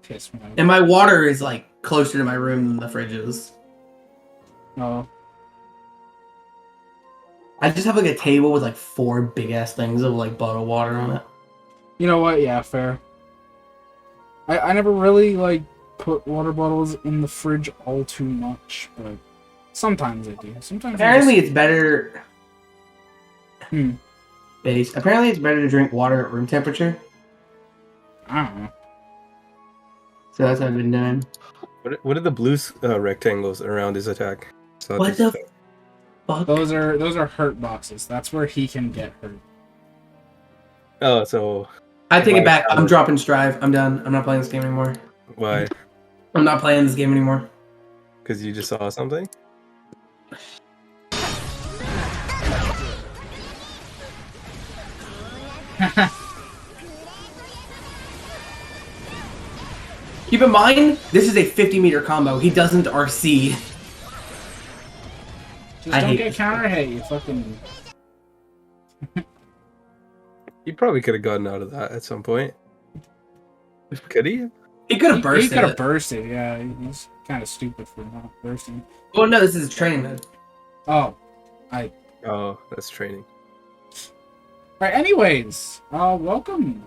Kiss me. And my water is like closer to my room than the fridge is. Oh. I just have like a table with like 4 big ass things of like bottled water on it. You know what? Yeah, fair. I never really like put water bottles in the fridge all too much, but sometimes I do. Sometimes Apparently it's better. Base. Apparently it's better to drink water at room temperature. I don't know. So that's what I've been doing. What are the blue rectangles around his attack? So What the fuck? Those are hurt boxes. That's where he can get hurt. Oh, so I take it back. I'm dropping Strive. I'm done. I'm not playing this game anymore. why? I'm not playing this game anymore. Because you just saw something? Keep in mind, this is a 50-meter combo. He doesn't RC. Just don't get counter hit, you fucking... He probably could have gotten out of that at some point. Could he? He could have bursted. He could have bursted, yeah. He's kind of stupid for not bursting. Oh no, this is training mode. Oh. Oh, that's training. Alright, anyways. Welcome.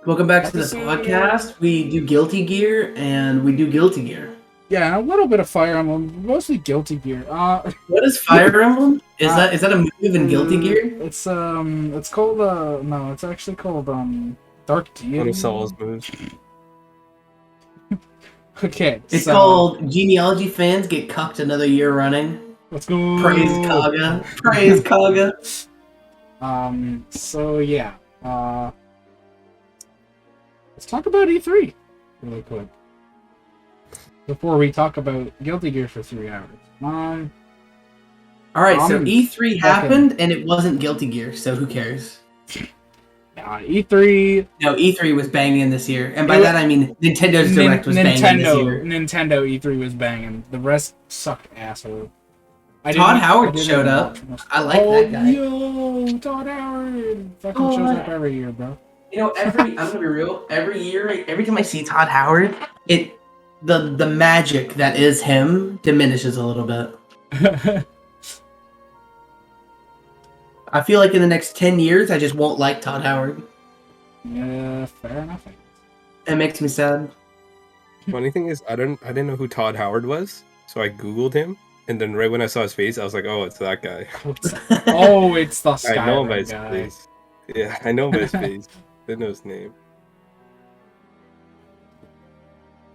Welcome back to the podcast. We do Guilty Gear, and we do Guilty Gear. Yeah, a little bit of Fire Emblem, mostly Guilty Gear. What is Fire Emblem? Is that a move in Guilty Gear? It's called no, it's actually called Dark Deity. One of Saul's moves. Okay, it's called Genealogy Fans Get Cucked Another Year Running. Let's go. Praise Kaga. Praise Kaga. So yeah. Let's talk about E3 really quick. Before we talk about Guilty Gear for 3 hours. Alright, so E3 happened and it wasn't Guilty Gear, so who cares? E3... No, E3 was banging this year. And by that I mean Nintendo's Direct was banging this year. Nintendo E3 was banging. The rest sucked asshole. Todd Howard showed up. I like that guy. Yo, Todd Howard! Fucking shows up every year, bro. You know, I'm gonna be real. Every year, every time I see Todd Howard, the magic that is him diminishes a little bit. I feel like in the next 10 years, I just won't like Todd Howard. Yeah, fair enough. It makes me sad. Funny thing is, I didn't know who Todd Howard was, so I googled him, and then right when I saw his face, I was like, oh, it's that guy. Oh, it's the Skyrim I know him by his guy. face. Yeah, I know him by his face. I didn't know his name.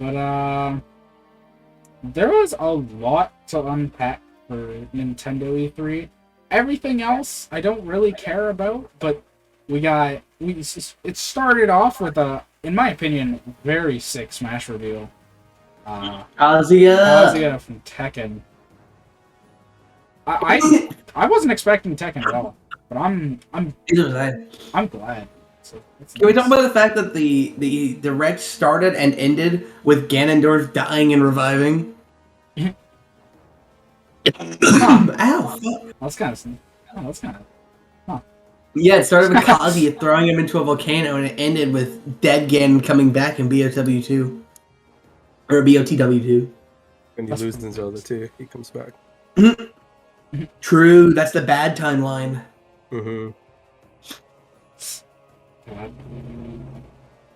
But, there was a lot to unpack for Nintendo E3. Everything else, I don't really care about, but it started off with a, in my opinion, very sick Smash reveal. Kazuya from Tekken. I wasn't expecting Tekken at all, but I'm glad. Can we talk about the fact that the direct started and ended with Ganondorf dying and reviving? Ow! Fuck. That's kind of. Huh. Yeah, it started with Kazuya throwing him into a volcano, and it ended with dead Ganon coming back in BOW2 or BOTW2. When you lose in Zelda 2, he comes back. True, that's the bad timeline. Mm-hmm.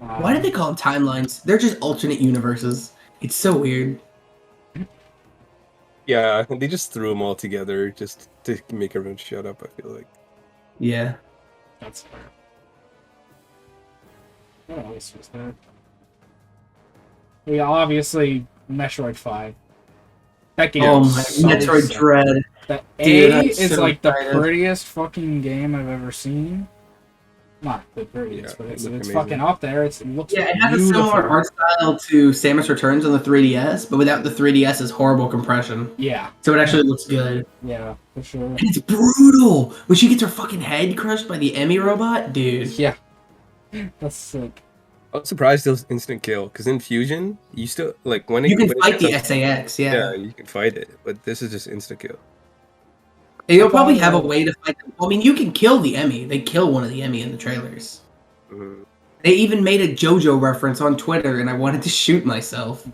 Why did they call them timelines? They're just alternate universes. It's so weird. Yeah, they just threw them all together just to make everyone shut up, I feel like. Yeah. That's fair. What else was there? Yeah, obviously, Metroid 5. That game Metroid Dread. That is like the prettiest fucking game I've ever seen. Not the prettiest, but it's fucking up there. It looks it has a similar art style to Samus Returns on the 3DS, but without the 3DS's horrible compression. Yeah. So it actually looks good. Yeah, for sure. And it's brutal! When she gets her fucking head crushed by the Emmy robot, dude. Yeah. That's sick. I was surprised it was instant kill, because in Fusion, you still, like, when you can fight the SAX, yeah. Yeah, you can fight it, but this is just instant kill. You'll probably have a way to fight them. I mean, you can kill the Emmy. They kill one of the Emmy in the trailers. Mm-hmm. They even made a JoJo reference on Twitter, and I wanted to shoot myself.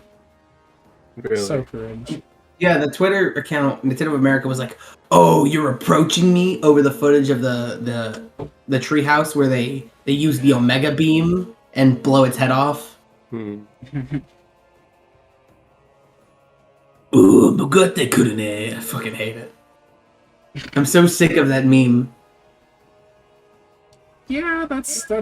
Really? So cringe. Yeah, the Twitter account, Nintendo of America, was like, "Oh, you're approaching me," over the footage of the treehouse where they use the Omega Beam and blow its head off. Hmm. Ooh, Bugatti couldn't. I fucking hate it. I'm so sick of that meme. Yeah, that's fair.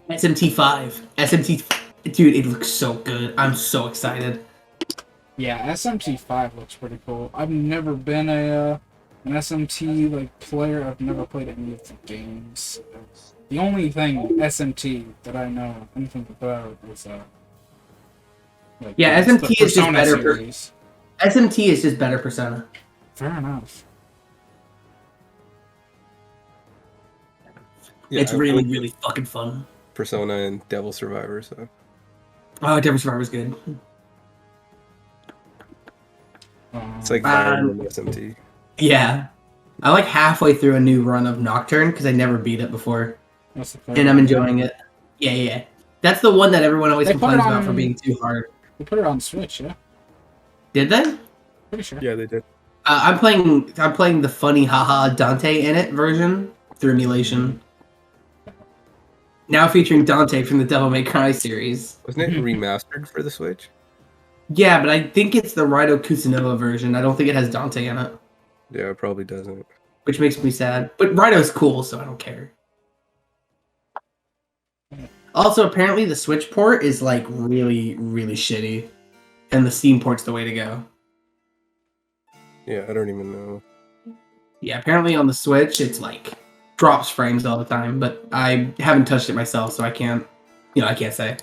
SMT, dude, it looks so good. I'm so excited. Yeah, SMT5 looks pretty cool. I've never been an SMT like player. I've never played any of the games. The only thing SMT that I know anything about is like Yeah, it's the SMT is just Persona better. series. SMT is just better Persona. Fair enough. Yeah, It's I really, played really fucking fun. Persona and Devil Survivor. So Oh, Devil Survivor's good. it's like Fire Emblem SMT. Yeah. I'm like halfway through a new run of Nocturne because I never beat it before. What's the third And I'm one? enjoying it. Yeah. That's the one that everyone always They put complains it about for on- being too hard. They put it on Switch, yeah. Did they? Pretty sure. Yeah, they did. I'm playing the funny haha Dante in it version through emulation. Now featuring Dante from the Devil May Cry series. Wasn't it remastered for the Switch? Yeah, but I think it's the Raito Kusunoa version. I don't think it has Dante in it, Yeah, it probably doesn't. which makes me sad. But Raito's cool, so I don't care. Also, apparently the Switch port is like really, really shitty, and the Steam port's the way to go. Yeah, I don't even know. Yeah, apparently on the Switch it's like drops frames all the time, but I haven't touched it myself, so I can't say.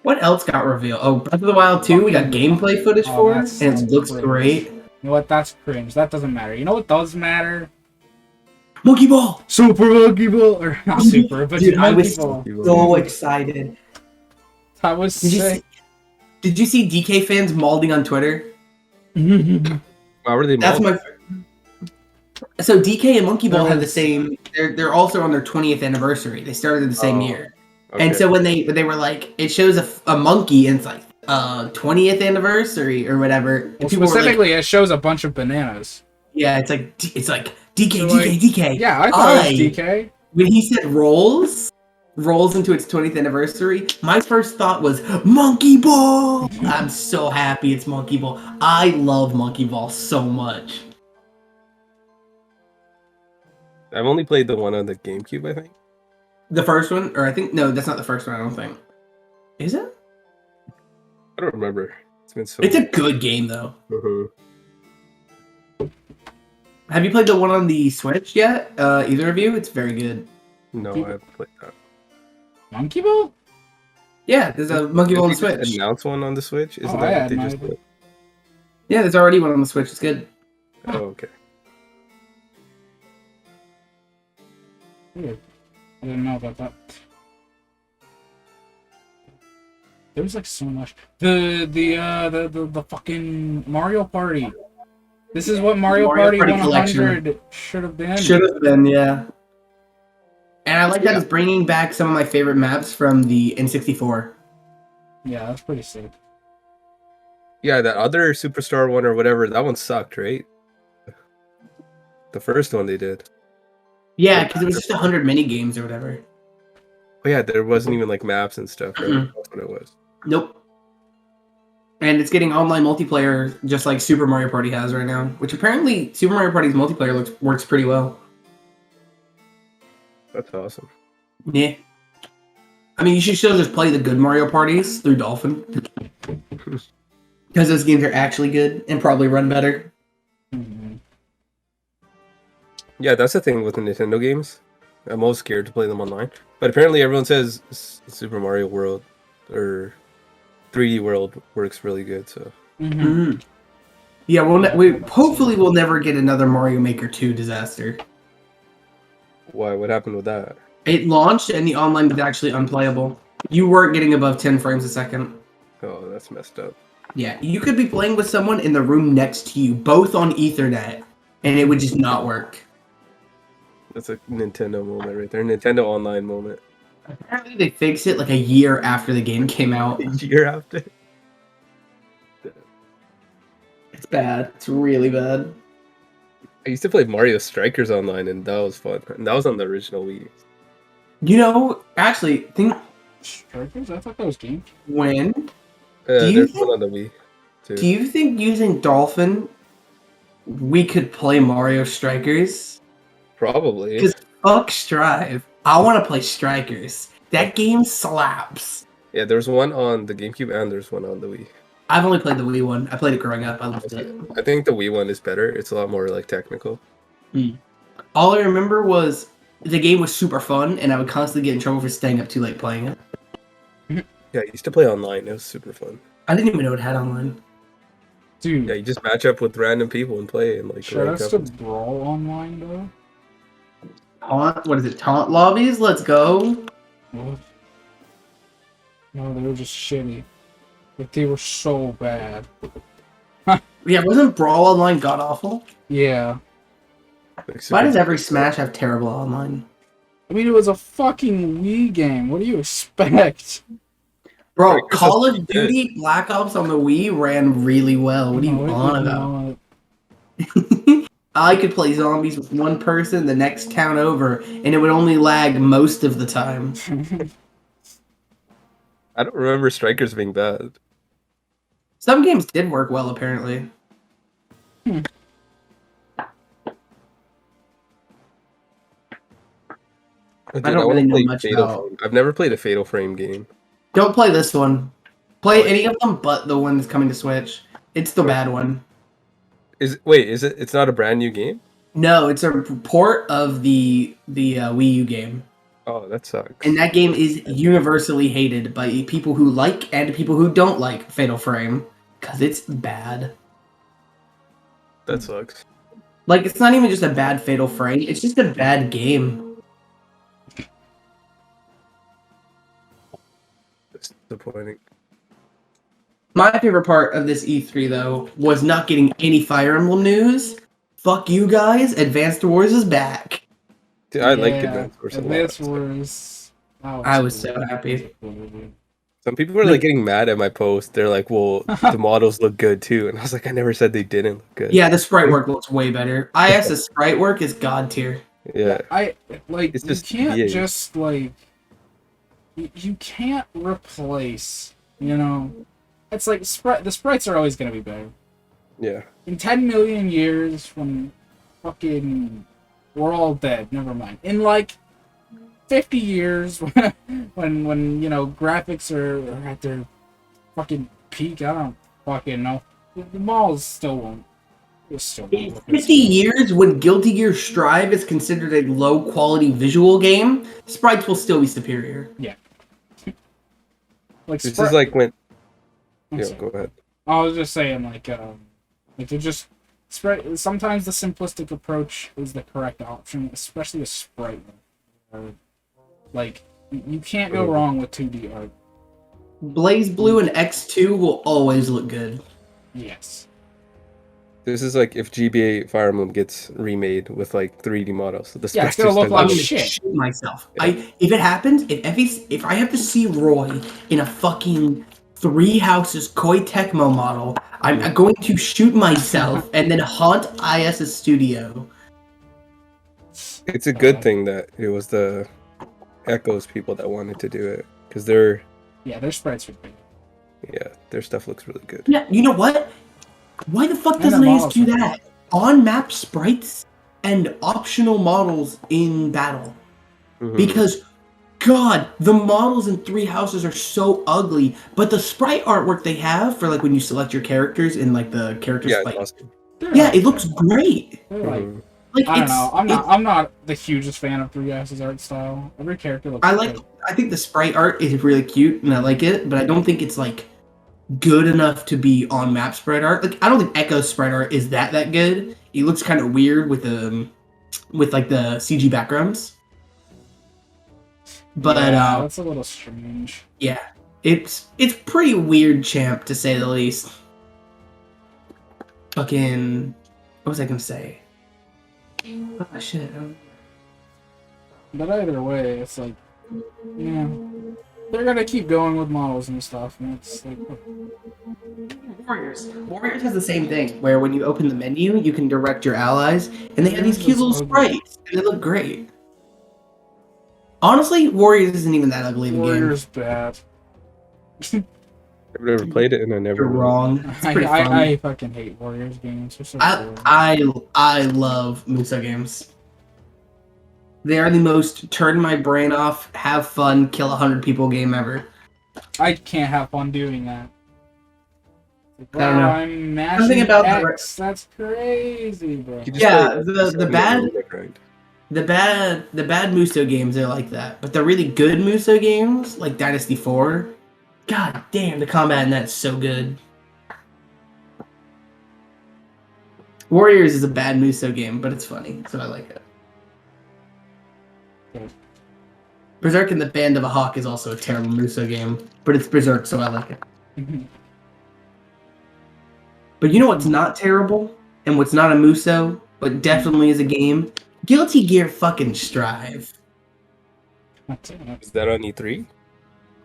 What else got revealed? Oh, Breath of the Wild 2, we got gameplay footage Oh, for, that's- and it that's looks cringe. great. You know what? That's cringe. That doesn't matter. You know what does matter? Monkey Ball! Super Monkey Ball! Or not Super, but Dude, I Monkey was Ball. so excited. That was Did you sick. Did you see DK fans malding on Twitter? Why were they? That's malt? my. So DK and Monkey Ball There have the was- same. They're also on their 20th anniversary. They started the same Oh, year, Okay. and so when they were like, it shows a monkey, and it's like 20th anniversary or whatever. And Well, people were like, specifically, it shows a bunch of bananas. yeah, it's like DK, So, DK, like, DK. Yeah, I thought it was DK. When he said rolls into its 20th anniversary, my first thought was Monkey Ball. I'm so happy it's Monkey Ball. I love Monkey Ball so much. I've only played the one on the GameCube, I think. The first one, or I think no, that's not the first one. I don't think. Is it? I don't remember. It's been so. It's a good game though. Mhm. Have you played the one on the Switch yet? Either of you? It's very good. No, I haven't played that. Monkey Ball? Yeah, there's a Monkey Ball on the Did they just Switch. announce one on the Switch? Isn't I that had what they no just idea. did? Yeah, there's already one on the Switch. It's good. Oh, okay. Weird. I didn't know about that. There was like so much. The fucking Mario Party. This is what Mario Mario Party Party 100 should have been. Should have been, yeah. And I like that Yeah. it's bringing back some of my favorite maps from the N64. Yeah, that's pretty sick. Yeah, that other Superstar one or whatever, that one sucked, right? The first one they did. Yeah, because it was just 100 mini games or whatever. Oh yeah, there wasn't even like maps and stuff, right? Mhm. That's what it was. Nope. And it's getting online multiplayer just like Super Mario Party has right now, which apparently Super Mario Party's multiplayer works pretty well. That's awesome. Yeah. I mean, you should still just play the good Mario Parties through Dolphin. Because those games are actually good and probably run better. Mhm. Yeah, that's the thing with the Nintendo games. I'm always scared to play them online. But apparently everyone says Super Mario World or 3D World works really good, so Mhm. Mm. Yeah, we hopefully we'll never get another Mario Maker 2 disaster. why? What happened with that? It launched and the online was actually unplayable. You weren't getting above 10 frames a second. Oh, that's messed up. Yeah, you could be playing with someone in the room next to you, both on Ethernet, and it would just not work. That's a Nintendo moment right there. Nintendo Online moment. Apparently, they fixed it like a year after the game came out. A year after. It's bad. It's really bad. I used to play Mario Strikers online, and that was fun. And that was on the original Wii. You know, actually, think Strikers? I thought that was GameCube. when Do you There's think- one on the Wii, too. do you think using Dolphin we could play Mario Strikers? Probably. Because fuck Strive. I want to play Strikers. That game slaps. Yeah, there's one on the GameCube and there's one on the Wii. I've only played the Wii one. I played it growing up. I loved it. I think the Wii one is better. It's a lot more like technical. All I remember was the game was super fun, and I would constantly get in trouble for staying up too late playing it. Yeah, I used to play online. It was super fun. I didn't even know it had online. Dude, Yeah, you just match up with random people and play and like rank shoutouts up. to Brawl Online, though. What is it? Taunt lobbies? Let's go. What? No, they were just shitty. Like, they were so bad. Yeah, wasn't Brawl Online god awful? Yeah. Like, Why does super- every Smash have terrible online? I mean, it was a fucking Wii game. What do you expect? Bro, Right, 'cause Call it's of Duty Black Ops on the Wii ran really well. What are you No, it on did about? not. I could play zombies with one person the next town over, and it would only lag most of the time. I don't remember Strikers being bad. Some games did work well, apparently. Dude, I don't wanna really know play much Fatal about- Frame. I've never played a Fatal Frame game. Don't play this one. Play any of them but the one that's coming to Switch. It's the bad one. Is it? It's not a brand new game? No, it's a port of the Wii U game. Oh, that sucks. And that game is universally hated by people who like and people who don't like Fatal Frame. Because it's bad. That sucks. Like, it's not even just a bad Fatal Frame, it's just a bad game. That's disappointing. My favorite part of this E3, though, was not getting any Fire Emblem news. Fuck you guys, Advanced Wars is back. Dude, I like Yeah, Advance Wars a lot. Advance Wars. I was so happy. Some people were like getting mad at my post. They're like, "Well, the models look good too," and I was like, "I never said they didn't look good." Yeah, the sprite work looks way better. IS's sprite work is god tier. Yeah. I like. It's You just can't EA. just like. You can't replace. You know, it's like the sprites are always gonna be better. Yeah. In 10 million years, when fucking we're all dead. Never mind. In like 50 years, when you know graphics are at their fucking peak, I don't fucking know. The malls still won't. It still In won't. 50 years, when Guilty Gear Strive is considered a low quality visual game, sprites will still be superior. Like This is like when. Yeah, sorry. go ahead. I was just saying, like to just sprite. Sometimes the simplistic approach is the correct option, especially with sprite. Like you can't go wrong with 2D art. Blaze Blue and X2 will always look good. Yes. This is like if GBA Fire Emblem gets remade with like 3D models. The Yeah, it's sprites gonna are look still like I'm good. gonna shit. shit myself. Yeah. If it happens, if I have to see Roy in a fucking Three Houses Koi Tecmo model, I'm going to shoot myself and then haunt IS's studio. It's a good thing that it was the Echoes people that wanted to do it because their Yeah, sprites are good. their stuff looks really good. Yeah, you know what? Why the fuck And doesn't the IS models do are that? On-map sprites and optional models in battle. Mhm. Because, God, the models in Three Houses are so ugly, but the sprite artwork they have for like when you select your characters in like the characters, Yeah, it's like awesome. yeah, it looks great. They're like, Mhm. Like I don't it's, know. it's- I'm not the hugest fan of 3S's art style. Every character looks. good. I think the sprite art is really cute and I like it, but I don't think it's like good enough to be on map sprite art. Like I don't think Echo's sprite art is that good. It looks kind of weird with like the CG backgrounds. But yeah, that's a little strange. yeah, it's pretty weird, champ, to say the least. Fucking, what was I gonna say? Oh shit. But either way, it's like, yeah, they're gonna keep going with models and stuff, and it's like, Warriors. Warriors has the same thing, where when you open the menu, you can direct your allies, and they have these cute little sprites, and they look great. Honestly, Warriors isn't even that ugly of a game. Warriors bad. I've never played it, and I never You're will. wrong. It's pretty fun. I fucking hate Warriors games. They're so boring. I love Muso games. They are the most turn my brain off, have fun, kill 100 people game ever. I can't have fun doing that. Like, I don't know. I'm mashing Something about X. That's crazy, bro. You just Yeah, play- the bad Muso games are like that, but the really good Muso games, like Dynasty 4, god damn, the combat in that's so good. Warriors is a bad Muso game, but it's funny, so I like it. Okay. Berserk and the Band of a Hawk is also a terrible Muso game, but it's Berserk, so I like it. But you know what's not terrible, and what's not a Muso, but definitely is a game? Guilty Gear fucking Strive. Is that on E3?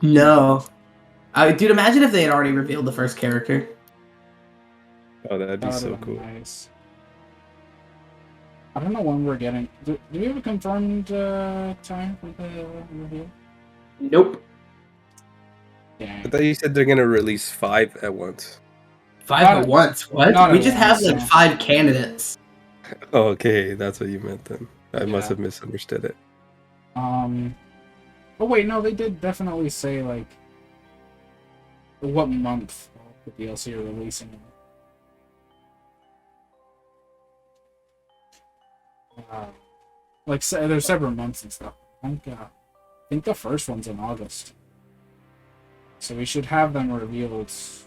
No. Dude, imagine if they had already revealed the first character. Oh, that'd be That'd so have been cool. nice. I don't know when we're getting. Do we have a confirmed time for the review? Nope. Dang. I thought you said they're gonna release 5 at once. 5 Not at at- once? What? not We at just have once, like no. 5 candidates. Oh, okay, that's what you meant then. I must Yeah. have misunderstood it. Oh wait, no, they did definitely say like what month the DLC are releasing. Like there's several months and stuff. I think the first one's in August, so we should have them revealed. So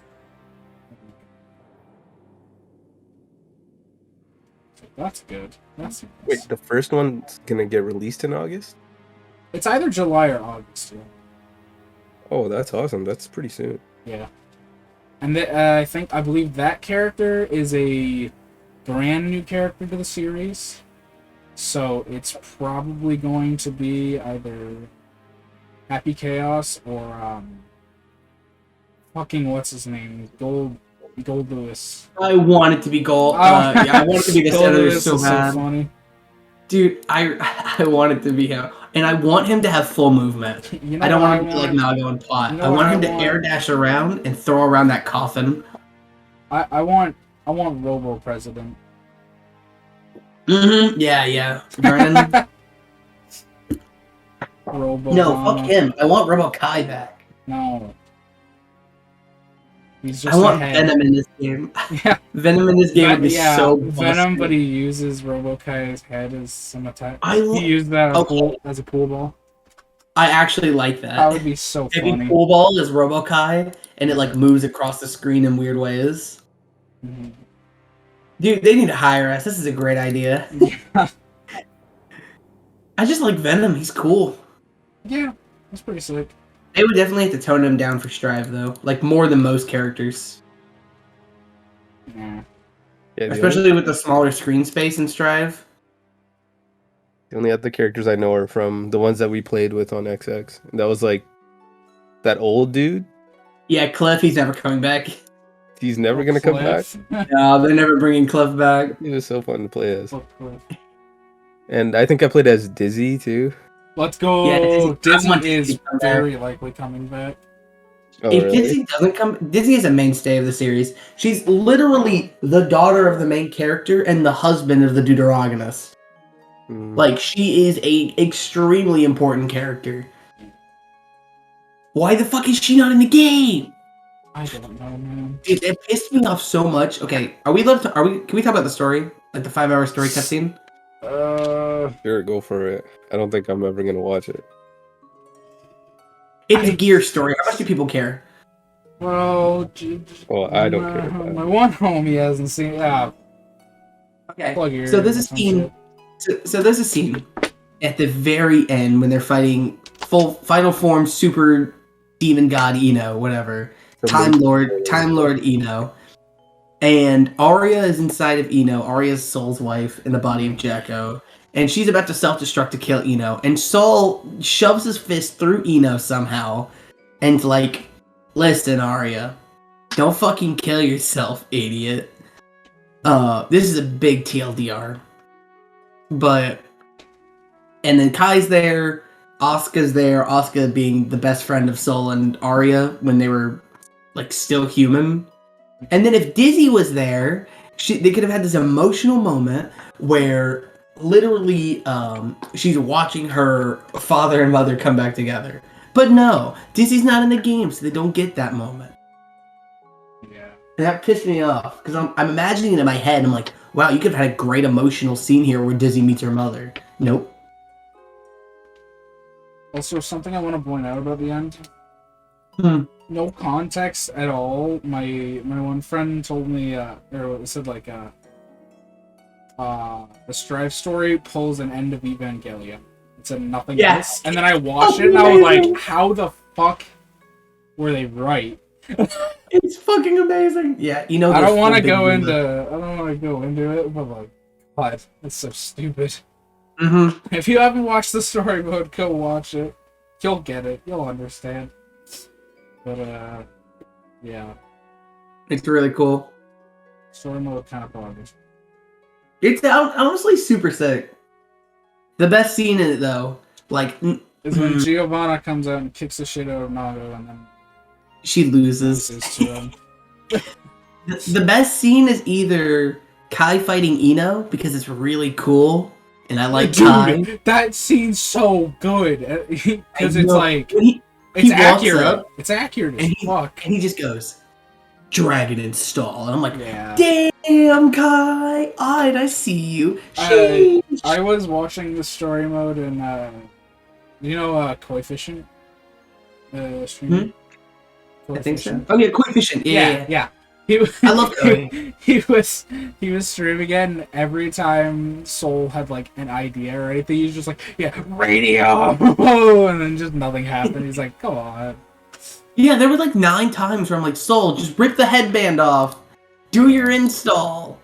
that's good. That's nice. Wait, the first one's gonna get released in August? It's either July or August. Yeah. Oh, that's awesome. That's pretty soon. Yeah. And I believe that character is a brand new character to the series. So it's probably going to be either Happy Chaos or fucking what's his name? Gold Lewis. I want it to be Gold. Oh. Yeah, I want it to be the Gold senator Lewis so is bad. so funny. Dude, I want it to be him. And I want him to have full movement. You know I don't what want him to be like Nago and Pot. You know I what want I him to want? air dash around and throw around that coffin. I want Robo President. Mm-hmm. Yeah. Vernon. Robo. No, fuck him. I want Robo Kai back. No. He's just I want a head. Venom in this game. Yeah. Venom in this game would be so Venom, busted. but he uses Robokai's head as some attack. I lo- He used that as, Okay. as a pool ball. I actually like that. That would be so Maybe funny. pool ball is Robo-Kai, and it like moves across the screen in weird ways. Mhm. Dude, they need to hire us. This is a great idea. Yeah. I just like Venom. He's cool. Yeah, that's pretty sick. They would definitely have to tone him down for Strive, though. Like, more than most characters. Yeah. Yeah, Especially with the smaller screen space in Strive. the only other characters I know are from the ones that we played with on XX. That was like that old dude. Yeah, Cliff, he's never coming back. He's never gonna come back. Cliff. No, they're never bringing Cliff back. He was so fun to play as. Fuck Cliff. And I think I played as Dizzy too. Let's go. Yeah, Dizzy I want is Dizzy to come very likely coming back. Oh, If really? Dizzy doesn't come, Dizzy is a mainstay of the series. She's literally the daughter of the main character and the husband of the Deuteragonist. Mm. Like, she is a extremely important character. Why the fuck is she not in the game? I don't know, man. Dude, it pissed me off so much. Okay, are we allowed to? Can we talk about the story, like the 5-hour story cutscene? Sure, go for it. I don't think I'm ever gonna watch it. It's a gear story. How much do people care? Well, Well, I don't care about it. My one homie hasn't seen. Okay, Plug your so this ears is or some scene. So there's a scene at the very end when they're fighting full final form super demon god Eno, whatever. Time Lord Eno. And Arya is inside of Eno. Arya's Soul's wife in the body of Jacko. And she's about to self-destruct to kill Eno. And Soul shoves his fist through Eno somehow. And like, listen, Arya, don't fucking kill yourself, idiot. This is a big TLDR. But, and then Kai's there, Asuka's there, Asuka being the best friend of Soul and Arya when they were, like, still human. And then if Dizzy was there, they could have had this emotional moment where literally she's watching her father and mother come back together. But no, Dizzy's not in the game, so they don't get that moment. Yeah. And that pissed me off, because I'm imagining it in my head, I'm like, wow, you could have had a great emotional scene here where Dizzy meets her mother. Nope. Also, something I want to point out about the end. No context at all. My one friend told me, or it said like, the Strive story pulls an end of Evangelion. It said nothing else. And then I watched it and I was like, how the fuck were they right? It's fucking amazing. Yeah, you know. I don't want to go into it, but like, God, it's so stupid. Mm-hmm. If you haven't watched the story mode, go watch it. You'll get it. You'll understand. But yeah. It's really cool. Story mode kind of bogus. It's honestly super sick. The best scene in it, though, like, is when Giovanna comes out and kicks the shit out of Nago, and then she loses to him. The best scene is either Kai fighting Eno, because it's really cool, and I like Kai. That scene's so good because it's like It's accurate. Up, it's accurate as fuck. And he just goes, "Dragon install," and I'm like, yeah. "Damn, Kai! I see you." I was watching the story mode and Coefficient stream. I think so. Oh yeah, Coefficient. Yeah. I love Kai. he was streaming again. Every time Soul had like an idea or anything, he was just like, radio, and then just nothing happened. He's like, come on. Yeah, there were like 9 times where I'm like, Soul, just rip the headband off, do your install.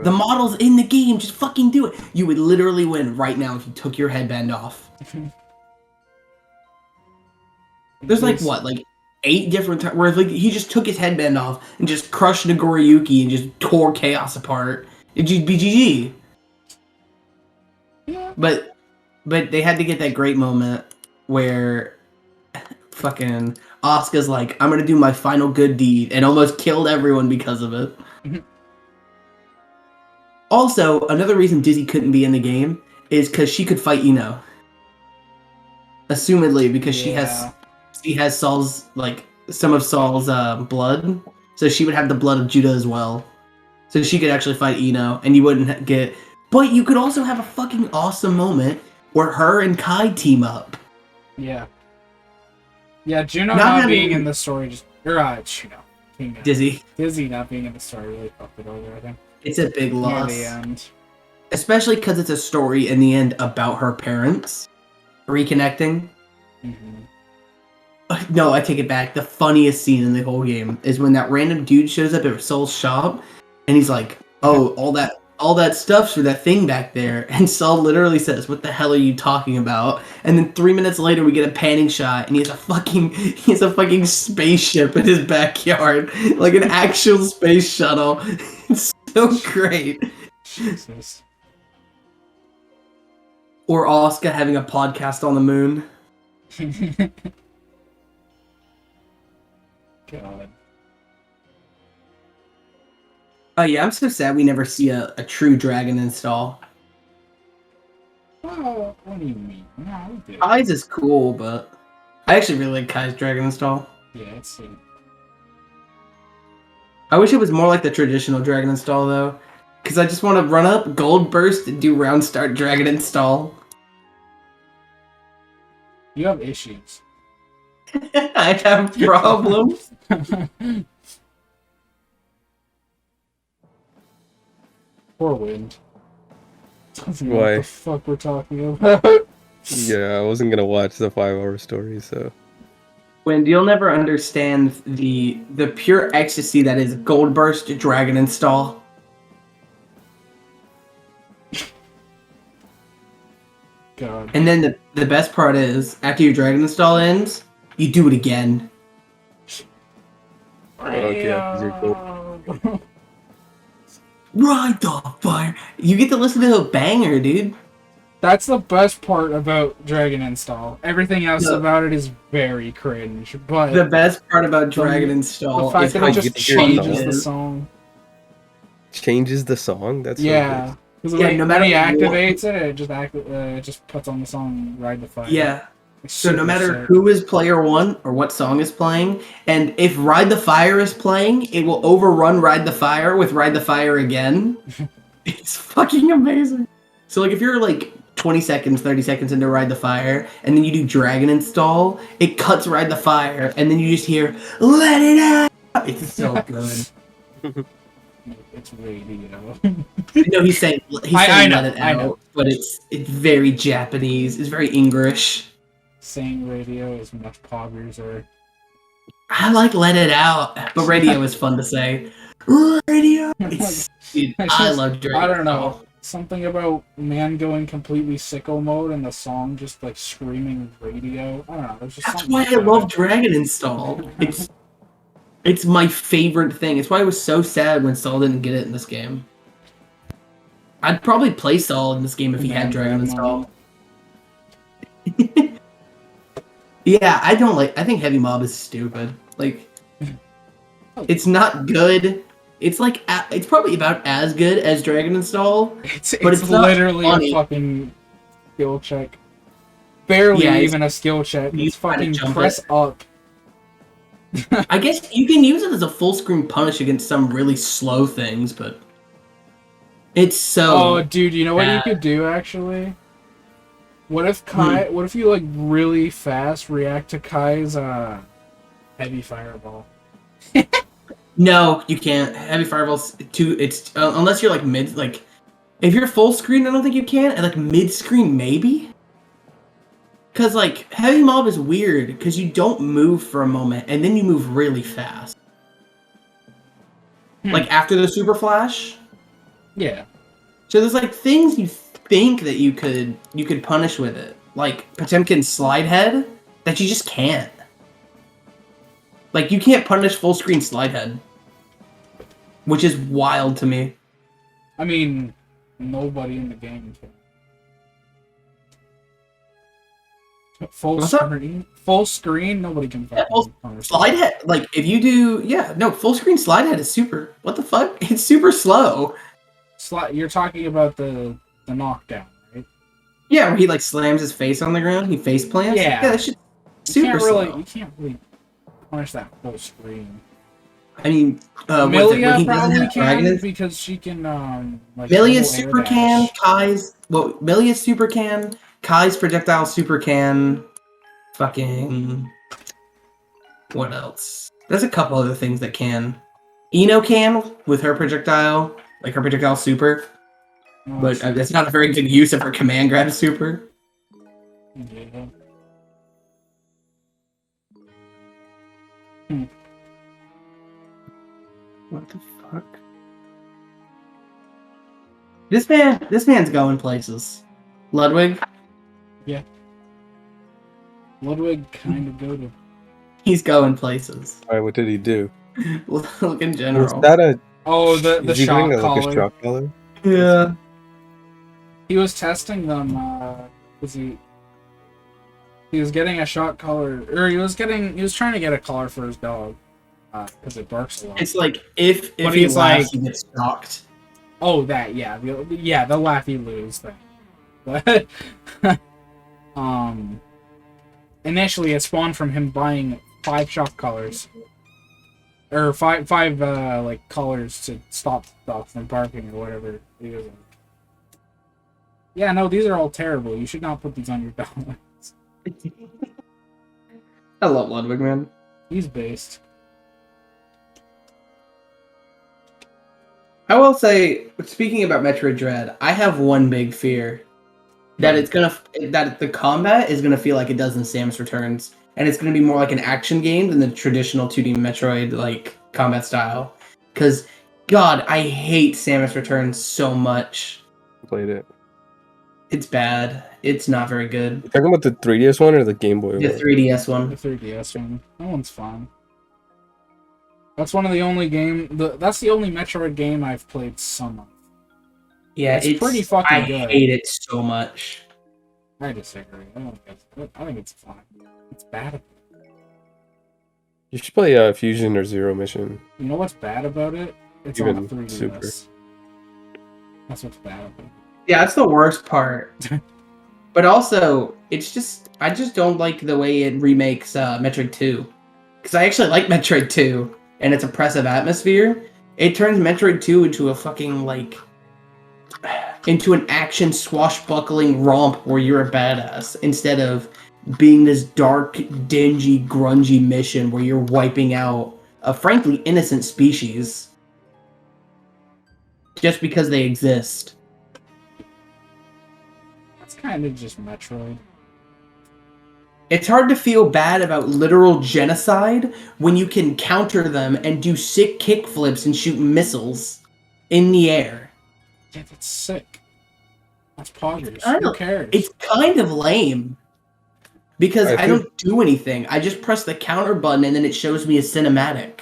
The model's in the game, just fucking do it. You would literally win right now if you took your headband off. There's like 8 different times where like he just took his headband off and just crushed Nagoriyuki and just tore Chaos apart. It'd be GG. Yeah. But they had to get that great moment where fucking Asuka's like, I'm gonna do my final good deed, and almost killed everyone because of it. Also, another reason Dizzy couldn't be in the game is because she could fight Eno. Assumedly, because she has Saul's, like, some of Saul's blood, so she would have the blood of Judah as well. So she could actually fight Eno, and you wouldn't get... But you could also have a fucking awesome moment where her and Kai team up. Yeah. Yeah, Juno not being in the story just... Juno. Dizzy not being in the story really fucked it over, I think. It's a big loss. Near the end. Especially because it's a story in the end about her parents reconnecting. No, I take it back. The funniest scene in the whole game is when that random dude shows up at Saul's shop, and he's like, "Oh, all that stuff's for that thing back there." And Saul literally says, "What the hell are you talking about?" And then 3 minutes later, we get a panning shot, and he has a fucking spaceship in his backyard, like an actual space shuttle. It's so great. Jesus. Or Asuka having a podcast on the moon. God. Oh yeah, I'm so sad we never see a true dragon install. Oh, what do you mean? No, we did. Kai's is cool, but I actually really like Kai's dragon install. Yeah, it's I wish it was more like the traditional dragon install though, because I just want to run up, gold burst, and do round start dragon install. You have issues. I have problems. Poor Wind. Doesn't know Why? what the fuck we're talking about. Yeah, I wasn't gonna watch the 5-hour story, so When you'll never understand the pure ecstasy that is Gold Burst Dragon Install. God. And then the best part is, after your Dragon Install ends, you do it again. Okay, 'cause you're cool. Ride the fire. You get to listen to a banger, dude. That's the best part about Dragon Install. Everything else No. about it is very cringe, but The best part about Dragon the Install fact is that how it you just get to hear it changes all. the song. Changes the song. That's Yeah. So Because Yeah, when, no when matter he what- activates it just puts on the song Ride the Fire. Yeah. It's So no super matter sick. who is player one or what song is playing, and if Ride the Fire is playing, it will overrun Ride the Fire with Ride the Fire again. It's fucking amazing. So like if you're like 20 seconds, 30 seconds into Ride the Fire, and then you do Dragon Install, it cuts Ride the Fire, and then you just hear Let It Out. It's so good. It's radio. No, he's saying I know, Let It I Out, know. but it's very Japanese. It's very English. Saying radio as much poggers are. I like Let It Out, but radio is fun to say. Radio. It's, dude, I love Dragon I don't know. Install. Something about man going completely sicko mode and the song just like screaming radio. I don't know. There's just That's something why I about love it. Dragon Install. It's my favorite thing. It's why I was so sad when Saul didn't get it in this game. I'd probably play Saul in this game if he had Dragon Install. Yeah, I think Heavy Mob is stupid. Like, it's not good. It's like, it's probably about as good as Dragon Install. It's But it's not literally funny. a fucking skill check. Barely Yeah, even a skill check. you It's try to fucking jump press it. up. I guess you can use it as a full screen punish against some really slow things, but it's so. Oh, dude, you know what you bad. could do actually? What if Kai? What if you like really fast react to Kai's heavy fireball? No, you can't. Heavy Fireball's too. It's unless you're like mid. Like, if you're full screen, I don't think you can. And like mid screen, maybe. Cause like Heavy Mob is weird because you don't move for a moment and then you move really fast. Like after the super flash. Yeah. So there's like things you think that you could punish with it, like Potemkin's slide head, that you just can't. Like you can't punish full screen slide head, which is wild to me. I mean, nobody in the game can. Full What's up? screen. Full screen. Nobody can Yeah, fucking punish Slide head, like if you do, full screen slide head is super. What the fuck? It's super slow. You're talking about the knockdown, right? Yeah, where he like slams his face on the ground, he face plants. Yeah. that shit's You super can't really, slow. you can't really punish that full screen. I mean, what's it, when Milia he doesn't probably have Dragon can Inst- because she can like Milia's double air super can, dash. Milia's super can, Kai's projectile super can, fucking, what else? There's a couple other things that can. Eno can with her projectile, like her projectile super, Oh, but that's not a very good use of her command grab super. yeah. What the fuck? This man's going places. Ludwig, Ludwig kind of go to. he's going places. All right, what did he do? Look in Was general. that a? Oh, the Is he shock doing like a collar. shock collar? Yeah. He was testing them. Was he? He was getting a shock collar, or he was trying to get a collar for his dog, because it barks a lot. It's like if But he he's laughs, like- he gets shocked. Oh, that the laughy lose thing. But initially it spawned from him buying 5 shock collars, or five like collars to stop dogs from barking or whatever. He was like, yeah, no, these are all terrible. You should not put these on your dog. I love Ludwig, man. He's based. I will say, speaking about Metroid Dread, I have one big fear. That the combat is gonna feel like it does in Samus Returns, and it's going to be more like an action game than the traditional 2D Metroid like combat style. Because, God, I hate Samus Returns so much. Played it. It's bad. It's not very good. You talking about the 3DS one or the Game Boy The one? 3DS The one. 3DS one. That one's fun. That's one of the only that's the only Metroid game I've played some of. Yeah, It's pretty fucking I good. hate it so much. I disagree. I think it's fun. It's bad. You should play Fusion or Zero Mission. You know what's bad about it? It's Even on a 3DS. Super. That's what's bad about it. Yeah, that's the worst part. But also, it's just I just don't like the way it remakes Metroid 2. Because I actually like Metroid 2 and its oppressive atmosphere. It turns Metroid 2 into a fucking into an action swashbuckling romp where you're a badass instead of being this dark, dingy, grungy mission where you're wiping out a frankly innocent species just because they exist. That's kind of just Metroid. It's hard to feel bad about literal genocide when you can counter them and do sick kickflips and shoot missiles in the air. Yeah, that's sick. That's poggers. I Who don't- cares? It's kind of lame. Because I I don't do anything. I just press the counter button and then it shows me a cinematic.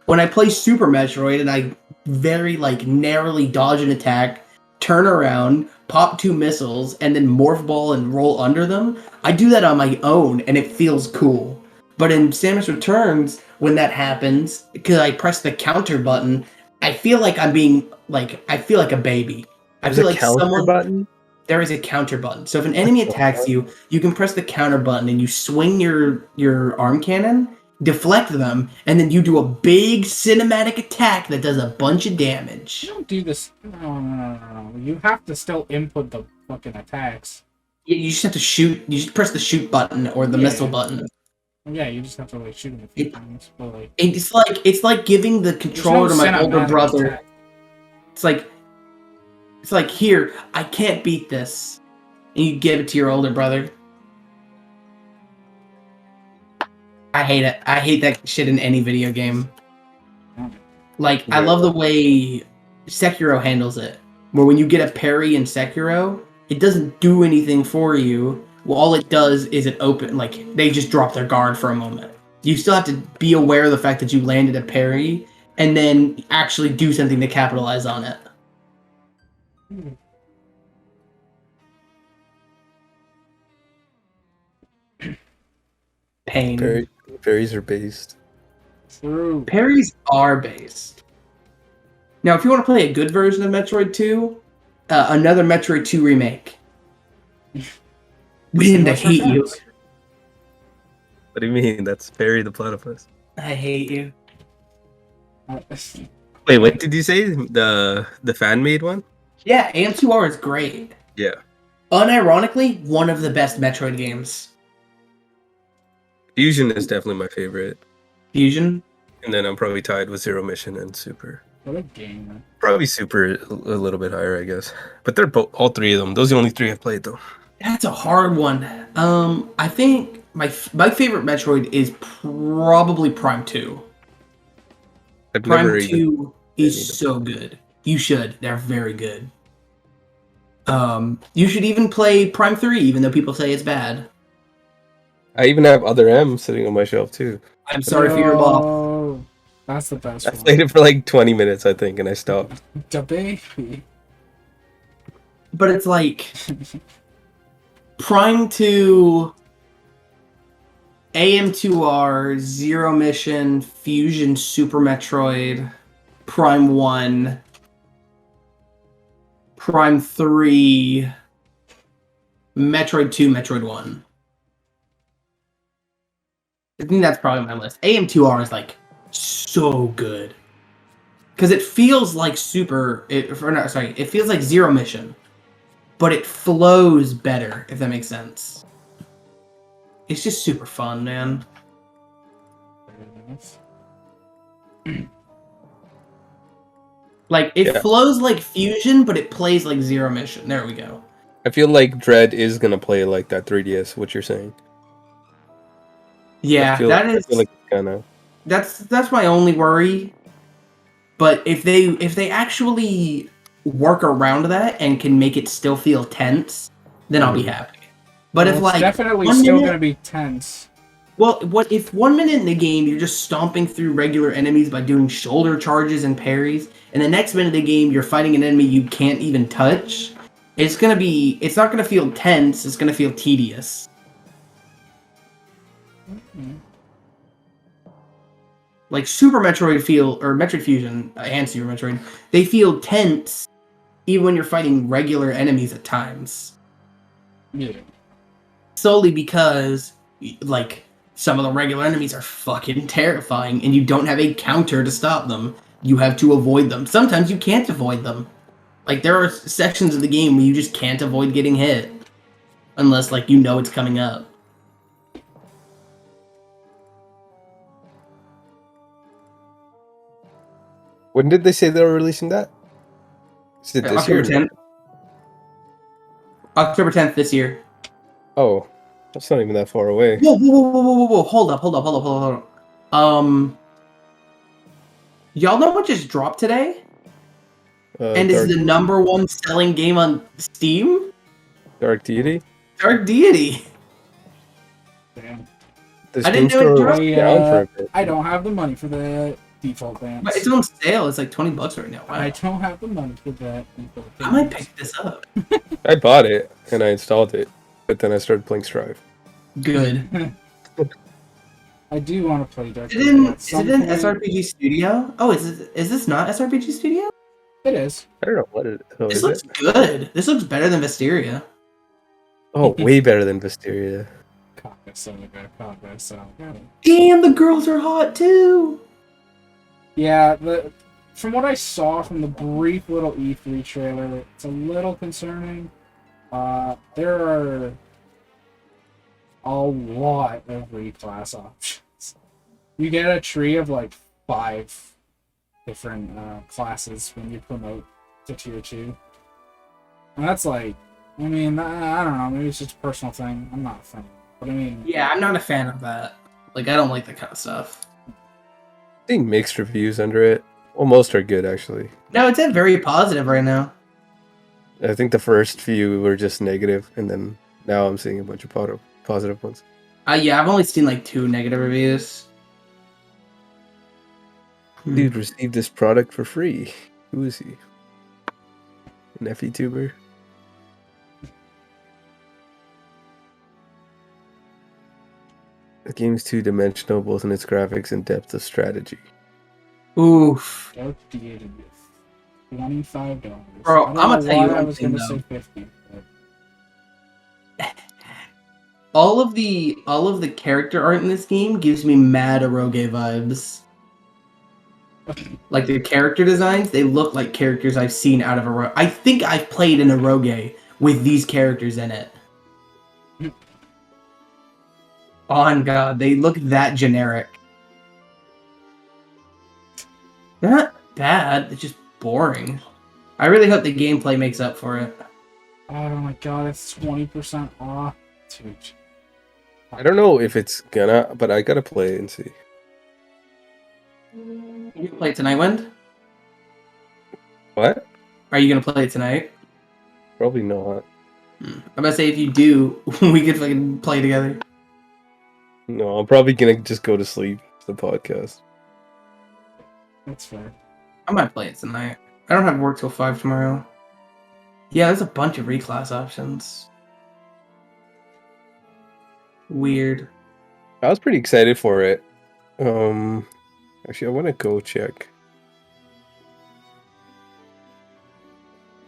When I play Super Metroid and I very narrowly dodge an attack, turn around, pop 2 missiles, and then morph ball and roll under them, I do that on my own and it feels cool. But in Samus Returns, when that happens, because I press the counter button, I feel like I'm being I feel like a baby. I There's feel a like counter someone button? there is a counter button. So if an enemy attacks you, you can press the counter button and you swing your arm cannon, deflect them, and then you do a big cinematic attack that does a bunch of You damage. don't do this. No. You have to still input the fucking attacks. You just have to shoot. You just press the shoot button or the Yeah. missile button. Yeah, you just have to shoot them a few times. But It's like giving the there's controller no to my older cinematic brother. attack. It's like here, I can't beat this, and you give it to your older brother. I hate it. I hate that shit in any video game. I love the way Sekiro handles it. Where when you get a parry in Sekiro, it doesn't do anything for you. Well, all it does is it open, they just drop their guard for a moment. You still have to be aware of the fact that you landed a parry, and then actually do something to capitalize on it. Pain. Parries are based. True. Parries are based. Now, if you want to play a good version of Metroid 2, another Metroid 2 remake. Wind, I What's hate you. Returns? What do you mean? That's Parry the Platypus. I hate you. Wait, what did you say? The fan made one? Yeah, AM2R is great. Yeah. Unironically, one of the best Metroid games. Fusion is definitely my favorite. Fusion? And then I'm probably tied with Zero Mission and Super. What a game. Probably Super a little bit higher, I guess. But they're all 3 of them. Those are the only 3 I've played, though. That's a hard one. I think my favorite Metroid is probably Prime 2. I've Prime never even 2 is either. so good. You should. They're very good. You should even play Prime 3, even though people say it's bad. I even have Other M sitting on my shelf, too. I'm sorry for your loss. Oh, that's the best I one. played it for like 20 minutes, I think, and I stopped. The baby. But it's Prime 2, AM2R, Zero Mission, Fusion Super Metroid, Prime 1, Prime 3, Metroid 2, Metroid 1. I think that's probably my list. AM2R is so good. Because it feels like it feels like Zero Mission. But it flows better, if that makes sense. It's just super fun, man. It flows like Fusion, but it plays like Zero Mission. There we go. I feel like Dread is gonna play like that 3DS, what you're saying. Yeah, I feel like it's kind of. that's my only worry. But if they actually work around that and can make it still feel tense, then I'll be happy. But Well, if it's like definitely 1 minute, still gonna be tense. well, what if 1 minute in the game you're just stomping through regular enemies by doing shoulder charges and parries, and the next minute of the game you're fighting an enemy you can't even touch? It's not gonna feel tense. It's gonna feel tedious. Mhm. Like Super Metroid or Metroid Fusion and Super Metroid, they feel tense even when you're fighting regular enemies at times. Yeah. Solely because, like, some of the regular enemies are fucking terrifying and you don't have a counter to stop them. You have to avoid them. Sometimes you can't avoid them. Like, there are sections of the game where you just can't avoid getting hit. Unless, like, you know it's coming up. When did they say they were releasing that? Is it this year? October 10th. October 10th this year. Oh, that's not even that far away. Whoa. Hold up. Y'all know what just dropped today? And is the #1 selling game on Steam? Dark Deity? Dark Deity. Damn. The I Steam didn't know it store dropped. was down for a bit. I don't have the money for the default dance. But it's on sale. It's like $20 right now. Wow. I don't have the money for that default I might dance. pick this up. I bought it and I installed it, but then I started playing Strive. Good. I do want to play Dark Is it in Deity. SRPG Studio? Oh, is this not SRPG Studio? It is. I don't know what it This is. looks good. This looks better than Visteria. Oh, way better than Visteria. Damn, the girls are hot too. Yeah, from what I saw from the brief little E3 trailer, it's a little concerning. There are a lot of reclass options. You get a tree of like 5 different classes when you promote to tier 2. And that's like, I mean, I don't know, maybe it's just a personal thing. I'm not a fan. But I mean... Yeah, I'm not a fan of that. Like, I don't like that kind of stuff. Seeing mixed reviews under it. Well, most are good, actually. No, it's very positive right now. I think the first few were just negative, and then now I'm seeing a bunch of positive ones. Yeah, I've only seen like 2 negative reviews. Dude received this product for free. Who is he? An FETuber? The game's two-dimensional, both in its graphics and depth of strategy. Oof. Dark Deity, $25. Bro, I don't I'm know gonna tell you why I one was thing, gonna though. say 50. But... All of the character art in this game gives me mad Eroge vibes. Like the character designs, they look like characters I've seen out of Eroge. I think I've played an Eroge with these characters in it. On God, they look that generic. They're not bad, it's just boring. I really hope the gameplay makes up for it. Oh my god, it's 20% off. Dude. I don't know if it's gonna, but I gotta play it and see. You gonna play it tonight, Wind? What? Are you gonna play it tonight? Probably not. I'm about to say if you do, we could fucking play together. No, I'm probably gonna just go to sleep for the podcast. That's fair. I might play it tonight. I don't have work till 5 tomorrow. Yeah, there's a bunch of reclass options. Weird. I was pretty excited for it. Actually, I want to go check.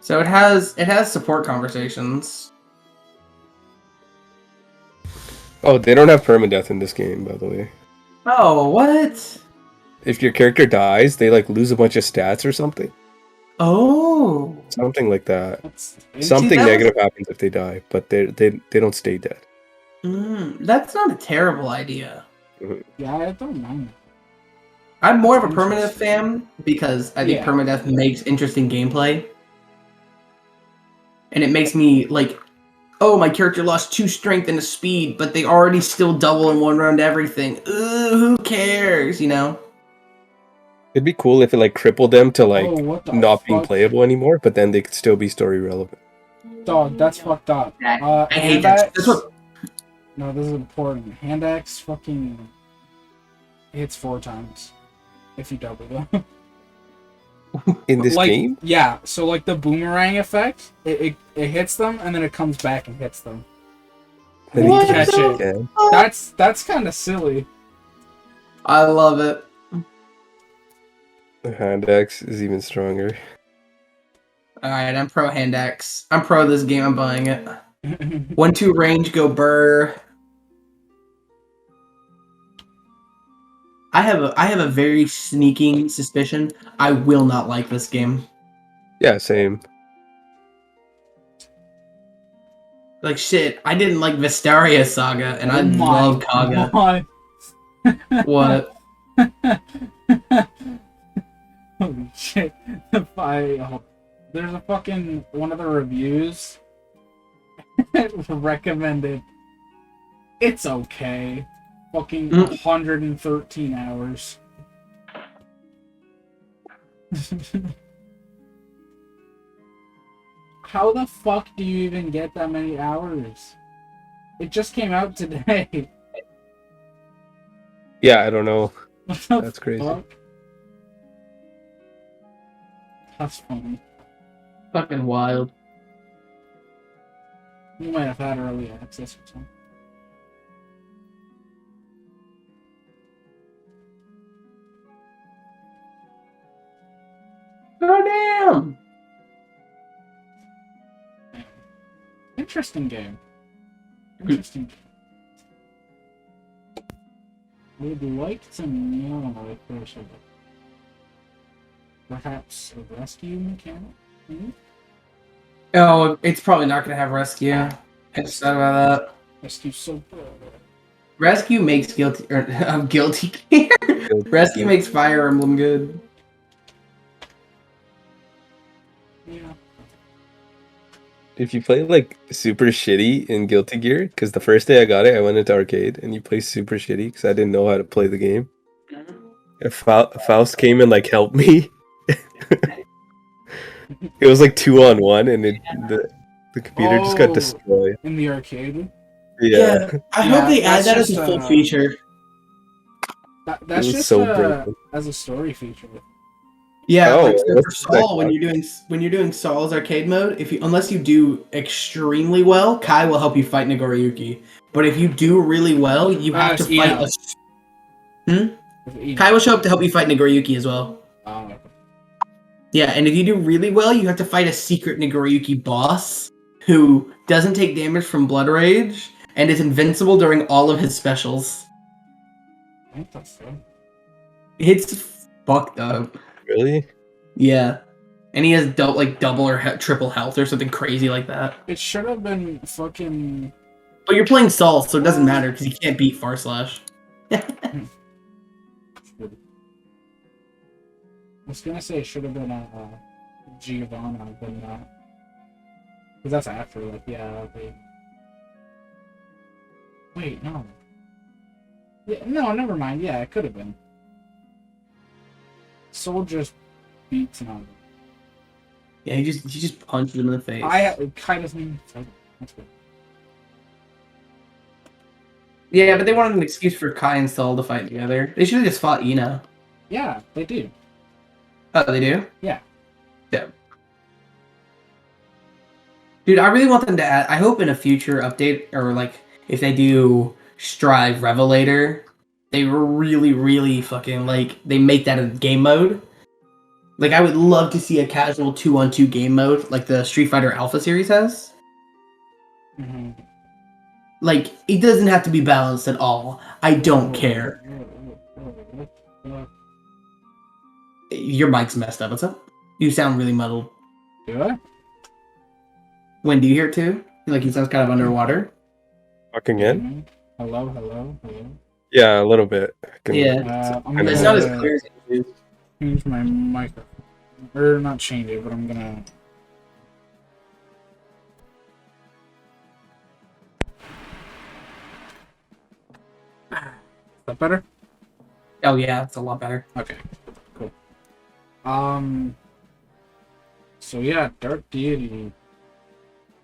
So it has support conversations. Oh, they don't have permadeath in this game, by the way. Oh, what? If your character dies, they like lose a bunch of stats or something. Oh. Something like that. That's Something that negative happens if they die, but they don't stay dead. That's not a terrible idea. Yeah, I don't mind. I'm more of a That's permadeath interesting. fan because I think Yeah. permadeath makes interesting gameplay. And it makes me, like, oh, my character lost 2 strength and a speed, but they already still double in 1 round everything. Who cares, you know? It'd be cool if it like crippled them to like Oh, what the not being fuck? playable anymore, but then they could still be story relevant. Dog, that's fucked up. I hate Hand that. That's axe. what. No, this is important. Hand axe fucking hits 4 times if you double them. In this like, game? Yeah, so like the boomerang effect, it hits them and then it comes back and hits them. Then you you catch it. again. That's kind of silly. I love it. The hand axe is even stronger. Alright, I'm pro hand axe. I'm pro this game, I'm buying it. 1-2 range, go burr. I have a very sneaking suspicion I will not like this game. Yeah, same. Like shit, I didn't like Vistaria Saga, and I love Kaga. God. What? Holy shit. There's a fucking one of the reviews recommended. It's okay. Fucking 113 hours. How the fuck do you even get that many hours? It just came out today. Yeah, I don't know. What the That's crazy. fuck? That's funny. Fucking wild. You might have had early access or something. Oh damn! Interesting game. Interesting. I would like to know if there's perhaps a rescue mechanic. Hmm? Oh, it's probably not gonna have rescue. I'm sad about that. Rescue so good. Rescue makes guilty guilty gear. Rescue makes Fire Emblem good. Yeah. If you play like super shitty in Guilty Gear, because the first day I got it, I went into arcade and you play super shitty because I didn't know how to play the game. And Faust came and like helped me. It was like 2-on-1, and the computer just got destroyed. In the arcade. Yeah, I hope they add that's that as just, a full feature. That's It was just so broken. as a story feature. Yeah, Oh, like so for what's that Saul, when you're doing Saul's arcade mode, unless you do extremely well, Kai will help you fight Nagoriyuki. But if you do really well, you have to it's fight Kai will show up to help you fight Nagoriyuki as well. Yeah, and if you do really well, you have to fight a secret Nagoriyuki boss who doesn't take damage from Blood Rage and is invincible during all of his specials. What the fuck? It's fucked up. Really? Yeah. And he has double or triple health or something crazy like that. It should have been fucking. But you're playing Saul, so it doesn't matter because he can't beat Farslash. I was gonna say it should have been Giovanna, but not. Because that's after, like, yeah, Wait, no. Yeah, no, never mind. Yeah, it could have been. Soul just beats him. Yeah, he just punched him in the face. Kai doesn't even fight. That's good. Yeah, but they wanted an excuse for Kai and Saul to fight together. They should have just fought Ina. Yeah, they do. Oh, they do? Yeah. Yeah. Dude, I really want them to add. I hope in a future update, or like if they do Strive Revelator, they really, really fucking like they make that a game mode. Like I would love to see a casual 2-on-2 game mode, like the Street Fighter Alpha series has. Mm-hmm. Like it doesn't have to be balanced at all. I don't care. Your mic's messed up. What's up? You sound really muddled. Do I? When do you hear it too? Like he sounds kind of underwater. Talking in? Hello. Yeah, a little bit. Yeah. I'm It's gonna not as clear as it is. change my microphone. Or not change it, but I'm gonna. that better? Oh yeah, it's a lot better. Okay, cool. So yeah, Dark Deity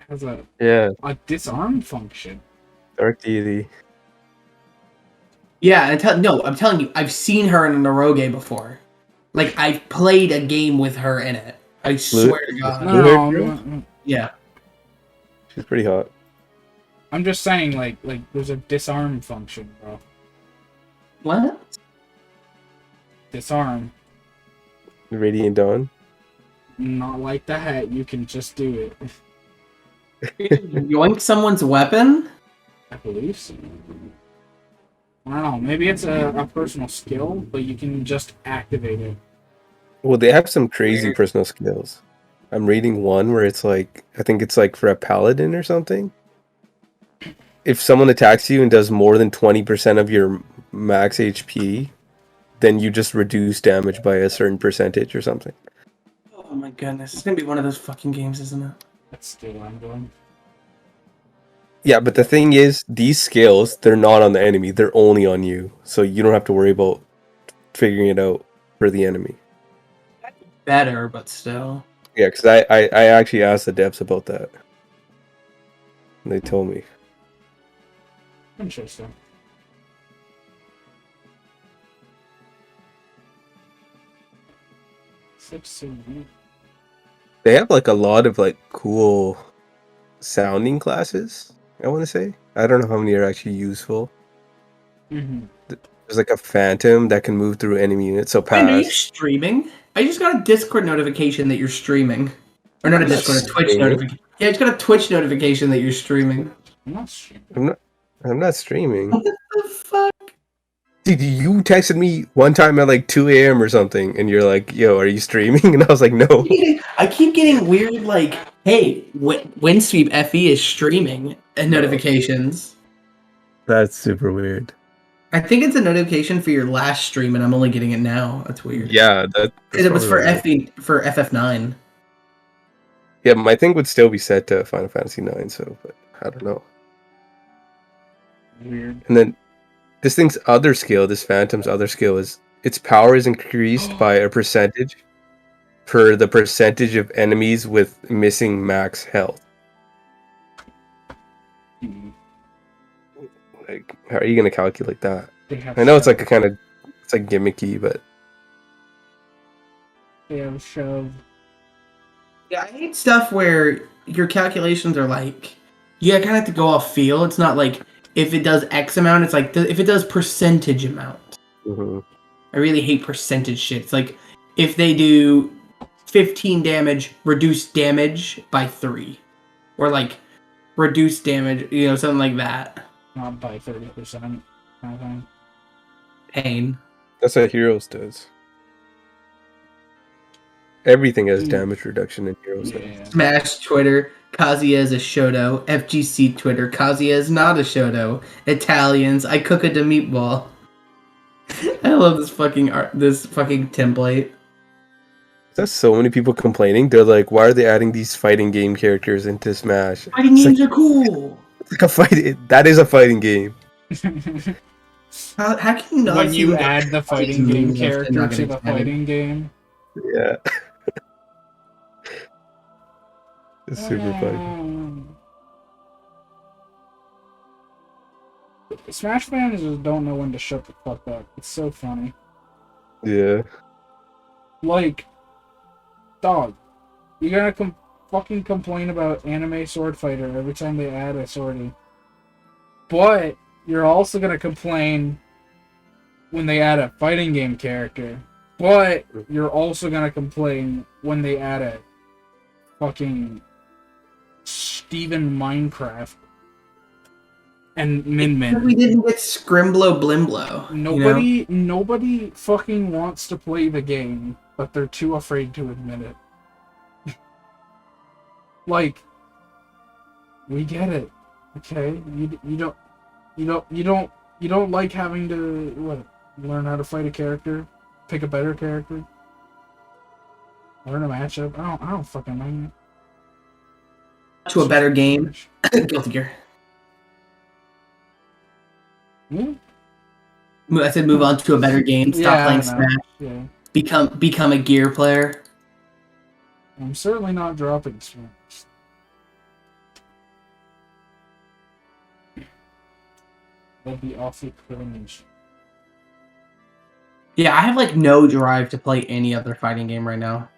has a Yeah, disarm function. Dark Deity. Yeah, I'm telling you, I've seen her in an Eroge before. Like I've played a game with her in it. I Blue, swear to God. No, blue-haired girl. Yeah. She's pretty hot. I'm just saying, like there's a disarm function, bro. What? Disarm. Radiant Dawn. Not like that. You can just do it. Yoink someone's weapon? I believe so. I don't know. Maybe it's a personal skill, but you can just activate it. Well, they have some crazy personal skills. I'm reading one where it's like, I think it's like for a paladin or something. If someone attacks you and does more than 20% of your max HP, then you just reduce damage by a certain percentage or something. Oh my goodness. It's gonna be one of those fucking games, isn't it? That's still ongoing. Yeah, but the thing is, these skills, they're not on the enemy. They're only on you. So you don't have to worry about figuring it out for the enemy. Better, but still. Yeah, because I actually asked the devs about that. And they told me. Interesting. They have like a lot of like cool sounding classes, I want to say. I don't know how many are actually useful. Mm-hmm. There's like a phantom that can move through enemy units, so Wait, are you pass. streaming? I just got a Discord notification that you're streaming. Or not a I'm not Discord, a Twitch streaming. notification. Yeah, I just got a Twitch notification that you're streaming. I'm not streaming. I'm not streaming. What the fuck? Dude, you texted me one time at like 2 a.m. or something, and you're like, yo, are you streaming? And I was like, no. I keep getting weird, like, hey, Windsweep FE is streaming and notifications. That's super weird. I think it's a notification for your last stream, and I'm only getting it now. That's weird. Yeah, that's Because it was for probably right. for FF9. Yeah, my thing would still be set to Final Fantasy 9, so, but I don't know. Weird. And then this thing's other skill, this Phantom's other skill is its power is increased by a percentage per the percentage of enemies with missing max health. Like, how are you gonna calculate that? I know it's like it's like gimmicky, but They have shove. Yeah, I hate stuff where your calculations are like, you kind of have to go off feel. It's not like if it does X amount, it's like if it does percentage amount. mm-hmm. I really hate percentage shit. It's like if they do 15 damage, reduce damage by 3. Or like reduce damage, something like that. Not by 30%. Kind of thing. Pain. That's what Heroes does. Everything has damage reduction in Heroes. Yeah. Smash Twitter, Kazuya is a Shoto. FGC Twitter, Kazuya is not a Shoto. Italians, I cook a meatball. I love this fucking template. There's so many people complaining. They're like, why are they adding these fighting game characters into Smash? Fighting games are cool. It's like a fight. That is a fighting game. How can you not when see you add the fighting game moves and character not to get the extended? fighting game? Yeah. It's super funny. Smash fans just don't know when to shut the fuck up. It's so funny. Yeah. Like, dog, you're gonna fucking complain about anime sword fighter every time they add a swordie. But you're also gonna complain when they add a fighting game character. But you're also gonna complain when they add a fucking Steven Minecraft and Min Min. We didn't get Scrimblow Blimblow. Nobody fucking wants to play the game, but they're too afraid to admit it. Like, we get it, okay? You don't like having to learn how to fight a character, pick a better character, learn a matchup. I don't fucking mind it. To a better game. Guilty Gear. Yeah. I said move on to a better game. Stop Yeah, playing I know. Smash. Yeah. Become a Gear player. I'm certainly not dropping Smash. That'd be awfully cringe. Yeah, I have like no drive to play any other fighting game right now.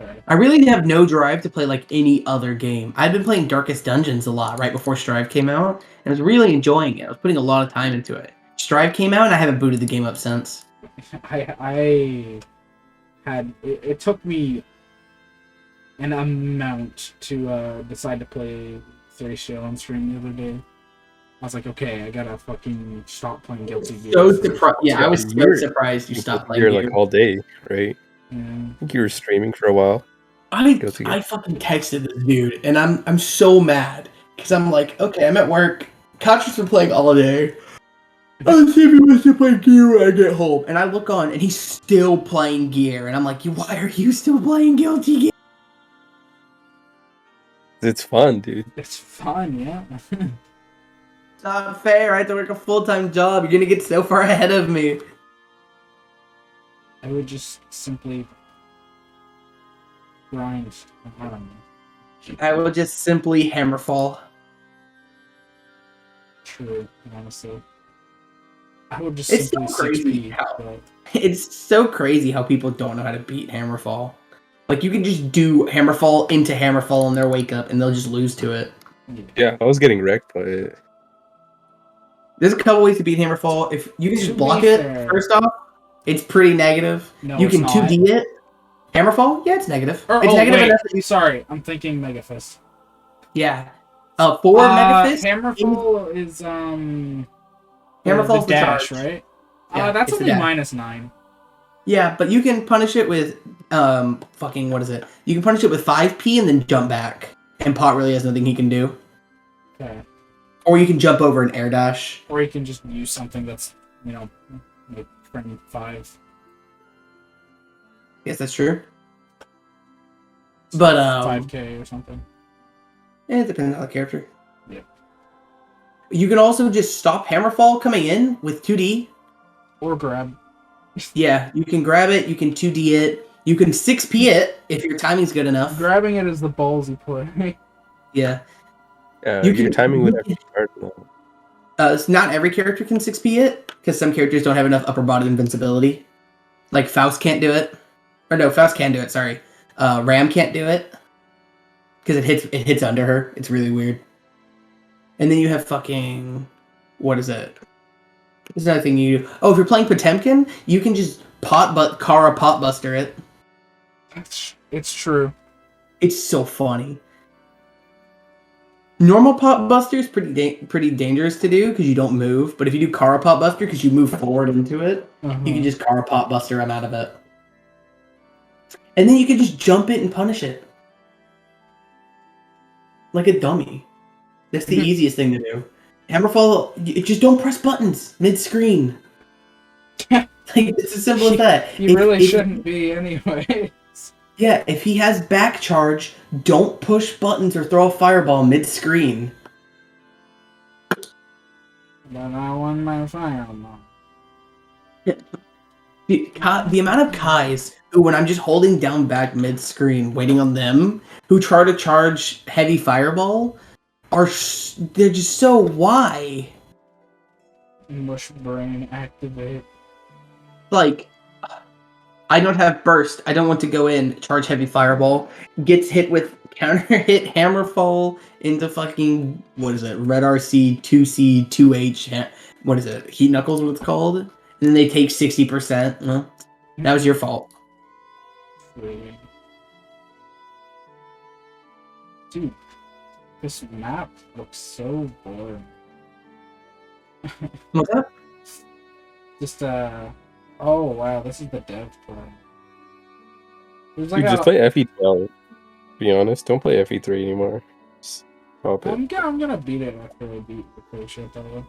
Okay. I really have no drive to play like any other game. I've been playing Darkest Dungeons a lot right before Strive came out, and I was really enjoying it. I was putting a lot of time into it. Strive came out, and I haven't booted the game up since. I had it took me an amount to decide to play 3 Shell on stream the other day. I was like, okay, I gotta fucking stop playing Guilty Gear. So surprised! Yeah, I was so You're- surprised you stopped playing You're Gear. like all day, right? Yeah. I think you were streaming for a while. Guilty Gear. I fucking texted this dude, and I'm so mad because I'm like, okay, I'm at work. Contra's been playing all day. I'll see if he wants to play Gear when I get home. And I look on, and he's still playing Gear, and I'm like, why are you still playing Guilty Gear? It's fun, dude. It's fun, yeah. It's not fair. I have to work a full-time job. You're gonna get so far ahead of me. I would just simply grind. I don't know. I will just simply hammerfall. True, honestly. I would just It's simply so crazy 6P, how- but It's so crazy how people don't know how to beat hammerfall. Like you can just do hammerfall into hammerfall in their wake up, and they'll just lose to it. Yeah, I was getting wrecked by it. There's a couple ways to beat hammerfall. If you can To just block be it, fair- first off, it's pretty negative. No, you it's can not. 2D it. Hammerfall? Yeah, it's negative. Or, It's oh, negative wait, enough that you... sorry, I'm thinking Megafist. Yeah. For Megafist, Hammerfall is Hammerfall's the dash, charge. right? Yeah, That's it's the only dash. -9. Yeah, but you can punish it with fucking what is it? You can punish it with 5p and then jump back. And Pot really has nothing he can do. Okay. Or you can jump over an air dash. Or you can just use something that's, like frame 5. Yes, that's true. But 5k or something. it depends on the character. Yeah. You can also just stop Hammerfall coming in with 2D. Or grab. Yeah, you can grab it, you can 2D it, you can 6P it if your timing's good enough. Grabbing it is the ballsy play. Yeah. Your timing would have to start now. It's not every character can 6P it, because some characters don't have enough upper body invincibility. Like Faust can't do it. Or no, Faust can do it, sorry. Ram can't do it. Because it hits under her. It's really weird. And then you have fucking... What is it? There's another thing you do. Oh, if you're playing Potemkin, you can just Kara Potbuster it. It's true. It's so funny. Normal Potbuster is pretty dangerous to do because you don't move. But if you do Kara Potbuster, because you move forward into it, you can just Kara Potbuster him out of it. And then you can just jump it and punish it. Like a dummy. That's the easiest thing to do. Hammerfall, just don't press buttons mid-screen. Like, it's as simple as that. You really shouldn't be anyway. Yeah, if he has back charge, don't push buttons or throw a fireball mid-screen. But I want my fireball. The amount of Kais who, when I'm just holding down back mid-screen, waiting on them, who try to charge heavy fireball, they're just so why? Mush brain activate. Like, I don't have burst. I don't want to go in, charge heavy fireball. Gets hit with counter hit hammerfall into fucking, what is it? Red RC, 2C, 2H, what is it? Heat Knuckles, what it's called? And then they take 60%. Well, that was your fault. Dude, this map looks so boring. What's up? Just, oh wow, this is the dev plan. There's like Dude, just play FE12. Be honest, don't play FE3 anymore. Just stop it. I'm gonna beat it after I beat the pro shit though.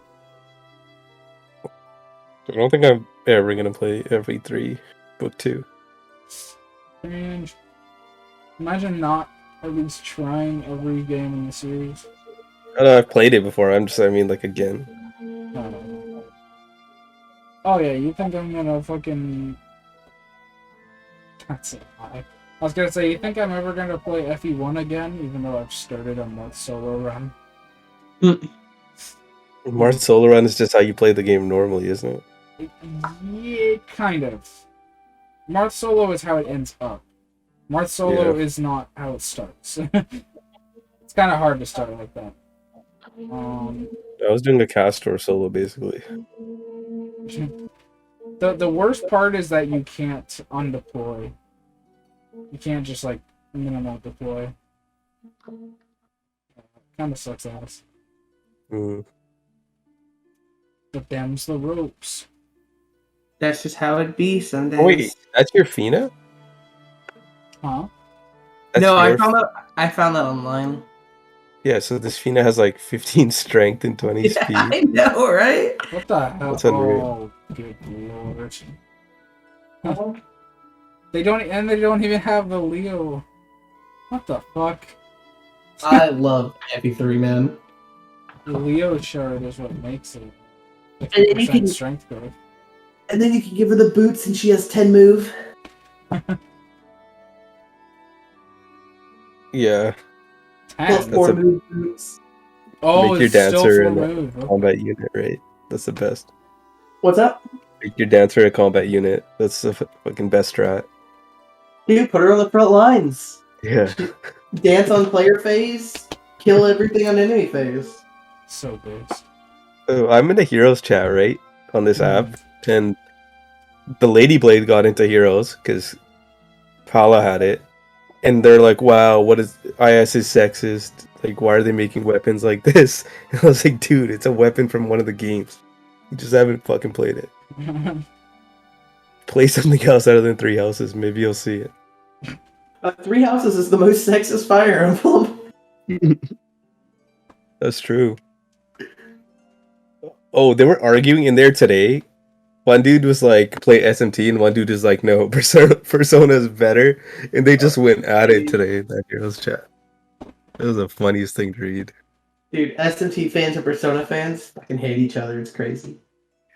I don't think I'm ever gonna play FE3 Book 2. Strange. Imagine not at least trying every game in the series. I know I've played it before. I mean, like again. Oh yeah, you think I'm gonna fucking... That's a lie. I was gonna say, you think I'm ever gonna play FE1 again, even though I've started a month solo run? Mars Solo Run is just how you play the game normally, isn't it? Yeah, kind of. Marth Solo is how it ends up. Marth Solo is not how it starts. It's kind of hard to start like that. I was doing a Castor solo basically. The worst part is that you can't undeploy. You can't just like minimal deploy. Kind of sucks ass. Mm. But them's the ropes. That's just how it be some days. Oh, wait, that's your Fina? Huh? That's No, your... I found that online. Yeah, so this Fina has like 15 strength and 20 Yeah, speed. I know, right? What the hell? That's unreal. Oh, good lord. They don't even have the Leo. What the fuck? I love MP3, man. The Leo shard is what makes it. And then you 50% can- strength growth. And then you can give her the boots and she has 10 move. Yeah. Plus 10. 4 a- move boots. Oh, Make your it's still dancer 4 in a move. Okay. combat unit, right? That's the best. What's up? Make your dancer a combat unit. That's the fucking best strat. Dude, put her on the front lines. Yeah. Dance on player phase. Kill everything on enemy phase. So based. So I'm in the Heroes chat, right? On this app. And the Lady Blade got into Heroes because Paula had it. And they're like, wow, what is... IS is sexist. Like, why are they making weapons like this? And I was like, dude, it's a weapon from one of the games. You just haven't fucking played it. Play something else other than Three Houses. Maybe you'll see it. 3 Houses is the most sexist Fire Emblem. That's true. Oh, they were arguing in there today. One dude was like, play SMT, and one dude is like, no, Persona's better. And they just went at it today in that Heroes chat. It was the funniest thing to read. Dude, SMT fans and Persona fans fucking hate each other. It's crazy.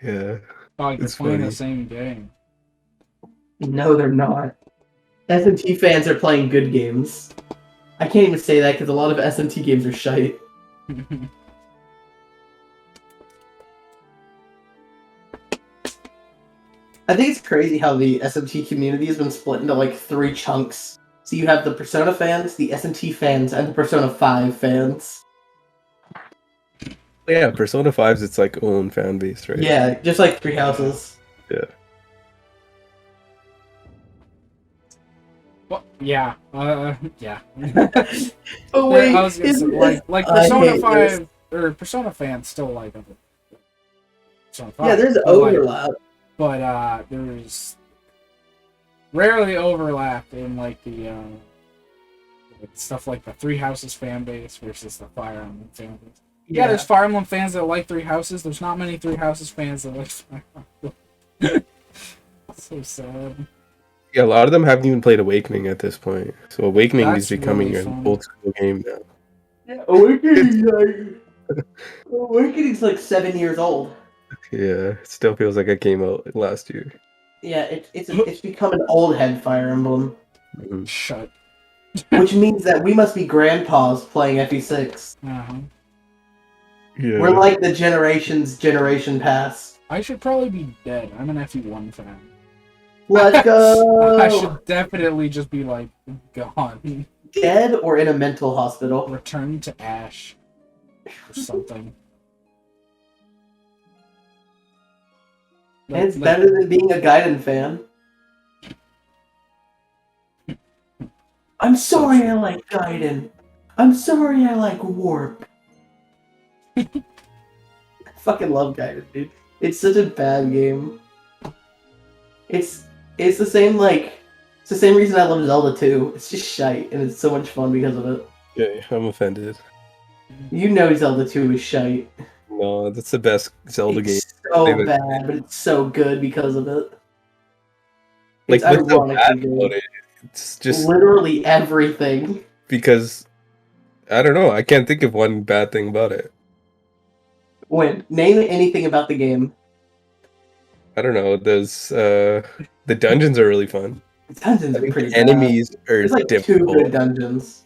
Yeah. Like they're It's playing funny. the same game. No, they're not. SMT fans are playing good games. I can't even say that because a lot of SMT games are shite. I think it's crazy how the SMT community has been split into like 3 chunks. So you have the Persona fans, the SMT fans, and the Persona 5 fans. Yeah, Persona 5's its like own fan base, right? Yeah, just like 3 Houses. Yeah. Well, yeah. Yeah. Oh wait, I was gonna say, like I Persona hate 5 or Persona fans still like it. Persona 5. yeah, there's but, like, overlap. but there's rarely overlap in like the like stuff like the Three Houses fan base versus the Fire Emblem fan base. Yeah, there's Fire Emblem fans that like Three Houses. There's not many Three Houses fans that like Fire Emblem. So sad. Yeah, a lot of them haven't even played Awakening at this point. So Awakening That's is becoming really an fun. old school game now. Yeah, Awakening's like 7 years old. Yeah, it still feels like it came out last year. Yeah, it's become an old head Fire Emblem, Mhm. Shut. which means that we must be grandpas playing FE6. Uh-huh. Yeah. We're like the generation pass. I should probably be dead. I'm an FE1 fan. Let's go. I should definitely just be like gone. Dead or in a mental hospital. Return to Ash or something. And it's better than being a Gaiden fan. I'm sorry I like Gaiden. I'm sorry I like Warp. I fucking love Gaiden, dude. It's such a bad game. It's the same it's the same reason I love Zelda 2. It's just shite and it's so much fun because of it. Okay, I'm offended. You know Zelda 2 is shite. No, that's the best Zelda game. It's so They've- bad, but it's so good because of it. Like, It's what's so bad ironically about good. it? It's just Literally everything. because I don't know. I can't think of one bad thing about it. Name anything about the game. I don't know. The dungeons are really fun. Dungeons I are think pretty the bad. enemies are There's like 2 good difficult. dungeons.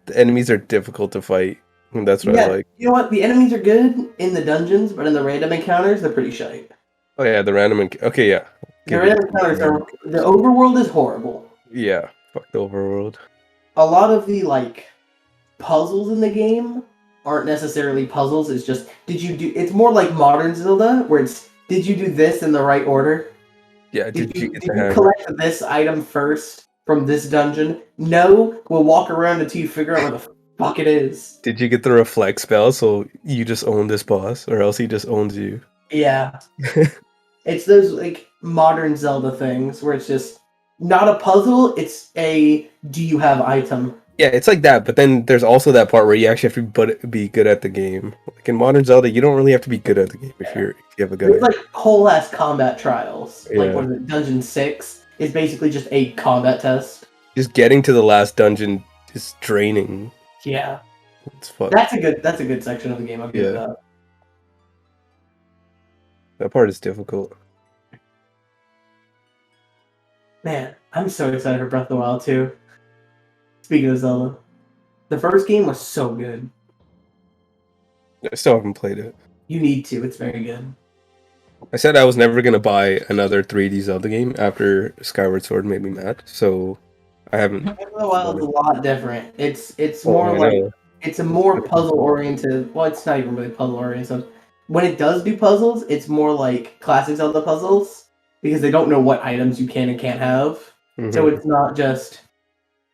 The enemies are difficult to fight. And that's what I Yeah, like. you know what? The enemies are good in the dungeons, but in the random encounters, they're pretty shite. Oh yeah, the random. Okay, yeah. The Give it. random encounters are the overworld is horrible. Yeah. Fuck the overworld. A lot of the like puzzles in the game aren't necessarily puzzles. It's just did you do? It's more like modern Zelda, where it's did you do this in the right order? Yeah. Did Did you you get did the you hammer? collect this item first from this dungeon? No, we'll walk around until you figure out where the fuck it is. Did you get the reflect spell so you just own this boss, or else he just owns you? Yeah, it's those like modern Zelda things where it's just not a puzzle. It's a do you have item? Yeah, it's like that, but then there's also that part where you actually have to be good at the game. Like in Modern Zelda, you don't really have to be good at the game if you have a There's guide. like whole ass combat trials. Like Yeah. what is it? Dungeon 6 is basically just a combat test. Just getting to the last dungeon is draining. Yeah. It's fun. That's a good section of the game, I'll give it Yeah. that. That part is difficult. Man, I'm so excited for Breath of the Wild too. Speaking of Zelda. The first game was so good. I still haven't played it. You need to, it's very good. I said I was never gonna buy another 3D Zelda game after Skyward Sword made me mad, so I haven't. Breath of the Wild's a lot different. It's Oh, more I like know. it's a more puzzle oriented. Well, it's not even really puzzle oriented. When it does do puzzles, it's more like classic Zelda puzzles because they don't know what items you can and can't have. So Mhm. it's not just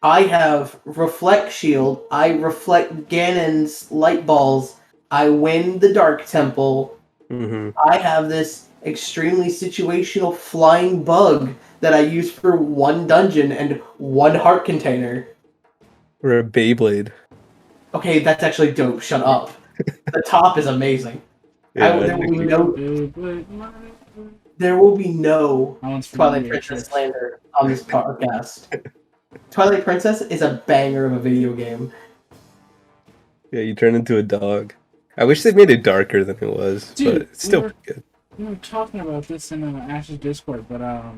I have reflect shield, I reflect Ganon's light balls, I win the Dark Temple, Mhm. I have this extremely situational flying bug that I use for one dungeon and one heart container. Or a Beyblade. Okay, that's actually dope. Shut up. The top is amazing. Yeah. There will be no That there will be no one's for Twilight you, Princess Trish. slander on this podcast. Twilight Princess is a banger of a video game. Yeah, you turn into a dog. I wish they made it darker than it was, but Dude, it's still pretty good. we were talking about this in Ash's Discord, but of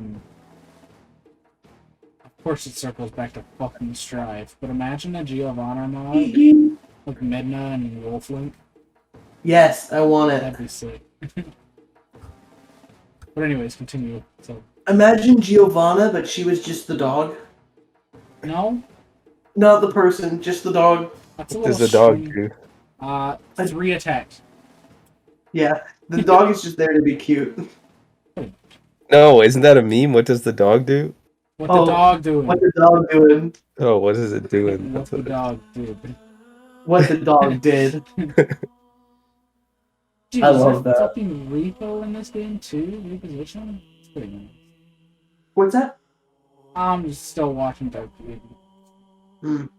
course it circles back to fucking Strive. But imagine a Giovanna mod with Midna and Wolflink. Yes, I want That'd it. be sick. But anyways, continue. So Imagine Giovanna, but she was just the dog. no, Not the person, just the dog. that's a What does little the dog strange. do? 3 attacks. Yeah, the dog is just there to be cute. No, isn't that a meme? What does the dog do? What the Oh, dog doing? what the dog doing? Oh, what is it doing? What That's the what dog did. What the dog did. Dude, I is love there that. fucking repo in this game too? Reposition? It's pretty nice. What's that? I'm still watching Dark Blade.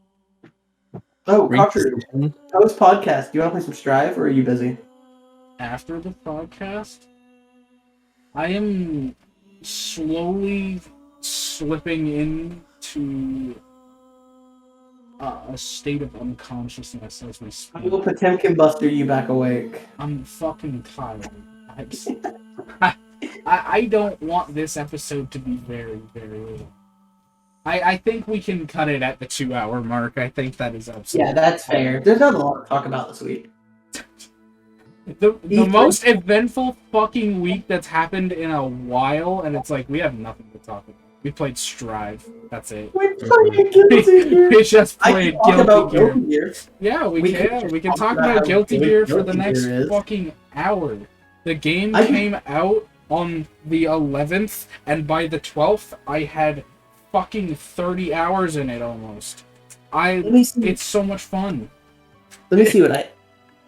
Oh, Carter, Reposition? how was podcast? Do you want to play some Strive, or are you busy? After the podcast, I am slowly slipping into a state of unconsciousness as we I speak. will Potemkin Buster you back awake. I'm fucking tired. I don't want this episode to be very, very long. I think we can cut it at the 2-hour mark. I think that is absolutely Yeah, that's fair. There's not a lot to talk about this week. The E3. most eventful fucking week that's happened in a while, and it's like we have nothing to talk about. We played Strive. That's it. We're playing Guilty Gear. We just I played can talk about Guilty Gear. Guilty Gear. Yeah, we We can. could We can talk talk about about how Guilty good Gear for the Guilty next Gear is. fucking hour. The game I- came out on the 11th, and by the 12th, I had fucking 30 hours in it almost. Let me see. It's so much fun. Let me see what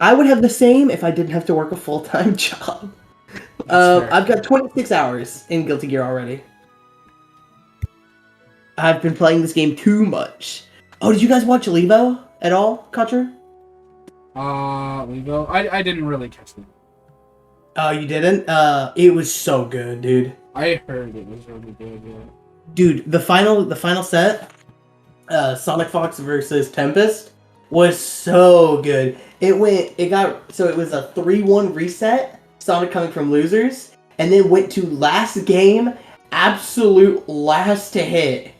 I would have the same if I didn't have to work a full-time job. That's fair. I've got 26 hours in Guilty Gear already. I've been playing this game too much. Oh, did you guys watch Levo at all, Kutcher? Levo. I didn't really catch it. Oh, you didn't? It was so good, dude. I heard it was really good. Yeah. Dude, the final set, Sonic Fox versus Tempest, was so good. It was a 3-1 reset, Sonic coming from losers, and then went to last game, absolute last to hit.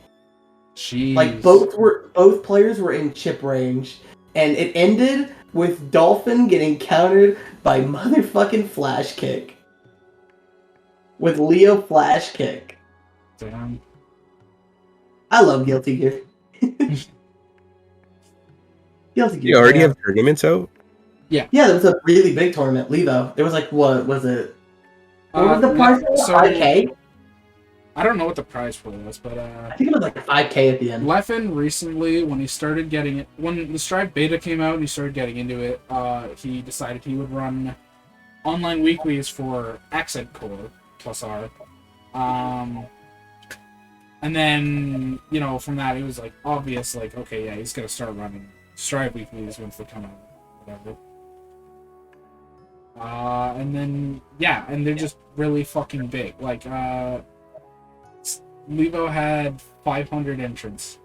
Jeez. Like both players were in chip range, and it ended with Dolphin getting countered by motherfucking Flash Kick. With Leo Flash Kick. Damn. I love Guilty Gear. Guilty Gear. You already have tournaments out? Yeah, there was a really big tournament, Levo. It was like, what was it? What was the prize? So 5K? I don't know what the prize pool was, but I think it was like 5K at the end. Leffen recently, when he started getting it, when the Strive beta came out and he started getting into it, he decided he would run online weeklies for Accent Core plus R. And then, you know, from that it was like obvious, like, okay, yeah, he's gonna start running Strive weeklies once they come out, whatever. And then, yeah, and they're just really fucking big. Like, Levo had 500 entrants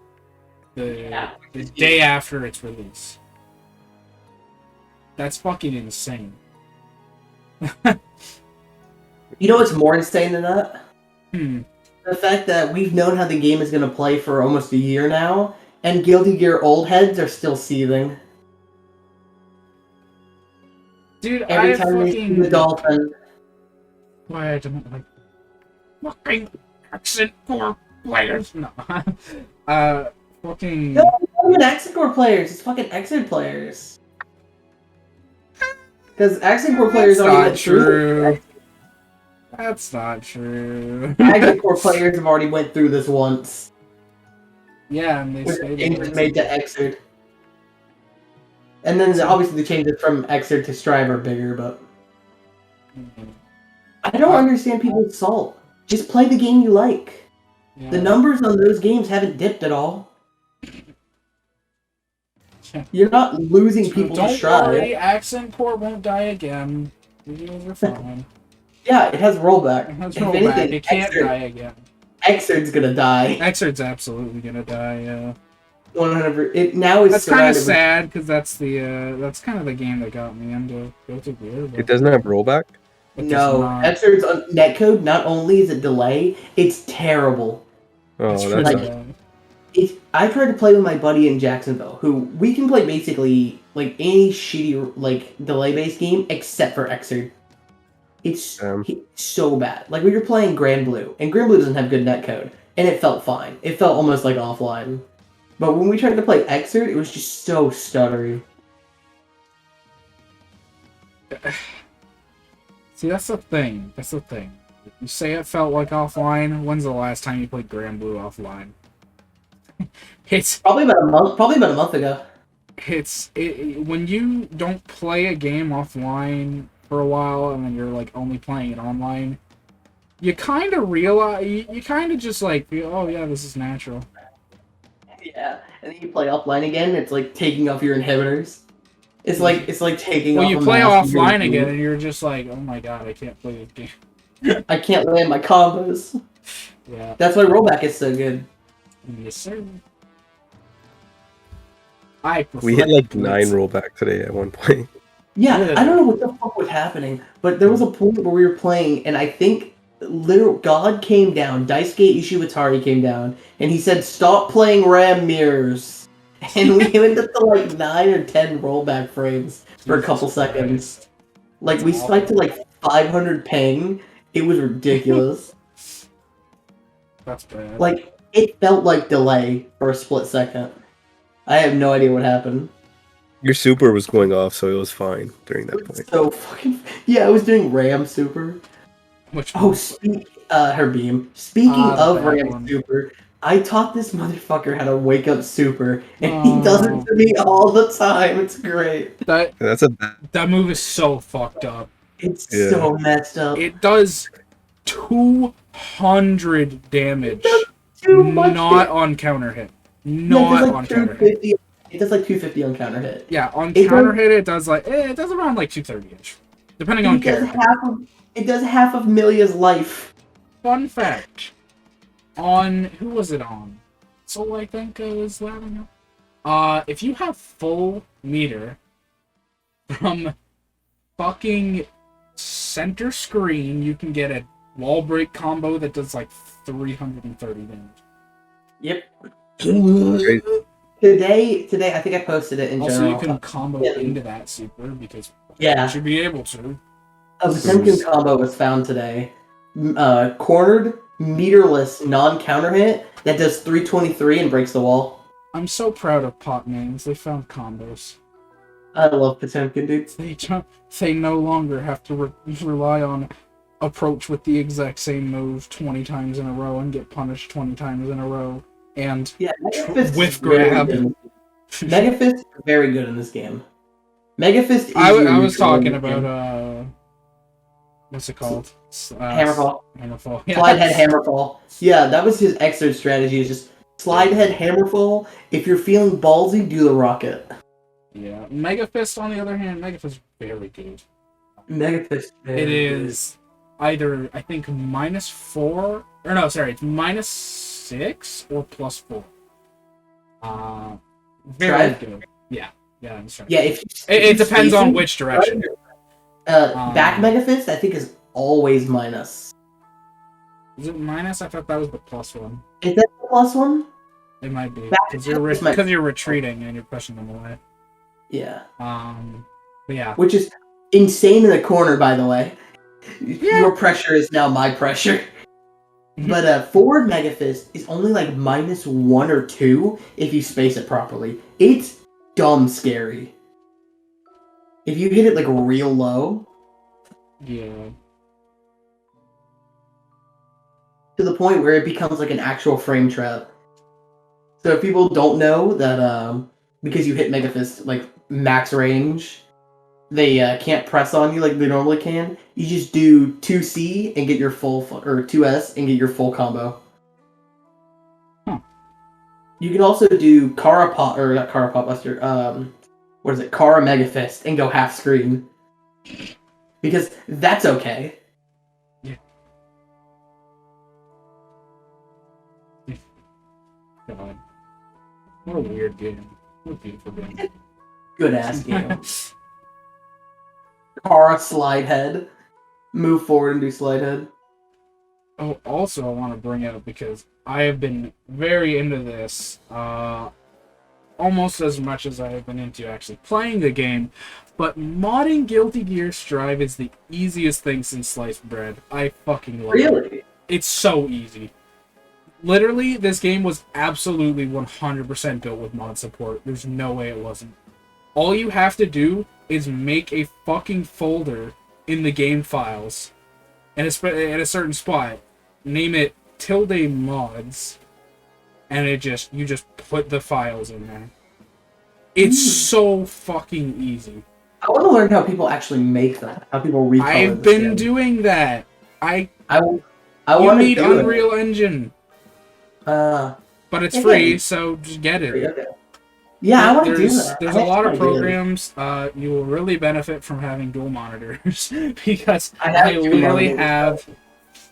the day after its release. That's fucking insane. You know what's more insane than that? The fact that we've known how the game is going to play for almost a year now, and Guilty Gear old heads are still seething. Dude, Every time they see the Dolphin. Why I don't like fucking Accent Core players. No. Fucking. No, it's not even Accent Core players. It's fucking Exit players. Because Accent Core players That's already not true. That's not true. Accent Core players have already went through this once. Yeah, and they say changes made to Exit. And then obviously the changes from Exit to Strive are bigger, but I don't understand people's salt. Just play the game you like. Yeah. The numbers on those games haven't dipped at all. You're not losing people to Strive. Don't worry, Accent Core won't die again. You're fine. Yeah, it has rollback. It has rollback. Anything, it can't die again. Exert's gonna die. Exert's absolutely gonna die. Yeah. 100. It now is. That's kind of sad because that's kind of the game that got me into Guilty Gear. It doesn't have rollback. No, Exer's netcode. Not only is it delay, it's terrible. Oh, it's that's like, I tried to play with my buddy in Jacksonville, who we can play basically like any shitty like delay-based game except for Exer. It's so bad. Like we were playing Grand Blue, and Grand Blue doesn't have good netcode, and it felt fine. It felt almost like offline. But when we tried to play Exert, it was just so stuttery. See, that's the thing. That's the thing. You say it felt like offline. When's the last time you played Grand Blue offline? It's probably about a month. Probably about a month ago. When you don't play a game offline for a while, and then you're like only playing it online, you kind of realize you kind of just like, oh yeah, this is natural. Yeah, and then you play offline again. It's like taking off your inhibitors. It's like taking. Well, off you play offline again, and you're just like, oh my god, I can't play this game. I can't land my combos. Yeah, that's why rollback is so good. Yes, sir. We hit like 9 rollback today at one point. Yeah, I don't know what the fuck was happening, but there was a point where we were playing, and I think literal God came down, Daisuke Ishiwatari came down, and he said, "Stop playing RAM mirrors." And we went up to like 9 or 10 rollback frames for a couple seconds. Like we spiked to like 500 ping. It was ridiculous. That's bad. Like it felt like delay for a split second. I have no idea what happened. Your super was going off, so it was fine during that point. So fucking yeah, I was doing RAM super. Which one? Her beam. Speaking of RAM super, I taught this motherfucker how to wake up super, and he does it to me all the time. It's great. That move is so fucked up. It's so messed up. It does 200 damage. Not on counter hit. Not on counter hit. It does like 250 on counter hit. Yeah, on counter hit it does like it does around like 230-ish. Depending on character. It does half of Milia's life. Fun fact. On who was it on? So I think it was that. If you have full meter from fucking center screen, you can get a wall break combo that does like 330 damage. Yep. Crazy. Today, I think I posted it in Also, general. you can combo into that super because Yeah. you should be able to. A Potemkin combo was found today. Cornered, meterless, non-counter hit that does 323 and breaks the wall. I'm so proud of pot mains. They found combos. I love Potemkin, dude. They no longer have to rely on approach with the exact same move 20 times in a row and get punished 20 times in a row. And Yeah, Megafist whiff grab. Megafist is very good in this game. Megafist is I was talking about what's it called? Hammerfall. Hammerfall. Yeah. Slide head Hammerfall. Yeah, that was his extra strategy. Is just slide head Hammerfall. If you're feeling ballsy, do the rocket. Yeah. Megafist, on the other hand, Megafist is very good. Megafist. It is either, I think, -4 or no, sorry, it's -6 or +4. Very good. Yeah. I'm sorry. Yeah, if It depends on which direction. Back Megafist, I think, is always minus. Is it minus? I thought that was the +1. Is that the +1? It might be Back because you're retreating and you're pushing them away. Yeah. But yeah. Which is insane in the corner, by the way. Yeah. Your pressure is now my pressure. But forward Megafist is only like -1 or 2 if you space it properly. It's dumb scary. If you hit it like real low. Yeah. To the point where it becomes like an actual frame trap. So if people don't know that because you hit Megafist like max range, they can't press on you like they normally can. You just do 2C and get your full, or 2S and get your full combo. Huh. You can also do Kara Pot, or not Kara Pot Buster, what is it, Kara Megafist and go half screen. Because that's okay. Yeah. God. What a weird game. What a beautiful game. Good ass game. Kara slide head. Move forward and do slide head. Oh, also I want to bring up, because I have been very into this, almost as much as I have been into actually playing the game, but modding Guilty Gear Strive is the easiest thing since sliced bread. I fucking love it. Really? It's so easy. Literally, this game was absolutely 100% built with mod support. There's no way it wasn't. All you have to do is make a fucking folder in the game files at a certain spot, name it ~mods, and you just put the files in there. It's so fucking easy. I want to learn how people actually make that. How people recolor I've been doing that. I you need Unreal Engine. But it's okay. free, so just get it. Okay. Yeah, I want to do that. There's a lot of programs. You will really benefit from having dual monitors because I literally have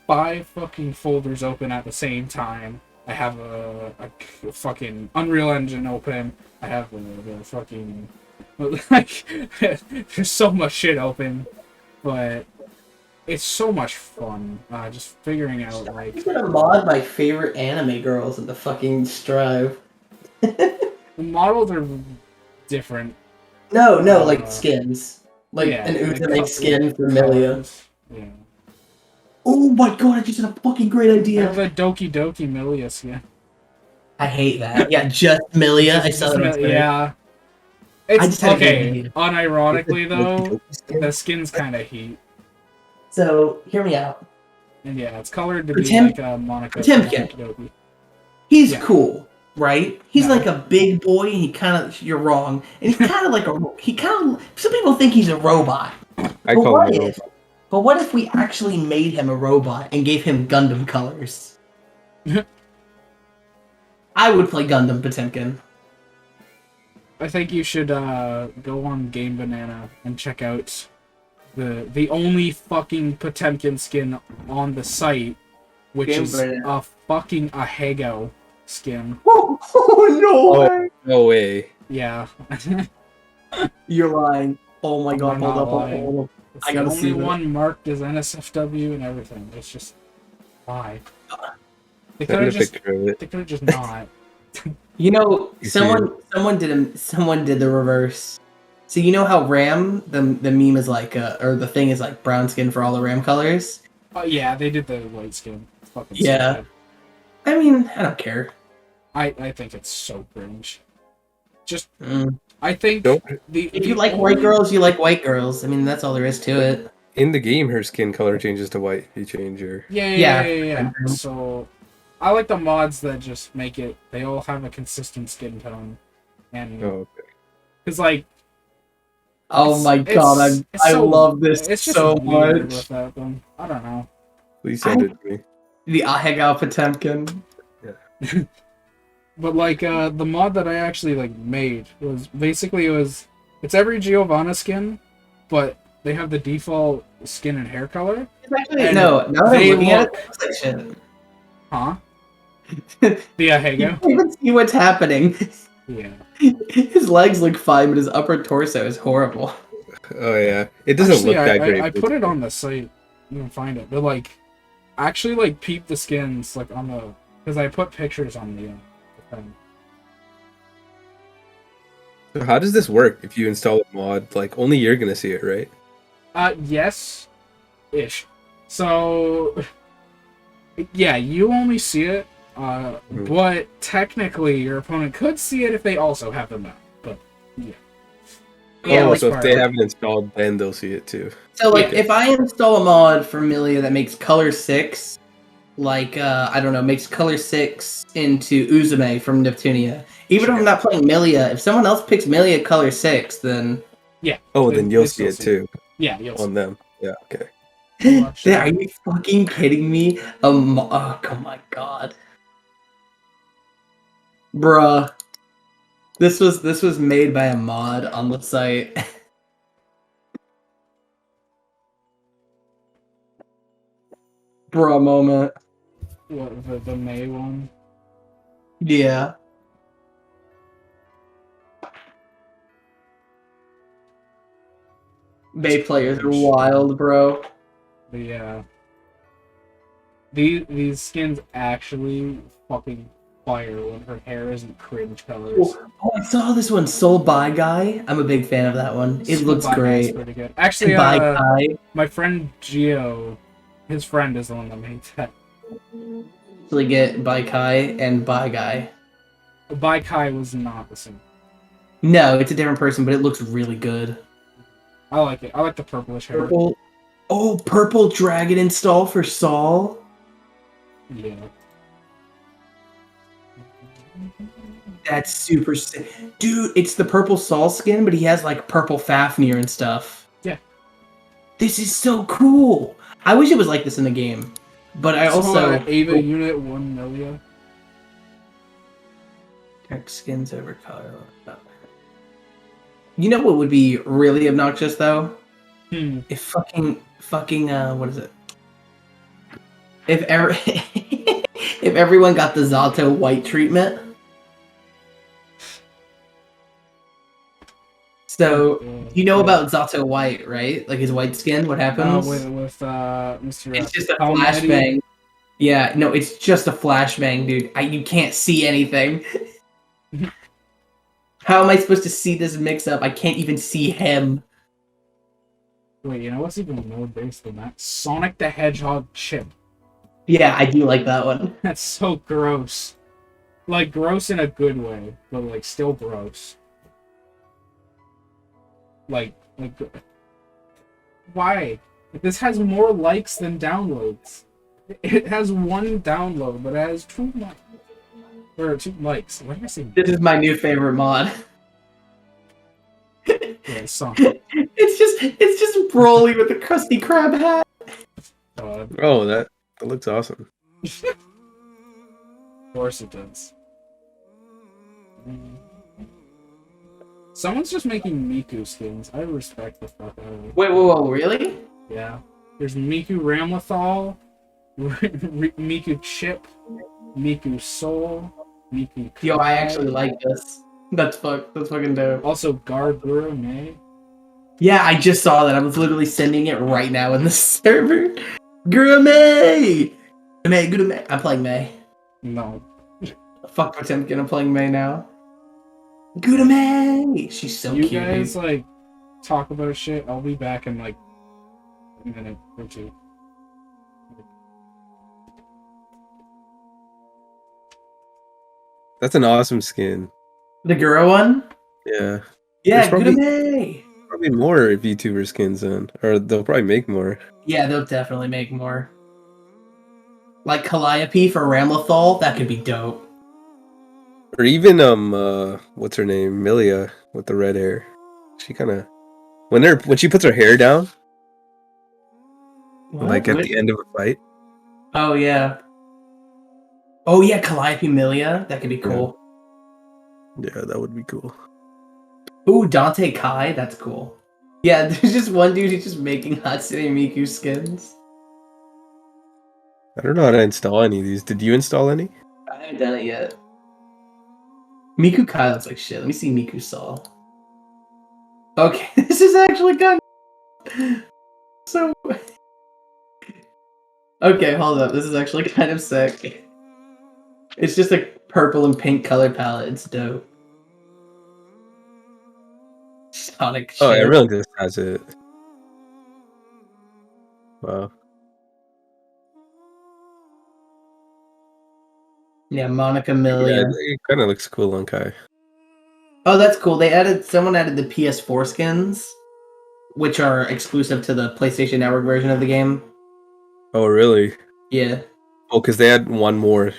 5 fucking folders open at the same time. I have a fucking Unreal Engine open. I have the fucking like there's so much shit open, but it's so much fun. Just figuring out like. I'm gonna mod my favorite anime girls in the fucking Strive. The models are different. No, like skins. Like an Utame skin for Milia. Yeah. Oh my god, I just had a fucking great I idea. have a Doki Doki Milia skin. I hate that. Yeah, just Milia. I saw that on Twitter. Yeah. It's okay. Unironically though, the skin's kind of heat. So hear me out. And yeah, it's colored to be like a Monica Potemkin. He's cool, right? He's like a big boy, and he kind of, you're wrong. And he's kind of like some people think he's a robot. I call him a robot. But what if we actually made him a robot and gave him Gundam colors? I would play Gundam Potemkin. I think you should go on Game Banana and check out the only fucking Potemkin skin on the site, which is a fucking Ahego skin. Oh no way! No way. Yeah. You're lying. Oh my god, hold up. It's I the gotta only see that. one marked as NSFW and everything. It's just why? They could Send have a just picture of it. they could have just not. You know, You see it? someone did the reverse. So you know how Ram the meme is like or the thing is like brown skin for all the Ram colors. Oh yeah, they did the white skin. It's fucking Yeah. stupid. I mean, I don't care. I think it's so cringe. Just Mm. I think Don't If you like white girls, you like white girls. I mean, that's all there is to it. in the game her skin color changes to white if you change her. Yeah. So I like the mods that just make it. They all have a consistent skin tone, and Oh, okay. because like Oh my god, I so, love this it's just so weird much. without them. I don't know. Please send it to me. The Ahegao Potemkin. But like the mod that I actually like made was basically it's every Giovanna skin, but they have the default skin and hair color. It's actually, And now that I'm they looking at it, look- it looks like shit. Huh? You The Ahego? can't even see what's happening. Yeah. His legs look fine, but his upper torso is horrible. Oh yeah, it doesn't Actually, look that great. I but put it's it on the site. You can find it, but like, actually like peep the skins like on the because I put pictures on the thing. So how does this work if you install a mod? Like only you're gonna see it, right? Yes, ish. So, yeah, you only see it, but technically your opponent could see it if they also have the map. But yeah, Yeah, Oh, like, so if they have it installed, then they'll see it too. so like Okay. if I install a mod for Milia that makes color 6, like I don't know, makes color 6 into Uzume from Neptunia. Even if I'm not playing Milia, if someone else picks Milia color 6, then yeah. Oh, they- then you'll they see still it too Yeah, you'll see. on them. Yeah. Okay. are you fucking kidding me? Oh my god. Bruh. This was made by a mod on the site. Bruh moment. What the May one? Yeah. Bay players are wild, bro. But yeah, these skins actually fucking fire when her hair isn't cringe colors. Oh, I saw this one, Soul By Guy. I'm a big fan of that one. It looks Bye Guy's great. pretty good. Actually, And By Guy. my friend Gio, his friend is the one that made that. So they get By Kai and By Guy. Bai Kai was not the same. No, it's a different person, but it looks really good. I like it. I like the purplish hair. Purple. Oh, purple dragon install for Saul. Yeah. That's super sick. Dude, it's the purple Saul skin, but he has like purple Fafnir and stuff. Yeah. This is so cool. I wish it was like this in the game. But I also Ava Unit 1 million. Dark skins over color. You know what would be really obnoxious though? If fucking what is it? If if everyone got the Zato white treatment. So you know about Zato White, right? Like his white skin. What happens? With Mr. It's just a Palmetti. flashbang. Yeah, no, it's just a flashbang, dude. You can't see anything. How am I supposed to see this mix-up? I can't even see him. Wait, you know what's even more based than that? Sonic the Hedgehog chip. Yeah, I do like that one. That's so gross. Like, gross in a good way, but, like, still gross. Like, why? This has more likes than downloads. It has one download, but it has 2 likes. Or 2 likes. What did I say? This is my new favorite mod. Yeah, Sonic. It's just Broly with a Krusty Krab hat. Oh, that looks awesome. Of course it does. Someone's just making Miku skins. I respect the fuck out of it. Wait, whoa, really? Yeah. There's Miku Ramlethal, Miku Chip, Miku Soul, Miku Kai. Yo, I actually like this. That's fucking dope. Also Gargura May. Yeah, I just saw that. I was literally sending it right now in the server. Gurame! Gurame. I'm playing May. No. Fuck Potemkin, I'm playing May now. Gurame! She's so You cute, guys, dude. like, talk about shit. I'll be back in, like, a minute or two. That's an awesome skin. The Gura one? Yeah. There's Yeah, probably Gurame! more VTuber skins then, or they'll probably make more. Yeah, they'll definitely make more. Like Calliope for Ramlethal, that could be dope. Or even what's her name? Milia with the red hair. She kind of when she puts her hair down, like at the end of a fight. Oh, yeah. Oh, yeah, Calliope Milia, that could be cool. Yeah, that would be cool. Ooh, Dante Kai, that's cool. Yeah, there's just one dude who's just making Hatsune Miku skins. I don't know how to install any of these. Did you install any? I haven't done it yet. Miku Kai looks like shit. Let me see Miku Saw. Okay, this is actually kind of... So... Okay, hold up. This is actually kind of sick. It's just a purple and pink color palette. It's dope. Sonic Oh, shit. everyone just has it. Wow. Yeah, Monica Yeah, Milia. it kind of looks cool on Kai. Oh, that's cool. Someone added the PS4 skins, which are exclusive to the PlayStation Network version of the game. Oh, really? Yeah. Oh, because they had one more.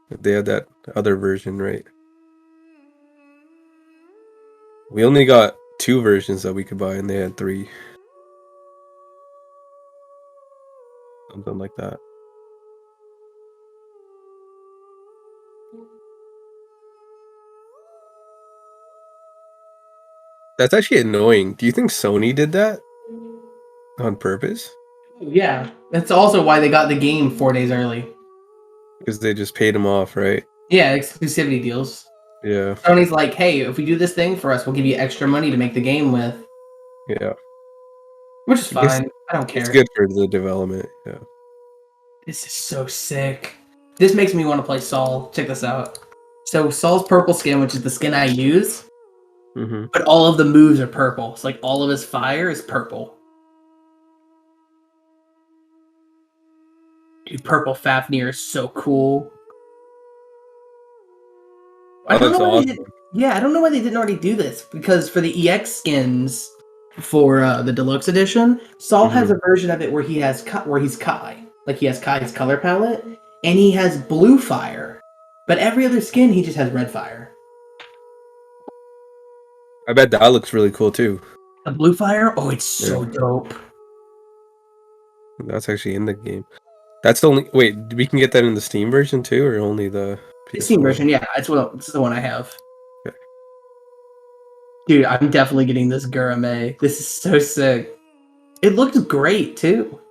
They had that other version, right? We only got 2 versions that we could buy, and they had 3. Something like that. That's actually annoying. Do you think Sony did that on purpose? Yeah. That's also why they got the game 4 days early. Because they just paid them off, right? Yeah, exclusivity deals. Yeah. Sony's like, hey, if we do this thing for us, we'll give you extra money to make the game with. Yeah. Which is I guess fine. I don't it's care. good for the development. Yeah. This is so sick. This makes me want to play Saul. Check this out. So Saul's purple skin, which is the skin I use, Mm-hmm. but all of the moves are purple. It's like all of his fire is purple. Dude, purple Fafnir is so cool. I That don't know looks why they awesome. did. Yeah, I don't know why they didn't already do this because for the EX skins for the deluxe edition, Saul has a version of it where he's Kai, like he has Kai's color palette, and he has blue fire. But every other skin, he just has red fire. I bet that looks really cool too. The blue fire, oh, it's so Yeah. dope. That's actually in the game. That's the only. Wait, we can get that in the Steam version too, or only the The PS4? Steam version, yeah, this is the one I have. Okay. Dude, I'm definitely getting this Gurame. This is so sick. It looks great too.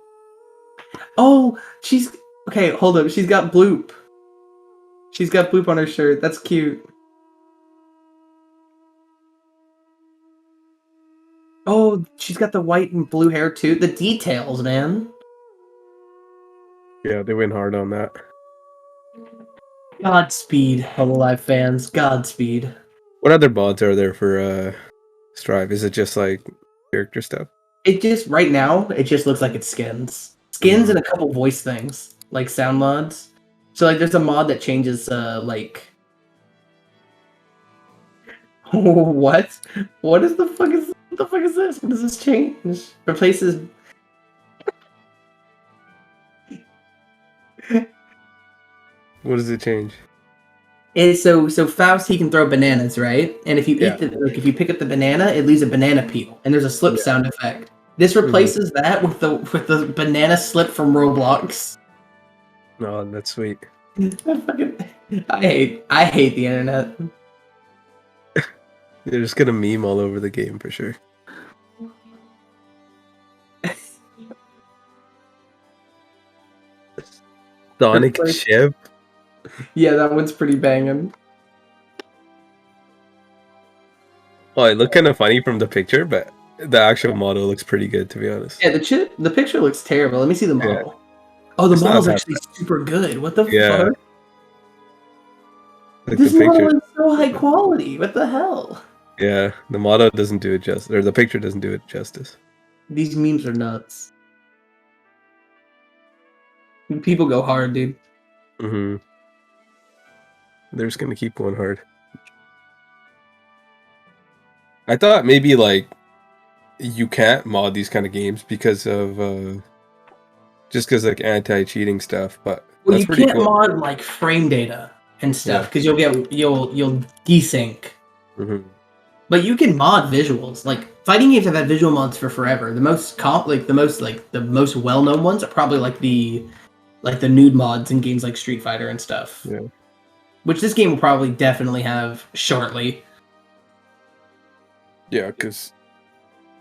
Oh, she's okay. Hold up, she's got bloop. She's got bloop on her shirt. That's cute. Oh, she's got the white and blue hair too. The details, man. Yeah, they went hard on that. Godspeed, Hololive fans. Godspeed. What other mods are there for Strive? Is it just like character stuff? It just right now, it just looks like it's skins and a couple voice things like sound mods. So like, there's a mod that changes like. What? What is the fuck is what the fuck is this? What does this change? Replaces. What does it change? It's so Faust he can throw bananas, right? And if you Yeah. if you pick up the banana, it leaves a banana peel, and there's a slip sound effect. This replaces that with the banana slip from Roblox. Oh, that's sweet. I hate the internet. They're just gonna meme all over the game for sure. Sonic Like- ship. Yeah, that one's pretty banging. Oh, it looked kind of funny from the picture, but The actual model looks pretty good, to be honest. Yeah, the picture looks terrible. Let me see the Yeah. model. Oh, the It's not model's that actually super good. What the Yeah. fuck? Like This the picture. model is so high quality. What the hell? Yeah, the model doesn't do it justice, or the picture doesn't do it justice. These memes are nuts. People go hard, dude. Mm-hmm. They're just gonna keep going hard. I thought maybe like you can't mod these kind of games because of just because like anti-cheating stuff, but Well, that's you pretty can't cool. mod like frame data and stuff Yeah. because you'll desync. Mm-hmm. But you can mod visuals. Like fighting games have had visual mods for forever. The most well-known ones are probably like the nude mods in games like Street Fighter and stuff. Yeah. Which this game will probably definitely have shortly. Yeah, because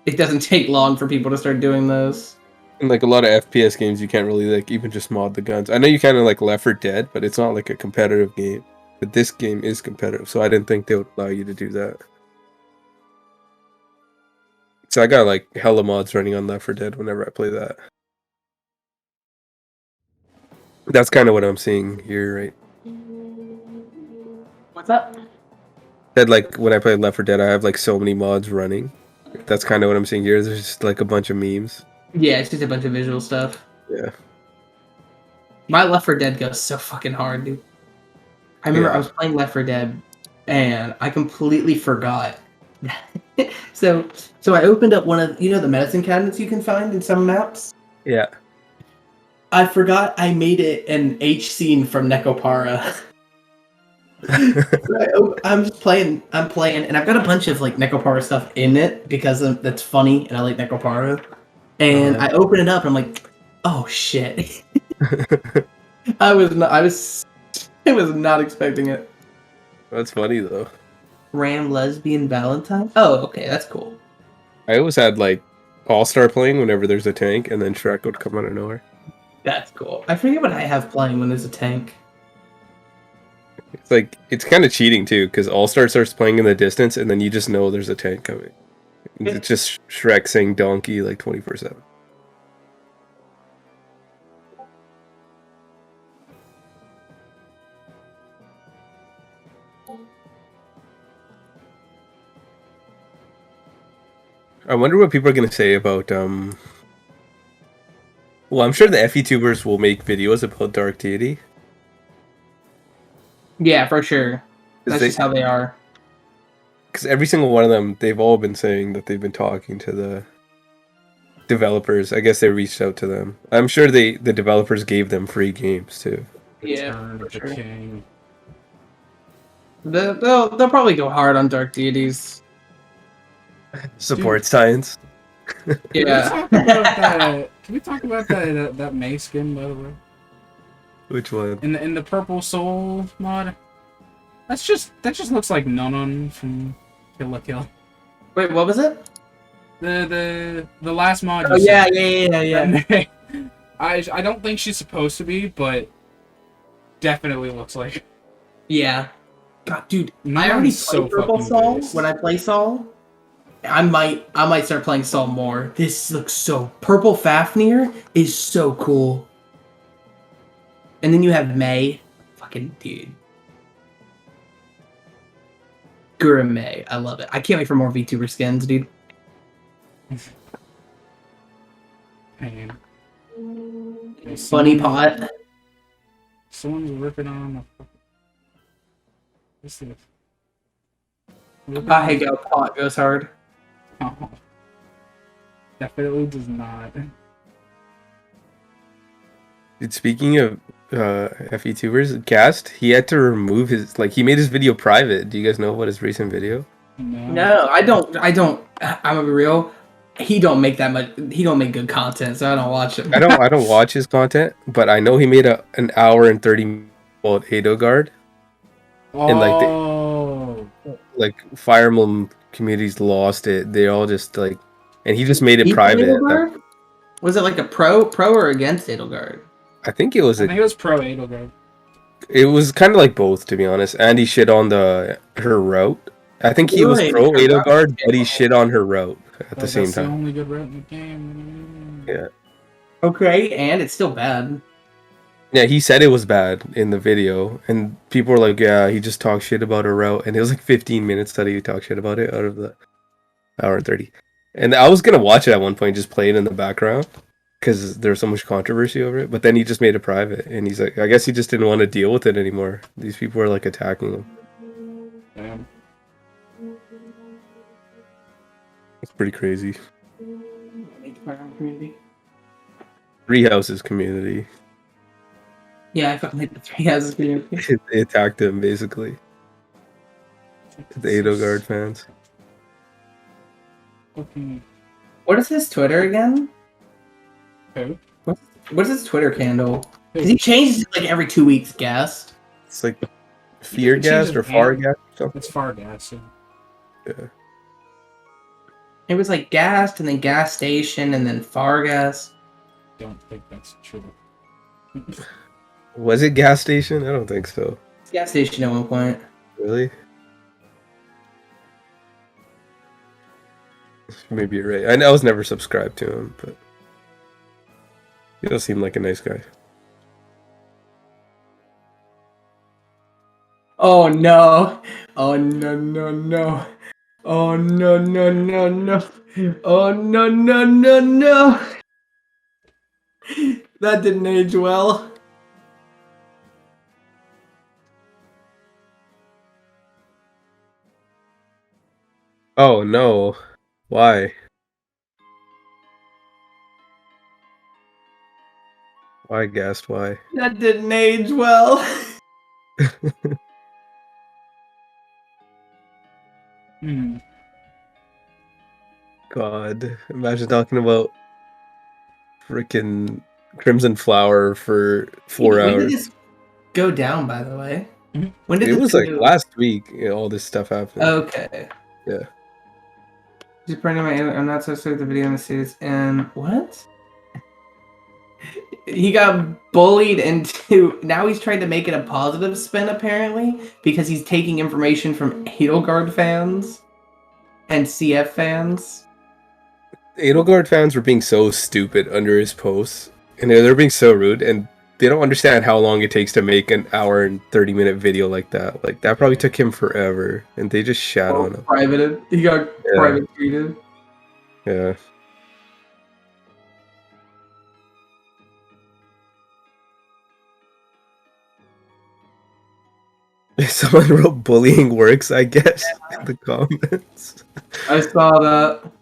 It doesn't take long for people to start doing those. in like a lot of FPS games, you can't really like even just mod the guns. I know you kind of like Left 4 Dead, but it's not like a competitive game. But this game is competitive, so I didn't think they would allow you to do that. So I got like hella mods running on Left 4 Dead whenever I play that. That's kind of what I'm seeing here, right? What's up? That like when I play Left 4 Dead, I have like so many mods running. That's kind of what I'm seeing here. There's just like a bunch of memes. Yeah, it's just a bunch of visual stuff. Yeah. My Left 4 Dead goes so fucking hard, dude. I remember I was playing Left 4 Dead and I completely forgot. so I opened up one of the medicine cabinets you can find in some maps. Yeah. I forgot I made it an H scene from Necopara. I'm just playing, and I've got a bunch of like Necopara stuff in it because that's funny and I like Necopara. And I open it up and I'm like, oh shit. I was not expecting it. That's funny though. Ram lesbian Valentine? Oh, okay, that's cool. I always had like All-Star playing whenever there's a tank, and then Shrek would come out of nowhere. That's cool. I forget what I have playing when there's a tank. It's like it's kind of cheating too, because All-Star starts playing in the distance, and then you just know there's a tank coming. It's just Shrek saying donkey like 24/7. I wonder what people are gonna say about Well, I'm sure the FE tubers will make videos about Dark Deity. Yeah, for sure. That's just how they are. Because every single one of them, they've all been saying that they've been talking to the developers. I guess they reached out to them. I'm sure the developers gave them free games too. Yeah, Return of the sure. King. They'll probably go hard on Dark Deities. Support science. Yeah. Can we talk about that May skin, by the way? Which one? In the Purple Soul mod? That just looks like Nunun from Kill la Kill. Wait, what was it? The last mod. Oh yeah. I don't think she's supposed to be, but definitely looks like. Yeah. God, dude, Nunun's I already so played Purple fucking Soul. based. When I play Soul, I might start playing Soul more. This looks so. Purple Fafnir is so cool. And then you have May, fucking dude. Gura May, I love it. I can't wait for more VTuber skins, dude. Pain. Okay, Funny Pot. Someone's ripping on the. What's this? I go Pot goes hard. Oh, definitely does not. Dude, speaking of FE tubers, Cast, he had to remove his he made his video private. Do you guys know about his recent video? No, I don't. I'm gonna be real. He don't make that much. He don't make good content, so I don't watch it. I don't watch his content, but I know he made an hour and 30 called Edelgard. Oh. And like Fire Emblem communities lost it. They all just and he just made it private. Edelgard? Was it like a pro or against Edelgard? I think it was. I think it was pro Edelgard. It was kind of like both, to be honest. And he shit on her route. I think he was pro Edelgard, but he shit on her route. at the same That's the time. only good route in the game. Yeah. Okay, and it's still bad. Yeah, he said it was bad in the video, and people were like, "Yeah, he just talked shit about a route," and it was like 15 minutes that he talked shit about it out of the hour and 30. And I was gonna watch it at one point, just play it in the background, because there was so much controversy over it. But then he just made it private, and he's like, I guess he just didn't want to deal with it anymore. These people were like attacking him. Damn. It's pretty crazy. Community. Three Houses community. Yeah, I fucking hate the Three Houses community. They attacked him basically. The Edelgard fans. Fucking What is his Twitter again? who? What's his Twitter handle? Because he changes it like every 2 weeks, guest. It's like Fear Gas or Fargas or something. It's Fargas. Yeah. It was like Gassed and then Gas Station and then Fargas. Don't think that's true. Was it gas station? I don't think so. Gas Station at one point. Really? Maybe you're right. I was never subscribed to him, but he does seem like a nice guy. Oh no! Oh no no no! Oh no no no no! Oh no no no no! That didn't age well. Oh no. Why? Why guessed why? That didn't age well. Hmm. God. Imagine talking about freaking Crimson Flower for 4 When did hours. this go down, by the way? Mhm. When did It this was go like down? last week, all this stuff happened. Okay. Yeah. Just printing my. I'm not so sure the video in the series. And what? He got bullied into. Now he's trying to make it a positive spin, apparently, because he's taking information from Edelgard fans and CF fans. Edelgard fans were being so stupid under his posts, and they're being so rude, and they don't understand how long it takes to make an hour and 30-minute video like that. Like, that probably took him forever, and they just shat on him. Privated. He got private tweeted. Yeah. Someone wrote bullying works, I guess, in the comments. I saw that.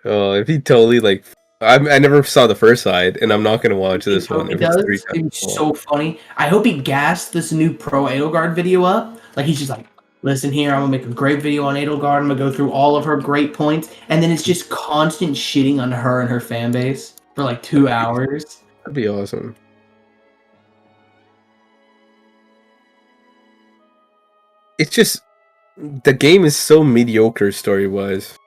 Oh, if he totally like, I never saw the first side, and I'm not gonna watch this one. He If it's does. 3 times It's long. so funny. I hope he gassed this new pro Edelgard video up. Like he's just like, listen here, I'm gonna make a great video on Edelgard. I'm gonna go through all of her great points, and then it's just constant shitting on her and her fan base for like 2 hours. That'd be awesome. It's just the game is so mediocre story-wise.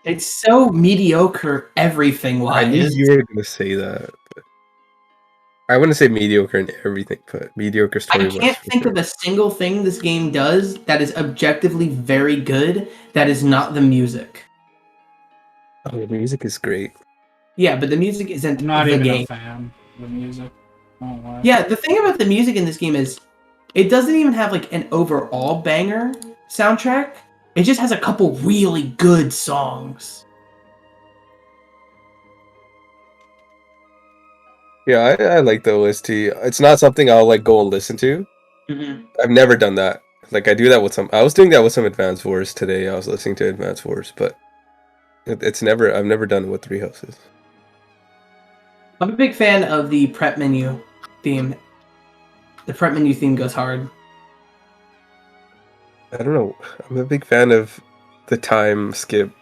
It's so mediocre everything I knew wise. you were gonna say that. But I wouldn't say mediocre in everything, but mediocre I story-wise. can't for think sure. of a single thing this game does that is objectively very good that is not the music. Oh, the music is great. Yeah, but the music isn't I'm not the even game. a fan of the music. I won't lie. Yeah, the thing about the music in this game is it doesn't even have like an overall banger soundtrack. It just has a couple really good songs. Yeah, I like the OST. It's not something I'll like go and listen to. Mm-hmm. I've never done that. Like I do that with some. I was doing that with some Advanced Wars today. I was listening to Advanced Wars, but it's never. I've never done it with Three Houses. I'm a big fan of the prep menu theme. The prep menu theme goes hard. I don't know. I'm a big fan of the time skip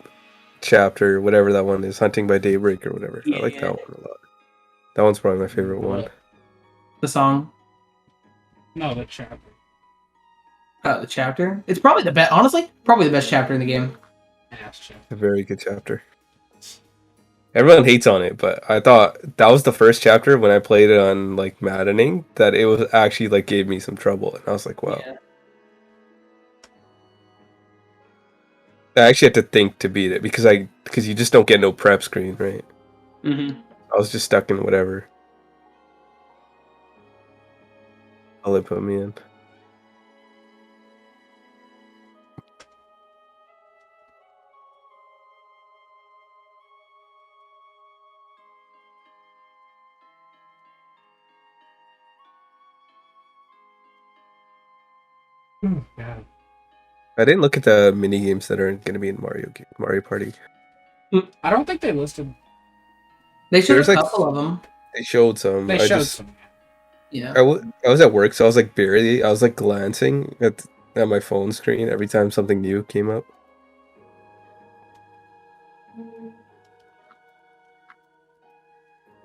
chapter, whatever that one is, Hunting by Daybreak or whatever. I like that one a lot. That one's probably my favorite one. The song. No, the chapter. The chapter. It's probably the best. Honestly, probably the best chapter in the game. Ass chapter. A very good chapter. Everyone hates on it, but I thought that was the first chapter when I played it on like Maddening that it was actually like gave me some trouble, and I was like, wow. Yeah. I actually had to think to beat it because you just don't get no prep screen, right? Mm-hmm. I was just stuck in whatever. All they put me in. God. I didn't look at the mini games that are going to be in Mario Party. I don't think they listed. They showed There's a like couple of them. they showed some. They showed some. Yeah. I was at work, so I was like glancing at my phone screen every time something new came up.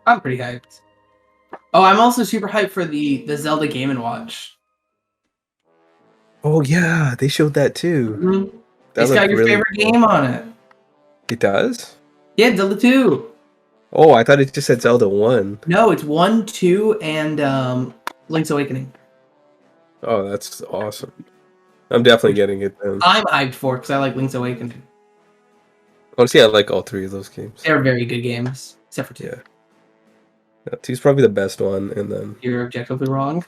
I'm pretty hyped. Oh, I'm also super hyped for the Zelda Game & Watch. Oh yeah, they showed that too. Mm-hmm. That It's looked got your really favorite cool. game on it. It does? Yeah, Zelda 2. Oh, I thought it just said Zelda 1. No, it's 1, 2, and Link's Awakening. Oh, that's awesome. I'm definitely getting it then. I'm hyped for because I like Link's Awakening. Honestly, I like all three of those games. They're very good games, except for 2. Yeah. Yeah, 2's probably the best one, and then You're objectively wrong.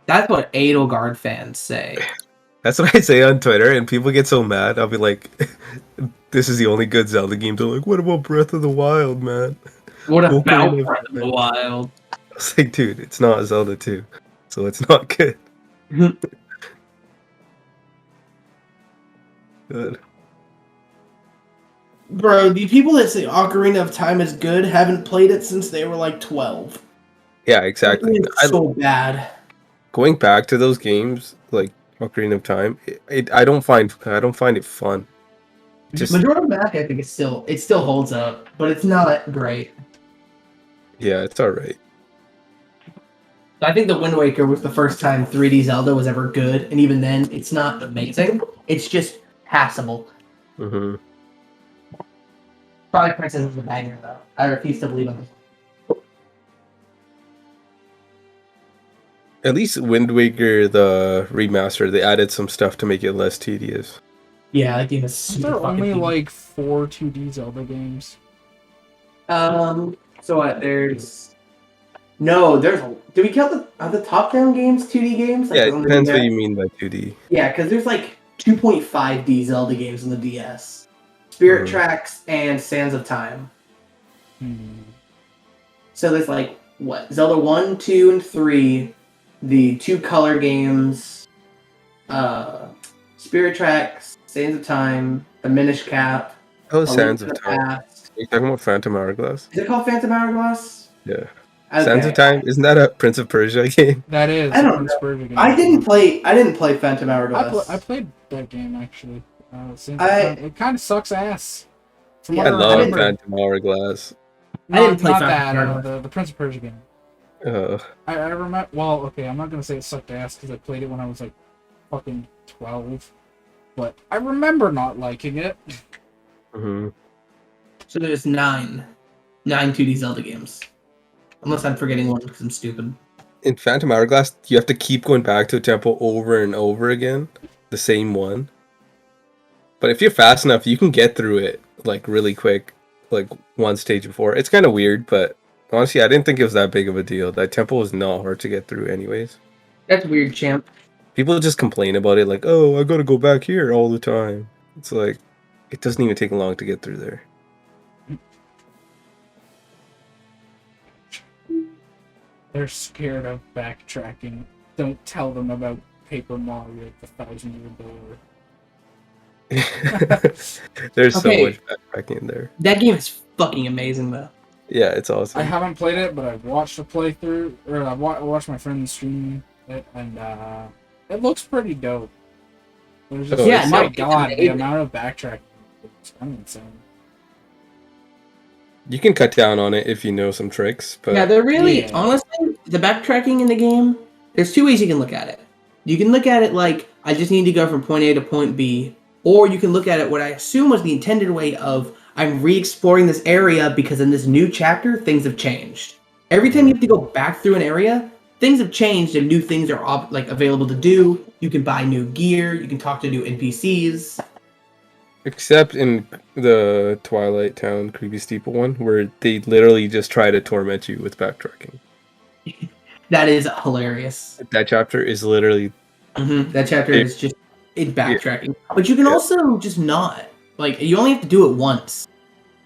That's what Edelgard fans say. that's what I say on Twitter, and people get so mad. I'll be like, "This is the only good Zelda game." They're like, "What about Breath of the Wild, man?" What about Ocarina of Breath of the Time. Wild? I was like, "Dude, it's not Zelda 2, so it's not good." Good. Bro, the people that say Ocarina of Time is good haven't played it since they were like 12. Yeah, exactly. It's so bad. Going back to those games like Ocarina of Time, I don't find it fun. Just Majora's Mask, I think it still holds up, but it's not great. yeah, it's all right. I think the Wind Waker was the first time 3D Zelda was ever good, and even then, it's not amazing. It's just passable. Hmm. Twilight Princess is a banger, though. I refuse to believe in it. At least Wind Waker, the remaster, they added some stuff to make it less tedious. Yeah, that game is super There are fucking only deep. like 4 2D Zelda games. So what? There's do we count the top-down games 2D games? Like Yeah, the it one depends that- what you mean by 2D. Yeah, because there's like 2.5D Zelda games on the DS. Spirit Mhm. Tracks and Sands of Time. Hmm. So there's like what? Zelda 1, 2, and 3, the 2 color games, Spirit Tracks, Sands of Time, the Minish Cap, Oh, A Sands Link of to the Time. Past. Are you talking about Phantom Hourglass? Is it called Phantom Hourglass? Yeah. Okay. Sands of Time, isn't that a Prince of Persia game? That is I a don't Prince Persia game. I didn't play Phantom I Hourglass. played that game actually. I- It kind of sucks ass. From Yeah, what I I love remember. Phantom Hourglass. I didn't play not Phantom that. Hourglass. The Prince of Persia game. Uh, I remember. Well, okay, I'm not gonna say it sucked ass because I played it when I was like fucking 12, but I remember not liking it. hmm So there's 9 2D Zelda games. Unless I'm forgetting one because I'm stupid. In Phantom Hourglass, you have to keep going back to a temple over and over again, the same one. But if you're fast enough, you can get through it like really quick, like one stage before. It's kind of weird, but honestly, I didn't think it was that big of a deal. That temple was not hard to get through, anyways. That's weird, champ. People just complain about it, like, "Oh, I gotta go back here all the time." It's like it doesn't even take long to get through there. They're scared of backtracking. Don't tell them about Paper Mario, the 1,000-year door. There's so Okay. much backtracking in there. That game is fucking amazing, though. Yeah, it's awesome. I haven't played it, but I've watched a playthrough, or I watched my friends stream it, and it looks pretty dope. There's just, Oh, Yeah, my no, it's god, the amazing. amount of backtracking. It's kind of insane. You can cut down on it if you know some tricks, but Yeah, they're really, Yeah. honestly, the backtracking in the game, there's 2 ways you can look at it. You can look at it like, I just need to go from point A to point B, or you can look at it what I assume was the intended way of, I'm re-exploring this area because in this new chapter, things have changed. Every time you have to go back through an area, things have changed and new things are like available to do. You can buy new gear. You can talk to new NPCs. Except in the Twilight Town Creepy Steeple one, where they literally just try to torment you with backtracking. That is hilarious. That chapter is literally That chapter is just in backtracking. But you can Yeah. also just not. Like, you only have to do it once.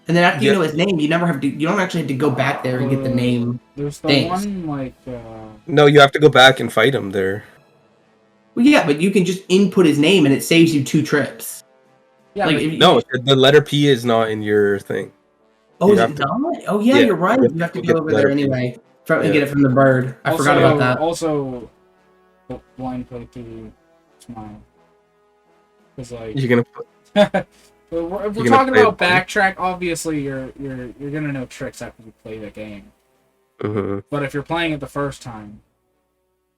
And then after you Yeah. know his name, you never have to. You don't actually have to go back there and get the name. There's the things. one like. No, you have to go back and fight him there. Well, yeah, but you can just input his name and it saves you 2 trips. Yeah, Like, but No, the letter P is not in your thing. oh, you is have it to- not? Oh, yeah, Yeah, you're right. you You have to get go the over there letter P. anyway. And Yeah. get it from the bird. I forgot about that. Also, blind playthrough smile. Because like, You're gonna put, if we're gonna talking play about it blind? backtrack, obviously you're gonna know tricks after you play the game. But if you're playing it the first time,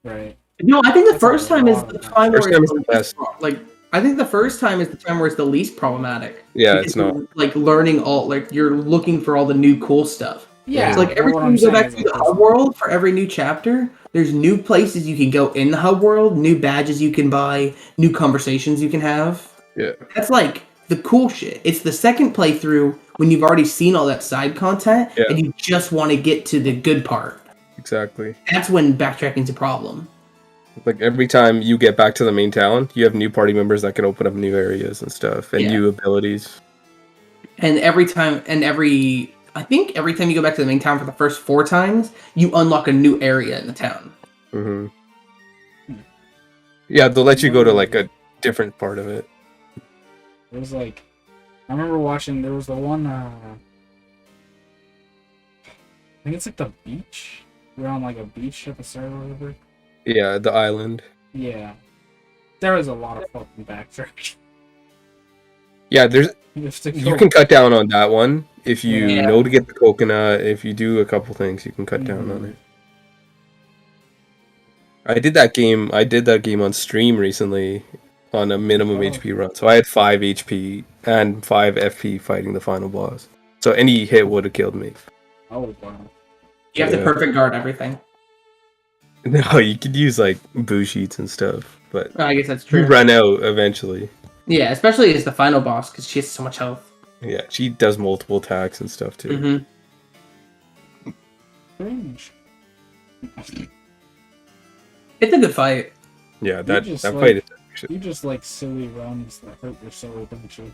right? No, I think the That's first a time is lot the of time where First time it's is the the least, best. like. I think the first time is the time where it's the least problematic. Yeah, Because it's not. you're, like learning all, like you're looking for all the new cool stuff. Yeah, So like but every what time I'm you go saying back is, to like, the hub world for every new chapter, there's new places you can go in the hub world, new badges you can buy, new conversations you can have. Yeah. That's like the cool shit. It's the second playthrough when you've already seen all that side content Yeah. and you just want to get to the good part. Exactly. That's when backtracking's a problem. Like every time you get back to the main town, you have new party members that can open up new areas and stuff and Yeah. new abilities. And I think every time you go back to the main town for the first 4 times, you unlock a new area in the town. Yeah, they'll let you go to like a different part of it. It was like, I remember watching. There was the one. I think it's like the beach. We're on like a beach at the start or whatever. Yeah, the island. Yeah, there was a lot of fucking backtrack. Yeah, there's you can cut down on that one if you Yeah. know to get the coconut. If you do a couple things, you can cut down on it. I did that game on stream recently on a minimum HP run. So I had 5 HP and 5 FP fighting the final boss. So any hit would have killed me. Oh wow! You have to Yeah. perfect guard everything. No, you could use like boo sheets and stuff, but Oh, I guess that's you true. run out eventually. Yeah, especially as the final boss because she has so much health. Yeah, she does multiple attacks and stuff too. Cringe. It's a good fight. Yeah, that just, that like- fight is actually. You just like silly runs that hurt your soul, don't you?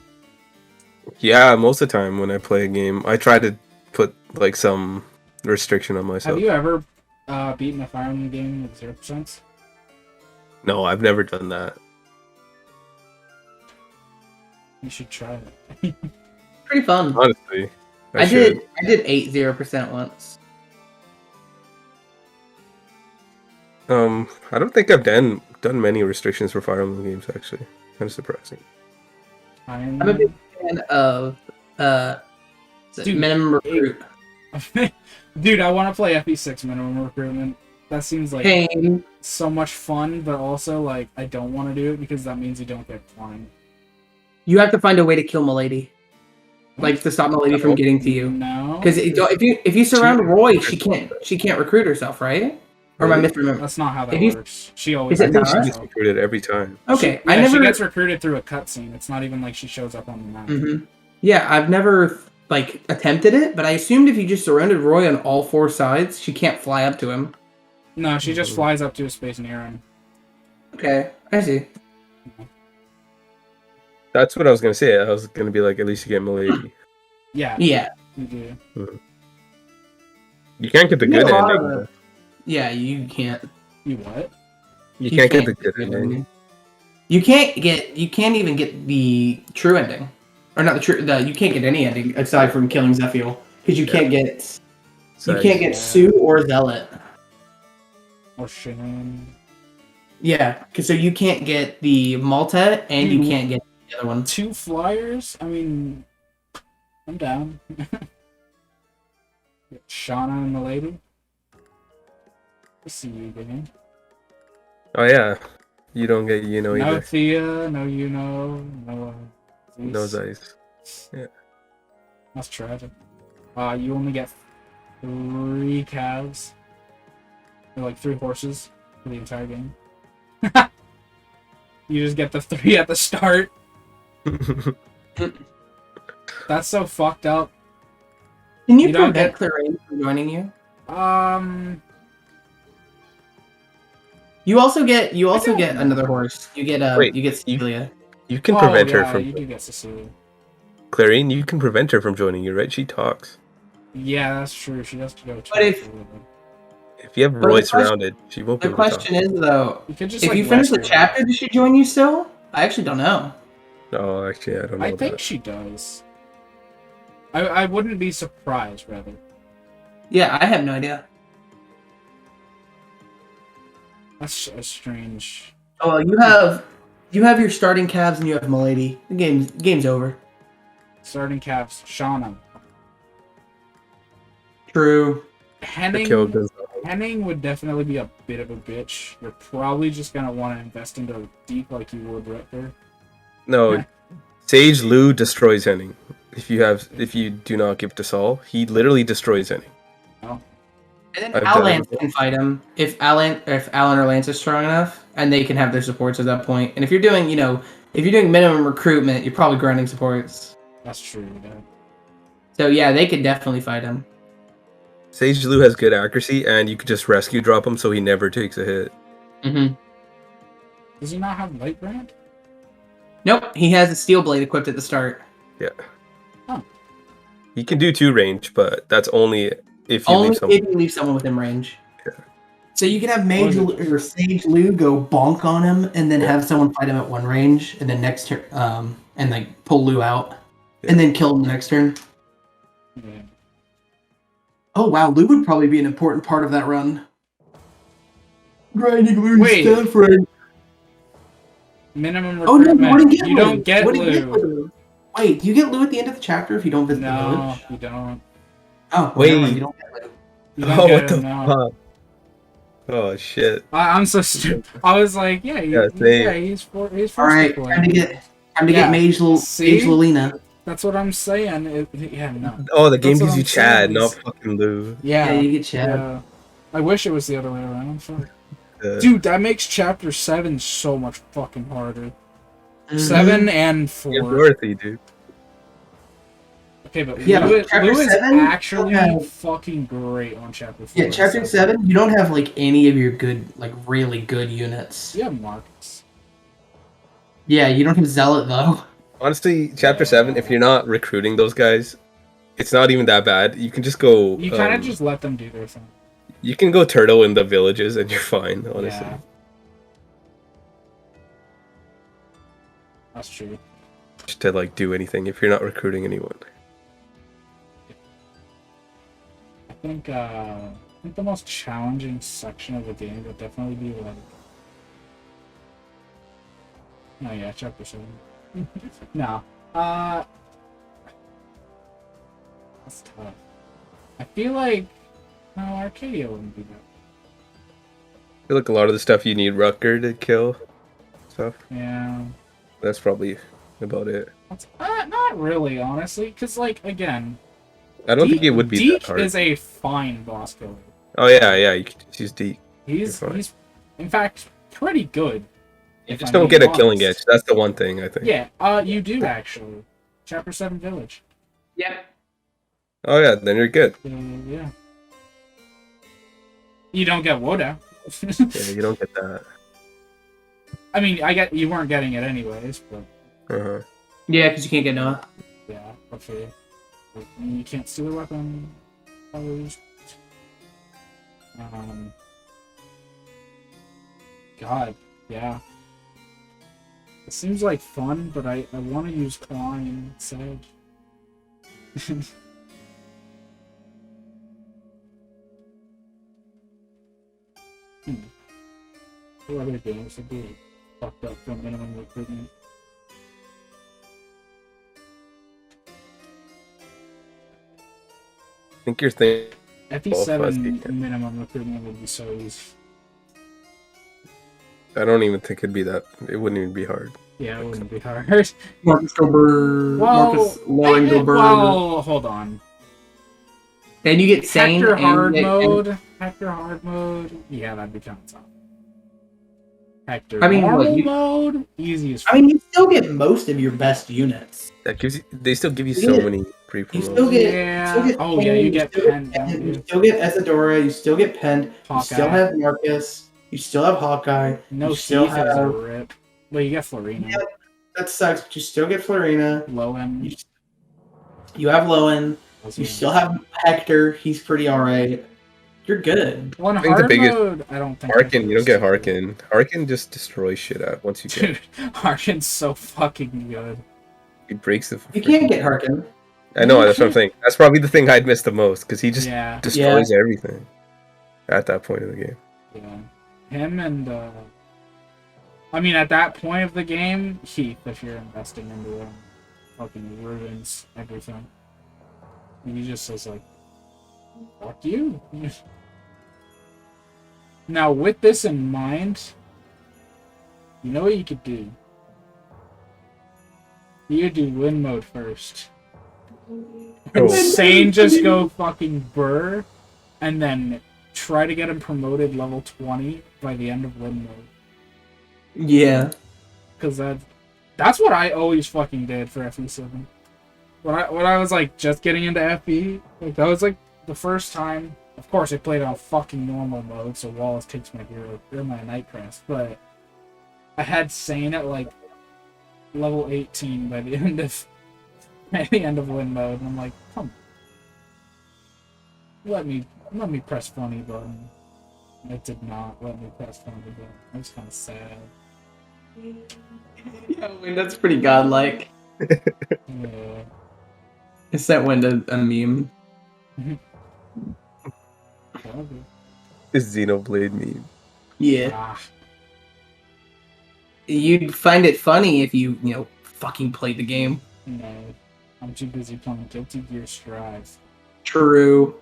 Yeah, most of the time when I play a game, I try to put like some restriction on myself. Have you ever beaten a Fire Emblem game with 0%? No, I've never done that. You should try it. Pretty fun. Honestly, I should. did 80% once. I don't think I've done many restrictions for Fire Emblem games actually. Kind of surprising. I'm a big fan of Dude, minimum recruit. Dude, I want to play FE6 minimum recruitment. That seems like Pain. so much fun, but also like I don't want to do it because that means you don't get flying. You have to find a way to kill Milady, like to stop Milady from getting to you. No, Because if you surround Roy, she can't recruit herself, right? Or am I misremembering? that's not how that If you- works. She always. Is it recruits She not? gets herself. recruited every time. Okay, Yeah, I never. She gets recruited through a cutscene. It's not even like she shows up on the map. Mhm. Yeah, I've never like attempted it, but I assumed if you just surrounded Roy on all 4 sides, she can't fly up to him. No, she just flies up to a space near him. Okay, I see. That's what I was gonna say. I was gonna be like, at least you get Milady. Yeah, Yeah, you do. You can't get the You get good a lot of ending. the- yeah, you can't. You what? You can't get the good ending. You can't even get the true ending, or not the true. You can't get any ending aside from killing Zephiel because you can't get Sue or Zealot. Or Shannon. Yeah, because so you can't get the Malta and you can't get the other one. 2 flyers? I mean, I'm down. Shauna and the lady. I see you again. Oh yeah, you don't get No either. Thea, no no No Zeiss. That's tragic. You only get 3 calves. Or like 3 horses for the entire game. You just get the 3 at the start. That's so fucked up. Can you don't prevent get- Clarine from joining you? You also get another horse. You get Wait, you get Cecilia. You can prevent her yeah, from you do get Cecilia. Clarine. You can prevent her from joining you, right? She talks. Yeah, that's true. She has to go. But if If you have But Roy the question- surrounded, she won't be the able to talk. question is though, you could just if like, you finish the rescue her. chapter, does she join you still? I actually don't know. No, actually, I don't know I think that. she does. I wouldn't be surprised, rather. Yeah, I have no idea. That's a strange. Oh, well, you have your starting calves and you have Milady. The game's over. Starting caps, Shauna. True. The kill Henning, goes Henning would definitely be a bit of a bitch. You're probably just gonna want to invest into Deep like you would right there. No, Sage Lu destroys Henning. If you do not give to Saul, he literally destroys Henning. Oh, And then I've done Alan it. can fight him if Alan or Lance is strong enough, and they can have their supports at that point. And if you're doing minimum recruitment, you're probably grinding supports. that's true. Yeah. So yeah, they could definitely fight him. Sage Lu has good accuracy, and you could just rescue drop him so he never takes a hit. Mm-hmm. Does he not have Light Brand? Nope, he has a steel blade equipped at the start. Yeah. Oh. He can do 2 range, but that's only if you Only leave someone. if you leave someone within range. Yeah. So you can have What is or Sage Lu go bonk on him, and then have someone fight him at 1 range, and then next turn, and like pull Lu out, and then kill him the next turn. Yeah. Oh wow, Lu would probably be an important part of that run. Grinding Lu's Wait. stuff range. Minimum Oh no, recruitment. you wouldn't get You Lu. don't get Wouldn't get Lu. Lu. Wait, do you get Lu at the end of the chapter if you don't visit the No, village? you don't. Oh, Wait. never mind, you don't get Lu. You don't Oh, get what the him, no. fuck? Oh shit! I'm so stupid. I was like, yeah, Yeah, same. he's first All right, deployed. time to get Yeah, Mage see? Lilina. That's what I'm saying. Yeah, no. Oh, the game That's what gives you I'm Chad, saying not is- fucking Lu. Yeah. Yeah, you get Chad. yeah. I wish it was the other way around. Sorry. Uh, Dude, that makes chapter 7 so much fucking harder. Mhm. 7 and yeah, 4. Dorothy, dude. Okay, but Yeah, Lou, chapter Lou is 7, actually yeah. fucking great on chapter 4. Yeah, chapter 7, you don't have like any of your good, like really good units. You have Marcus. Yeah, you don't have Zealot though. Honestly, chapter 7, if you're not recruiting those guys, it's not even that bad. You can just go. You kind of just let them do their thing. You can go turtle in the villages and you're fine, honestly. Yeah. That's true. Just to like do anything if you're not recruiting anyone. I think the most challenging section of the game would definitely be like. Oh yeah, chapter 7. No. That's tough. I feel like no, Arcadia wouldn't be that. I feel like a lot of the stuff you need Rutger to kill stuff. Yeah. That's probably about it. That's, not really, honestly, because like again, I don't think it would be Deke that hard. is a fine boss killer. Oh yeah, you can just use Deke. He's You're fine. in fact pretty good. You if just I'm don't being get a killing honest. edge. That's the one thing I think. Yeah, you do actually. Chapter 7 Village. Yep. Oh yeah, then you're good. Yeah. You don't get Woda. Yeah, you don't get that. I mean, you weren't getting it anyways, but Uh-huh. Yeah, because you can't get Noah. yeah, okay. You can't steal a weapon. Opposed. God, yeah. It seems like fun, but I want to use Klein instead. What other games would be fucked up from minimum recruitment? I think you're thinking. FE7 minimum recruitment would be so easy. I don't even think it'd be that. It wouldn't even be hard. Yeah, it wouldn't be hard. Marcus Goldberg. Well, Marcus Lauren Goldberg. well, hold on. And you get sane. Hector and hard you get- mode. Hector hard mode. Yeah, that'd be kind of tough. Hector I mean, normal what, you- mode. Easy as I mean, you still get most of your best units. That gives you. They still give you You so get- many pre You still promos. get. Yeah. You still get Oh, yeah, Payne, you get still Pen, don't Pen, you? you still get Isadora. You still get Pen. You Hawkeye. still have Marcus. You still have Hawkeye. No you still Seath is a have. rip. Well, you get Florina. Yeah, that sucks, but you still get Florina. Lowen. You have Lowen. Those You are- still have Hector. He's pretty alright. You're good. Well, in I think the hard biggest- mode, I don't think. Harkin, you don't get Hector's too Harkin. Harkin just destroys shit out once you good. get. Dude, Harkin's so fucking good. He breaks the. You can't get Harkin. I know, that's what I'm saying. That's probably the thing I'd miss the most because he just Yeah. destroys everything at that point in the game. Yeah. Him and I mean at that point of the game, Heath, if you're investing into him, fucking ruins everything. And he just says like, fuck you. Now with this in mind, you know what you could do? You could do win mode first. Oh. Insane just go fucking burr and then try to get him promoted level 20 by the end of win mode. Yeah. Because that's what I always fucking did for FE7. When I was like just getting into FE, like that was like the first time. Of course, I played on fucking normal mode, so Wallace takes my hero or my Night Crest. But I had Sane at like level 18 by the end of win mode, and I'm like, come, let me press funny button. It did not let me press funny button. I was kind of sad. Yeah, I mean, that's pretty godlike. Yeah. I sent Wenda a meme. Probably. This Xenoblade meme. Yeah. Ah, You'd find it funny if you fucking played the game. no. I'm too busy playing Guilty Gear Strive. True.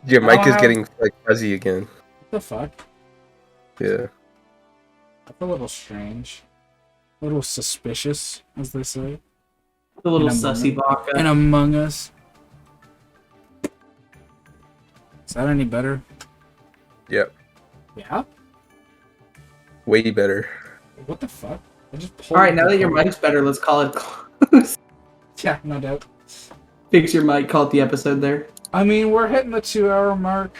Your mic is have- getting like fuzzy again. What the fuck? Yeah. That's a little strange. A little suspicious, as they say. The little And sussy baka. And Among Us. Is that any better? Yep. Yeah? Way better. What the fuck? I just pulled Alright, now the that your cord. mic's better, let's call it close. Yeah, no doubt. Fix your mic, call it the episode there. I mean, we're hitting the 2-hour mark.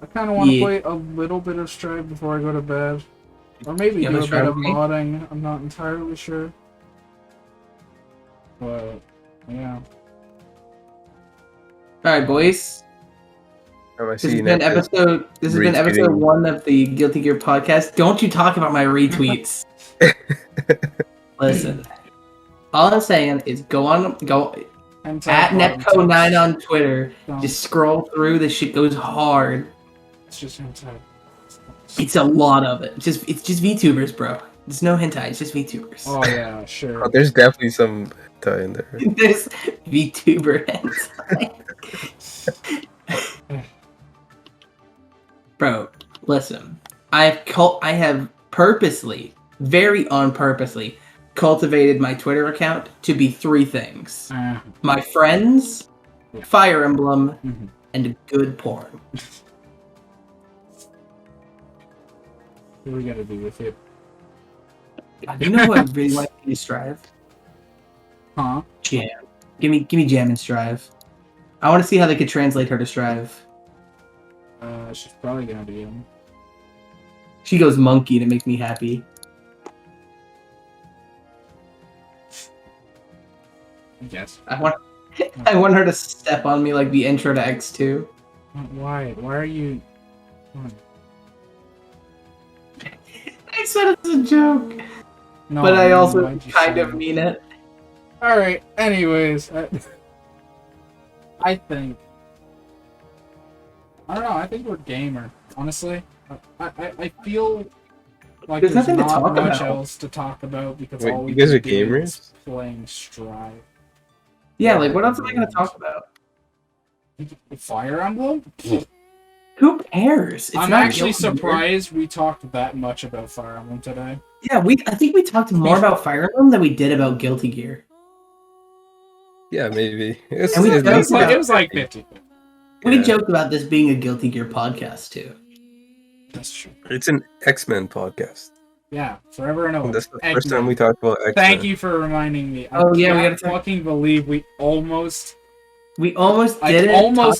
I kind of want to Yeah. play a little bit of Strive before I go to bed. Or maybe You do have a a bit Strive of with me? modding. I'm not entirely sure. But, yeah. Alright, boys. I This see has you been next. episode Retweeting. 1 of the Guilty Gear podcast. Don't you talk about my retweets. Listen. All I'm saying is go Hentai at bottom Nepco9 tips. on Twitter. Don't- Just scroll through. This shit goes hard. It's just hentai. It's a lot of it. It's just VTubers, bro. There's no hentai. It's just VTubers. Oh, yeah, sure. Oh, there's definitely some tie in there. There's VTuber hentai. Bro, listen. I have purposely, very on purposely, cultivated my Twitter account to be 3 things: my friends, Yeah. Fire Emblem, Mhm. and good porn. What are we gonna do with it? You know what I really want to do, Strive? Huh? Jam. Give me Jam and Strive. I want to see how they could translate her to Strive. She's probably gonna be in. She goes monkey to make me happy. I guess. I want her to step on me like the intro to X2. Why? Why are you? Come on. I said it's a joke, No, but I mean, also why'd you kind say of that? mean it. All right. Anyways, I think. I don't know. I think we're gamer. Honestly, I feel like There's there's nothing to not talk much about. else to talk about because Wait, all we you guys can are do gamers? is playing Strive. Yeah, like what else am I gonna talk about? Fire Emblem? Who cares? It's I'm not actually Guilty Gear. surprised we talked that much about Fire Emblem today. Yeah, I think we talked more about Fire Emblem than we did about Guilty Gear. Yeah, maybe. It's, And we it's don't It was talk like, decent. it was like 50. We Yeah. joked about this being a Guilty Gear podcast too. That's true. It's an X-Men podcast. Yeah, forever and And always. that's the first time Eggman. we talked about X-Men. Thank you for reminding me. I Oh, yeah, we can't gotta talk- fucking believe we almost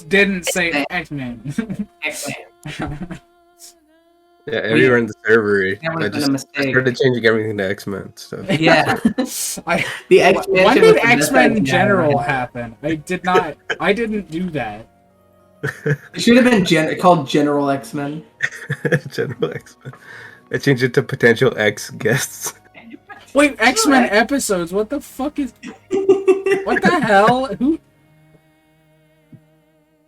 didn't say X-Men. X-Men. X-Men. Yeah, everywhere in the server, That would I have been a just mistake. started changing everything to X-Men stuff. Yeah. I, The X-Men when shit did was the best X-Men idea General I had. happen? I didn't do that. It should have been called General X-Men. General X-Men. I changed it to potential X guests. Wait, X-Men episodes? What the fuck is... What the hell? Who...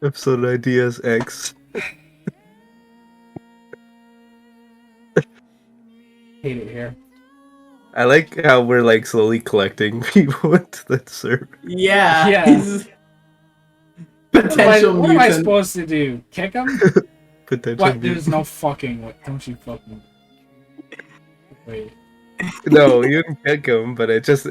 Episode ideas X. Hate it here. I like how we're like slowly collecting people into the server. Yeah. Yeah. He's potential What am I mutant. supposed to do? Kick him? Potential What? mutant. There's no fucking way. Don't you fucking... Wait. No, you didn't pick them, but it's just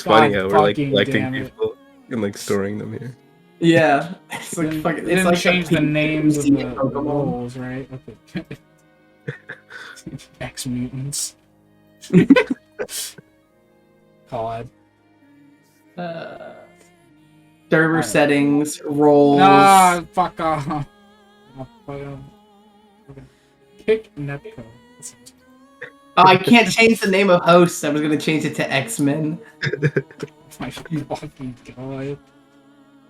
funny God how we're like fucking collecting damn it. people and like storing them here. Yeah. It's like fucking. It's Didn't like change the names of the Pokemon. roles, right? Okay. X mutants. God. Server Alright. settings, roles. Nah, fuck off. Oh, fuck off. Okay. Kick Netco. Oh, I can't change the name of hosts. I was gonna change it to X-Men. My fucking god.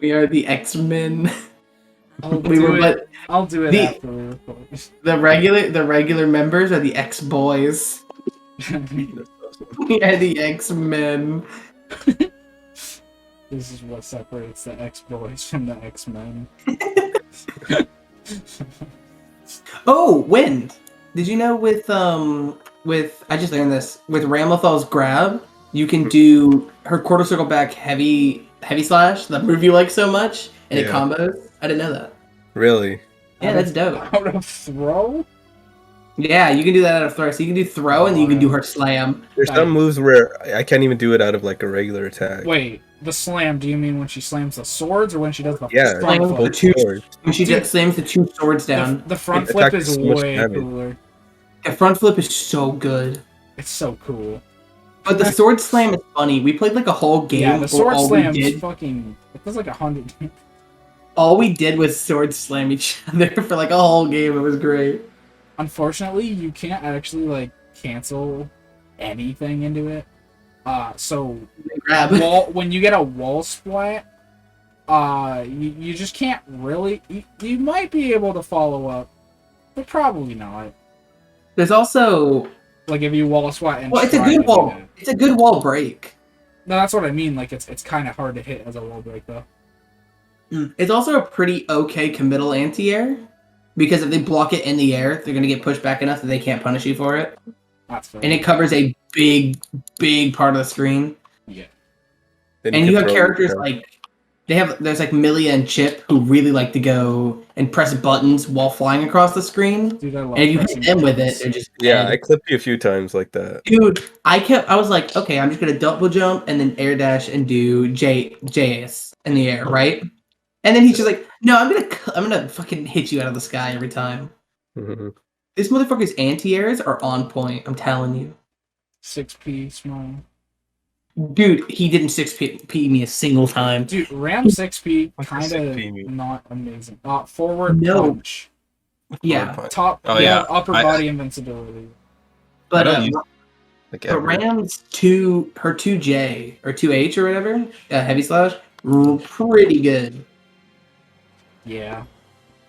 We are the X-Men. I'll We do were, it. but I'll do it the- after we record. the regular members are the X-Boys. We are the X-Men. This is what separates the X-Boys from the X-Men. Oh, wind. Did you know with I just learned this with Ramlethal's grab, you can do her quarter circle back heavy slash, the move you like so much, and it Yeah. combos. I didn't know that. Really? Yeah, that's dope. Out of throw? Yeah, you can do that out of throw. So you can do throw and you can do her slam. There's some moves where I can't even do it out of like a regular attack. Wait, the slam, do you mean when she slams the swords or when she does the Yeah, front Slams flip? the two, swords. when she Dude. just slams the two swords down. The front It flip attacks is so much way damage. cooler. The front flip is so good. It's so cool. But the sword slam is funny. We played like a whole game Yeah, the where sword all slam's we did fucking... It does like 100... all we did was sword slam each other for like a whole game. It was great. Unfortunately, you can't actually, like, cancel anything into it. So, Grab. when you get a wall splat, you just can't really... You might be able to follow up, but probably not. There's also Like, if you wall splat and it's a try to good do wall. that. It's a good wall break. No, that's what I mean. Like, it's kind of hard to hit as a wall break, though. It's also a pretty okay committal anti-air because if they block it in the air, they're gonna get pushed back enough that they can't punish you for it, That's fair. and it covers a big part of the screen. Yeah. Then And you can have throw characters them. like there's like Millie and Chip who really like to go and press buttons while flying across the screen. Dude, I love And if you pressing hit them with buttons. it, they're just Yeah, dead. I clipped you a few times like that. Dude, I was like, okay, I'm just gonna double jump and then air dash and do JS in the air, right? And then he's just like, no, I'm gonna fucking hit you out of the sky every time. Mhm. This motherfucker's anti-airs are on point. I'm telling you, 6P smile. dude. He didn't 6P me a single time. Dude, Ram 6P What's the kind 6P mean? of not amazing. Forward No. punch. Yeah, Forward punch. Top, Oh, you yeah. have upper I- body invincibility. but I don't use Like but ever. Ram's her 2J or 2H or whatever, heavy slash, pretty good. Yeah.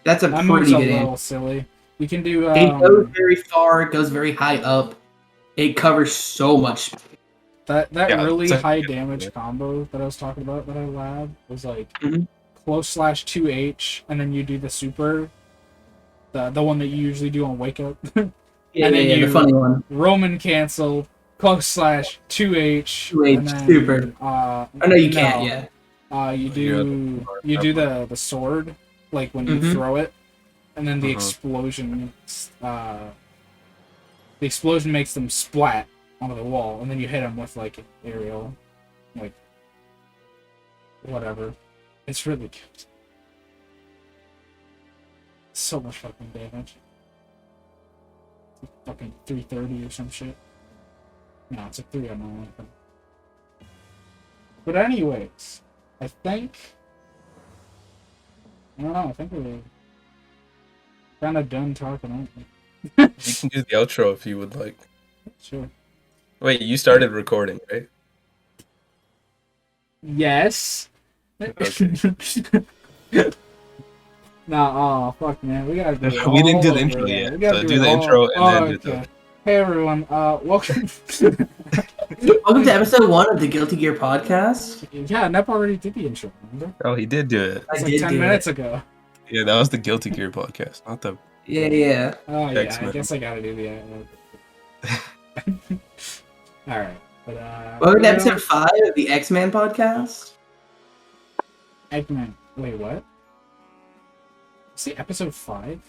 That's a That move's pretty a good little silly. You can do, It goes very far. It goes very high up. It covers so much. that Yeah, really it's a- high damage combo that I was talking about that I lab was like Mhm. close slash 2H, and then you do the super, the one that you usually do on wake up. Yeah, And then the you- funny one. Roman cancel, close slash 2H, 2H, and then, super. Oh no, you can't. no. Yeah. You do the sword, like when you Mhm. throw it, and then the Mhm. explosion. The explosion makes them splat onto the wall, and then you hit them with like aerial, like whatever. It's really good. so much fucking damage. Fucking 330 or some shit. No, it's a 3 on my weapon. But anyways, I don't know, I think we're kind of done talking, aren't we? You can do the outro if you would like. Sure. Wait, you started recording, right? Yes. Okay. Nah, oh fuck, man, we gotta do it We didn't all do the over intro again. yet, We gotta so do do it the all- intro and oh, then do okay. the. Hey everyone, welcome. Welcome to episode 1 of the Guilty Gear podcast. Yeah, Nep already did the intro, remember? Oh, he did do it. It's I like did 10 do minutes it. ago. Yeah, that was the Guilty Gear podcast, not the. Yeah. Oh yeah, I X-Men. guess I gotta do the Alright, but Welcome to well, episode 5 of the X-Men podcast. Eggman. Wait, what? See, episode 5?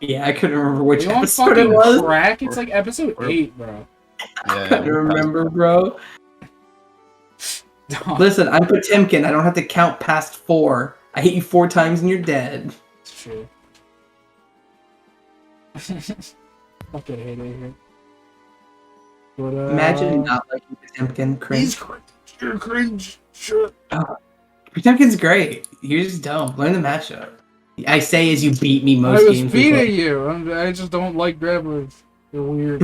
Yeah, I couldn't remember which You on episode it fucking was. crack? It's like episode Or- 8, bro. I couldn't remember, bro. Dog, Listen, I'm Potemkin. I don't have to count past 4. I hit you 4 times and you're dead. it's true. Fucking hate it here. But, Imagine not liking Potemkin. He's Cringe. cringe. You're cringe. Shit. Potemkin's great. You're just dumb. Learn the matchup. I say as you beat me I most was games. beating you. I just don't like grapplers. They're weird.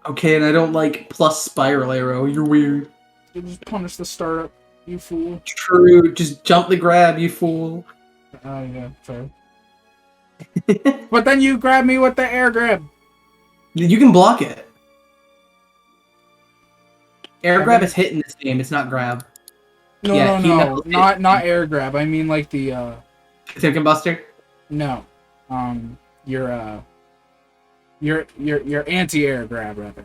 Okay, and I don't like plus spiral arrow. You're weird. You just punish the startup, you fool. True. Just jump the grab, you fool. Oh, yeah, fair. But then you grab me with the air grab. You can block it. Air I grab mean- is hit in this game. It's not grab. No, Yeah, he no, knows no. it. Not air grab. I mean, like the, Potemkin Buster. no. Your anti-air grab, rather.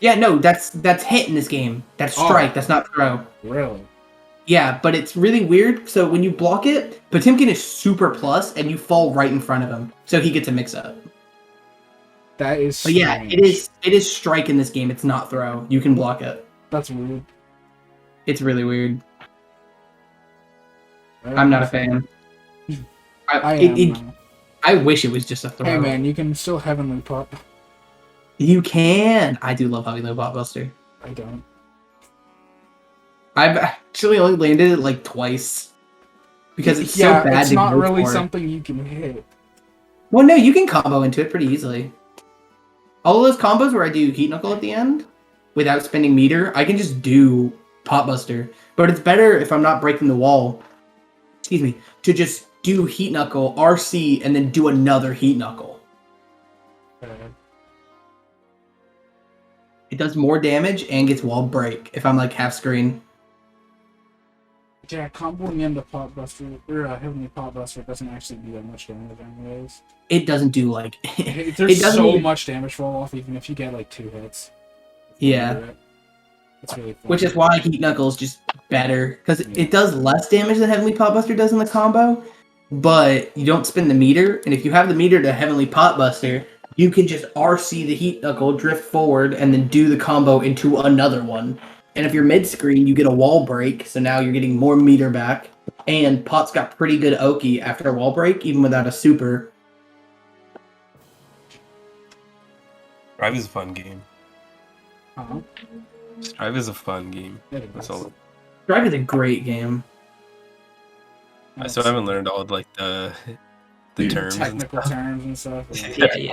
Yeah, no, that's hit in this game. That's strike. Oh. That's not throw. Really? Yeah, but it's really weird. So when you block it, Potemkin is super plus, and you fall right in front of him, so he gets a mix up. That is But yeah, strange. it is strike in this game. It's not throw. You can block it. That's weird. It's really weird. I'm not a fan. I am. now. I wish it was just a throw. Hey man, you can still heavenly pop. You can. I do love Heavenly Pop Buster. I don't. I've actually only landed it like twice because it's yeah, so bad. it's to not go really for. something you can hit. Well, no, you can combo into it pretty easily. All of those combos where I do Heat Knuckle at the end without spending meter, I can just do Pop Buster. But it's better if I'm not breaking the wall. Excuse me, to just do Heat Knuckle, RC, and then do another Heat Knuckle. It does more damage and gets wall break if I'm like half screen. Yeah, comboing into Pop Buster or Heavenly Pop Buster doesn't actually do that much damage, anyways. It doesn't do like. There's doesn't so even- much damage fall off, even if you get like 2 hits. Yeah. It's really fun. Which is why Heat Knuckle is just better because Yeah. it does less damage than Heavenly Pop Buster does in the combo, but you don't spend the meter. And if you have the meter to Heavenly Pop Buster, you can just RC the Heat Knuckle, drift forward, and then do the combo into another one. And if you're mid screen, you get a wall break, so now you're getting more meter back. And Pot's got pretty good Oki after a wall break, even without a super. Strive is a fun game. Uh-huh. Strive is a fun game. It That's is. all. Drive is a great game. I still haven't learned all of, like the terms. And Technical stuff. terms and stuff. Yeah.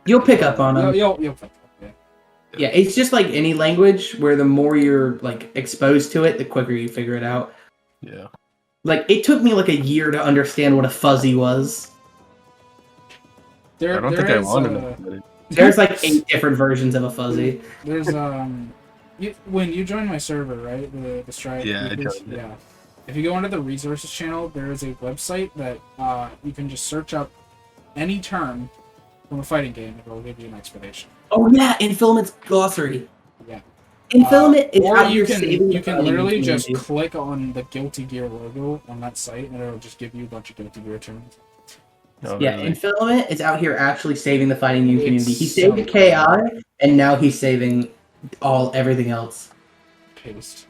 You'll pick up on them. You'll pick up, yeah. Yeah, it's just like any language where the more you're like exposed to it, the quicker you figure it out. Yeah. Like it took me like a year to understand what a fuzzy was. I don't think I want to know. But There's like 8 different versions of a fuzzy. There's when you join my server, right? The Stripe. Yeah, I group, joined it. yeah. If you go into the resources channel, there is a website that you can just search up any term from a fighting game, and it'll give you an explanation. Oh yeah, Infilament's glossary. Yeah. Infilament is Or out you here can saving you the can fighting literally just community. click on the Guilty Gear logo on that site, and it'll just give you a bunch of Guilty Gear terms. no, Yeah, really. Infilament is out here actually saving the fighting game community. He It's saved so KI, and now he's saving everything else. Paste.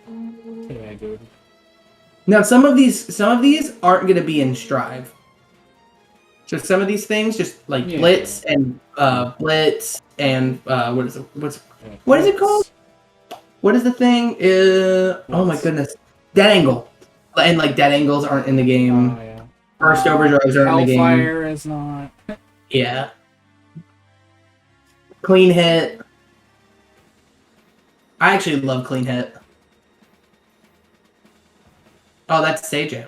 Yeah, dude. Now some of these aren't gonna be in Strive. So some of these things, just like Yeah. Blitz and what is it called? What is the thing? Oh my Blitz. goodness, dead angle, and like dead angles aren't in the game. Oh yeah. Burst overdrives aren't in the game. Hellfire is not. Yeah. Clean hit. I actually love clean hit. Oh, that's Sajam.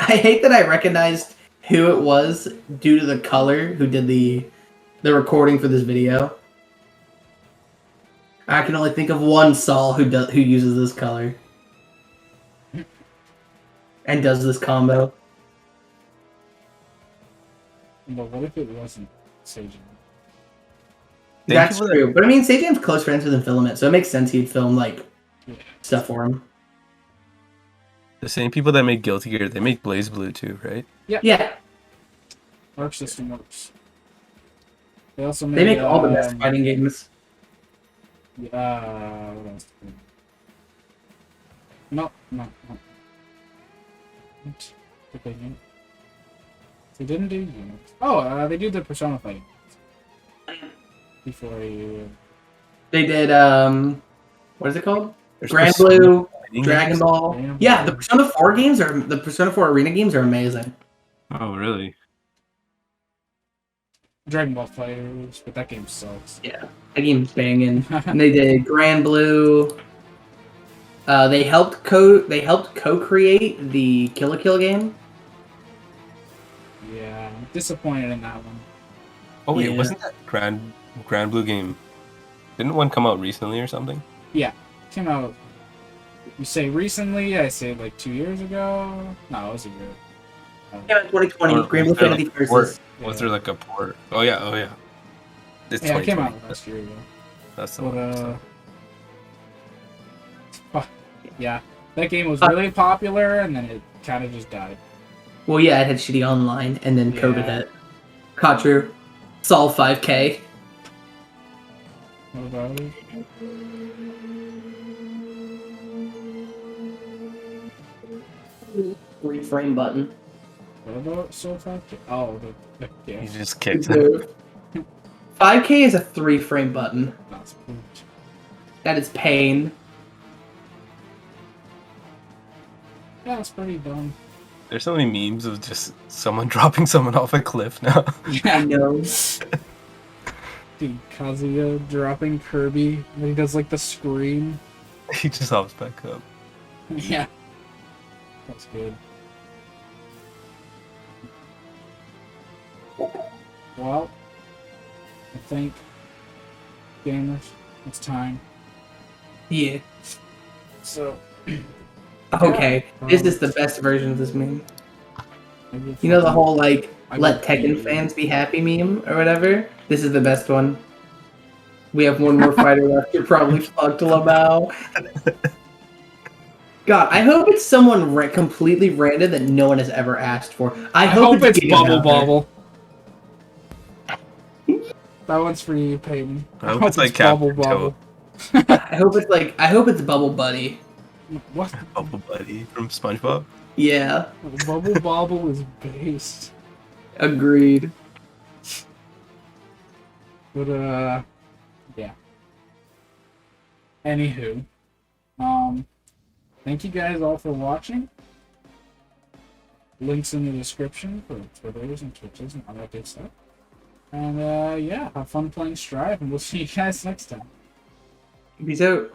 I hate that I recognized who it was due to the color who did the recording for this video. I can only think of one Saul who uses this color and does this combo. But what if it wasn't Sajam? That's true, but I mean, Sajam's close friends with Filament, so it makes sense he'd film like stuff for him. The same people that make Guilty Gear, they make Blaze Blue too, right? Yeah. Arc System works. They also make all the best fighting games. What else? No. Did they do? They didn't do units. Oh, they did the Persona fighting. Before you. They did what is it called? There's Grand Persona Blue, fighting Dragon games? Ball. Dragon Yeah, Ball. the Persona 4 Arena games are amazing. Oh, really? Dragon Ball Fighters, but that game sucks. Yeah, that game's banging. And they did Grand Blue. They helped co-create the Kill la Kill game. Yeah, I'm disappointed in that one. Oh wait, Yeah. wasn't that Grand Blue game? Didn't one come out recently or something? Yeah, came out. You say recently? I say like 2 years ago. No, it was a year. Yeah, 2020. Or Grand Blue was there, Fantasy like, a port? Versus. Was there like a port? Oh yeah. It's Yeah, it came 2020. out last year ago. That's the But one. So. yeah, that game was really popular, and then it kind of just died. Well, yeah, it had shitty online, and then COVID Yeah. hit. Katru. Sol 5K. What about it? Reframe button. What about Soul Factor? Oh, the You yeah. just kicked him. 5K is a 3-frame button. That's cool. That is pain. Yeah, it's pretty dumb. There's so many memes of just someone dropping someone off a cliff now. Yeah, I know. dude, Kazuya dropping Kirby, and he does like the scream. He just hops back up. Yeah, that's good. Well, I think gamers, it's time. Yeah. So, Okay, this is the best version of this meme. maybe You know the whole like I "Let would Tekken be- fans be happy" meme or whatever? This is the best one. We have one more fighter left. You're probably fucked, Lamau. God, I hope it's someone completely random that no one has ever asked for. I hope it's Giga Bubble Bowser. Bobble. That one's for you, Peyton. I hope it's like Captain Toad. I hope it's Bubble Buddy. What? Bubble Buddy from SpongeBob. Yeah, Bubble Bobble is based. agreed. But yeah. Anywho, thank you guys all for watching. Links in the description for Twitters and Twitches and all that good stuff. And yeah, have fun playing Strive, and we'll see you guys next time. Peace out.